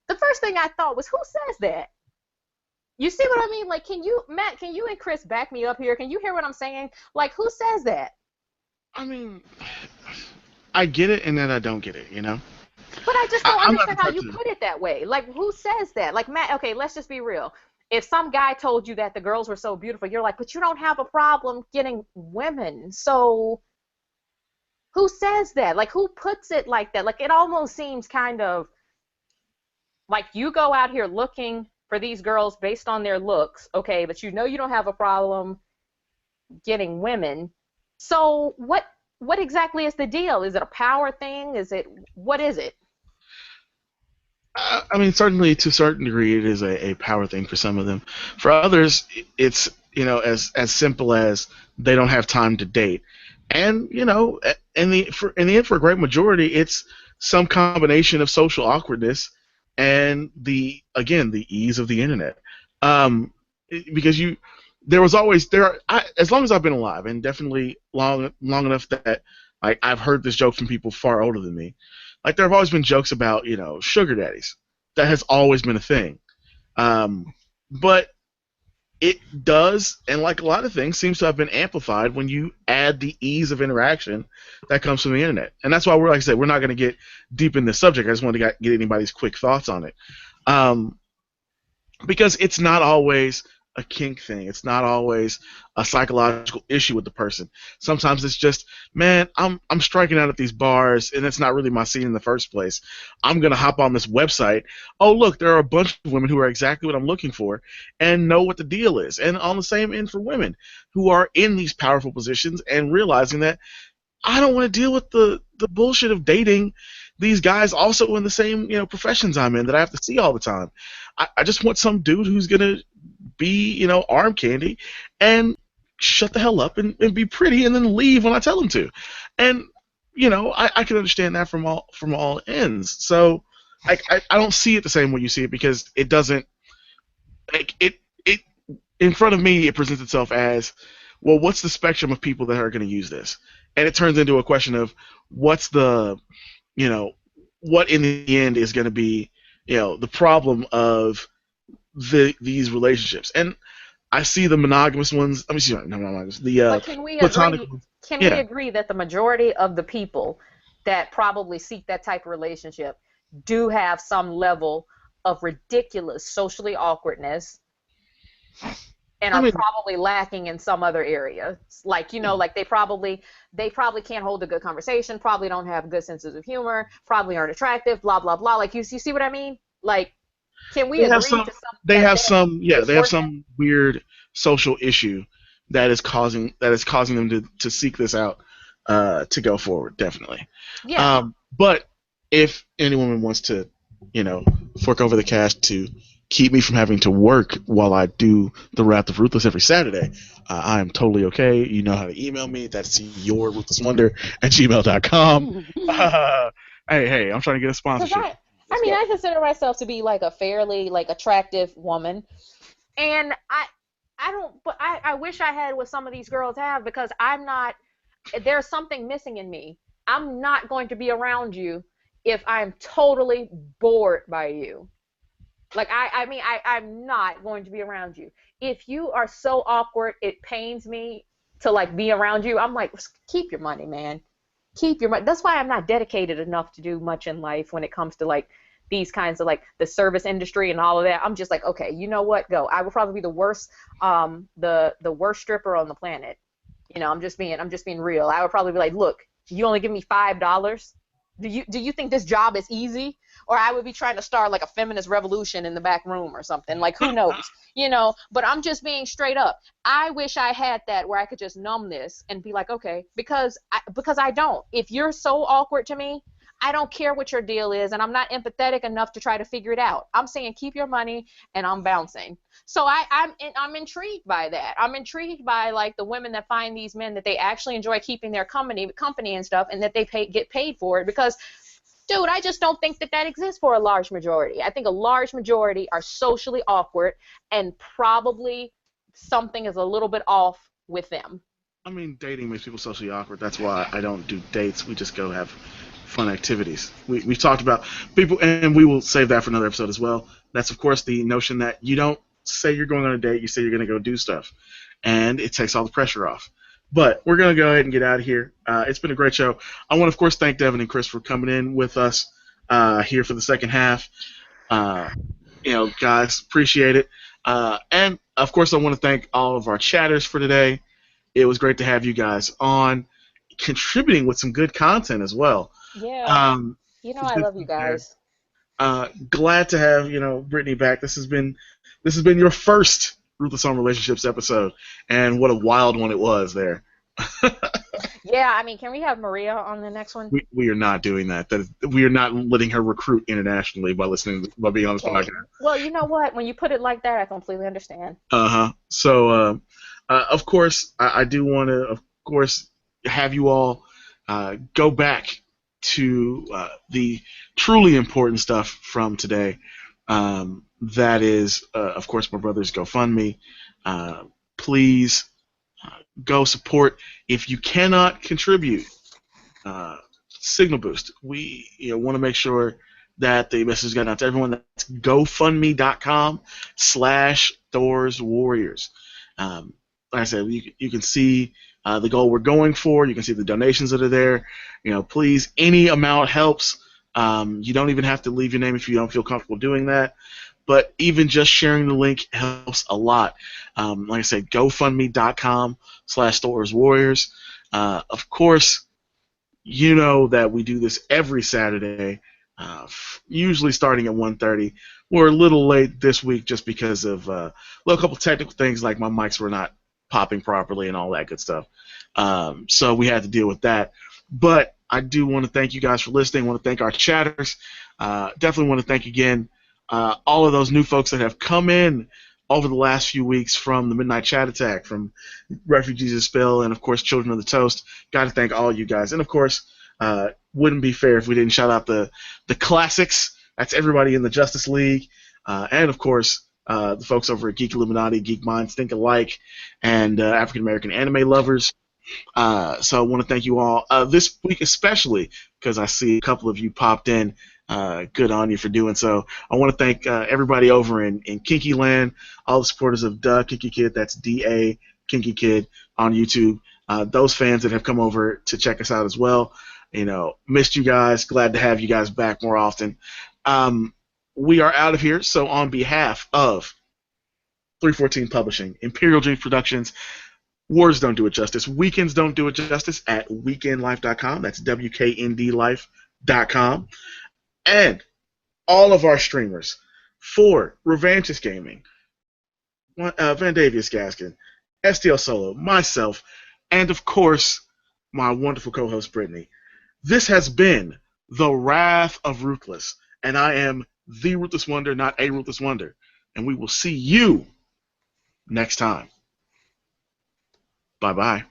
The first thing I thought was, who says that? You see what I mean? Like, Matt, can you and Chris back me up here? Can you hear what I'm saying? Like, who says that? I mean, I get it, and then I don't get it, you know? But I just don't understand how you put it that way. Like, who says that? Like, Matt, okay, let's just be real. If some guy told you that the girls were so beautiful, you're like, but you don't have a problem getting women. So who says that? Like, who puts it like that? Like, it almost seems kind of like you go out here looking for these girls based on their looks, okay, but you know you don't have a problem getting women. So what exactly is the deal? Is it a power thing? What is it? I mean, certainly to a certain degree, it is a power thing for some of them. For others, it's as simple as they don't have time to date. And in the end, for a great majority, it's some combination of social awkwardness and the ease of the internet. Because there was always as long as I've been alive, and definitely long enough that like I've heard this joke from people far older than me. Like there have always been jokes about sugar daddies. That has always been a thing. But it does, and like a lot of things, seems to have been amplified when you add the ease of interaction that comes from the internet. And that's why like I said, we're not going to get deep in this subject. I just wanted to get anybody's quick thoughts on it. Because it's not always a kink thing. It's not always a psychological issue with the person. Sometimes it's just, man, I'm striking out at these bars, and it's not really my scene in the first place. I'm gonna hop on this website. Oh, look, there are a bunch of women who are exactly what I'm looking for, and know what the deal is. And on the same end for women who are in these powerful positions and realizing that I don't want to deal with the bullshit of dating these guys also in the same professions I'm in that I have to see all the time. I just want some dude who's gonna be arm candy and shut the hell up and be pretty and then leave when I tell him to. And I can understand that from all ends. So I don't see it the same way you see it, because it doesn't, like, it in front of me it presents itself as, well, what's the spectrum of people that are going to use this? And it turns into a question of what's the what in the end is going to be the problem of these relationships. And I see the monogamous ones. Let me see, not monogamous. But can we platonic agree? ones. Can we agree that the majority of the people that probably seek that type of relationship do have some level of ridiculous socially awkwardness, and are probably lacking in some other area? Like like they probably can't hold a good conversation, probably don't have good senses of humor, probably aren't attractive, blah blah blah. Like you see what I mean? Like, can we agree to something? They have some weird social issue that is causing them to seek this out, to go forward, definitely. Yeah. But if any woman wants to, fork over the cash to keep me from having to work while I do the Wrath of Ruthless every Saturday, I am totally okay. You know how to email me. That's yourruthlesswonder@gmail.com. Hey, I'm trying to get a sponsorship. I consider myself to be like a fairly attractive woman, and I wish I had what some of these girls have, because there's something missing in me. I'm not going to be around you if I'm totally bored by you. Like I'm not going to be around you. If you are so awkward, it pains me to be around you. I'm like, keep your money, man. Keep your money. That's why I'm not dedicated enough to do much in life when it comes to these kinds of the service industry and all of that. I'm just like, okay, you know what? Go. I would probably be the worst stripper on the planet. I'm just being real. I would probably be like, look, you only give me $5. Do you think this job is easy? Or I would be trying to start a feminist revolution in the back room or something. Who knows? But I'm just being straight up. I wish I had that where I could just numb this and be like, okay, because I don't. If you're so awkward to me, I don't care what your deal is, and I'm not empathetic enough to try to figure it out. I'm saying keep your money, and I'm bouncing. So I'm intrigued by that. I'm intrigued by the women that find these men that they actually enjoy keeping their company and stuff, and that they get paid for it, because, dude, I just don't think that exists for a large majority. I think a large majority are socially awkward, and probably something is a little bit off with them. I mean, dating makes people socially awkward. That's why I don't do dates. We just go have fun activities. We've talked about people, and we will save that for another episode as well. That's, of course, the notion that you don't say you're going on a date, you say you're going to go do stuff. And it takes all the pressure off. But we're going to go ahead and get out of here. It's been a great show. I want to, of course, thank Devin and Chris for coming in with us here for the second half. Guys, appreciate it. And, of course, I want to thank all of our chatters for today. It was great to have you guys on, contributing with some good content as well. Yeah. I love you guys. Glad to have, Brittany back. This has been your first Ruthless on Relationships episode, and what a wild one it was there. Yeah, can we have Maria on the next one? We are not doing that. We are not letting her recruit internationally by being on this podcast. Well, you know what? When you put it like that, I completely understand. So, Of course, I do want to, of course, have you all go back to the truly important stuff from today. That is, of course, my brother's GoFundMe. Please go support. If you cannot contribute, uh, Signal Boost. We want to make sure that the message got out to everyone. That's GoFundMe.com/Thor's Warriors. Like I said, you can see the goal we're going for. You can see the donations that are there. Please, any amount helps. You don't even have to leave your name if you don't feel comfortable doing that. But even just sharing the link helps a lot. Like I said, GoFundMe.com/Thor's Warriors. Of course, you know that we do this every Saturday, usually starting at 1:30. We're a little late this week just because of a couple technical things, like my mics were not popping properly and all that good stuff. So we had to deal with that. But I do want to thank you guys for listening. I want to thank our chatters. Definitely want to thank again all of those new folks that have come in over the last few weeks from the Midnight Chat Attack, from Refugees of Spill, and of course Children of the Toast. Got to thank all you guys. And of course, wouldn't be fair if we didn't shout out the classics. That's everybody in the Justice League, and of course the folks over at Geek Illuminati, Geek Minds Think Alike, and African American Anime Lovers. So I want to thank you all this week, especially because I see a couple of you popped in. Good on you for doing so. I want to thank everybody over in Kinky Land, all the supporters of Duh Kinky Kid. That's DA Kinky Kid on YouTube. Those fans that have come over to check us out as well. Missed you guys. Glad to have you guys back more often. We are out of here. So on behalf of 314 Publishing, Imperial Dreams Productions, Wars Don't Do It Justice, Weekends Don't Do It Justice at weekendlife.com. That's WKNDlife.com. And all of our streamers for Revanchist Gaming, Vandavius Gaskin, STL Solo, myself, and of course, my wonderful co-host Brittany. This has been the Wrath of Ruthless, and I am the Ruthless Wonder, not a Ruthless Wonder. And we will see you next time. Bye-bye.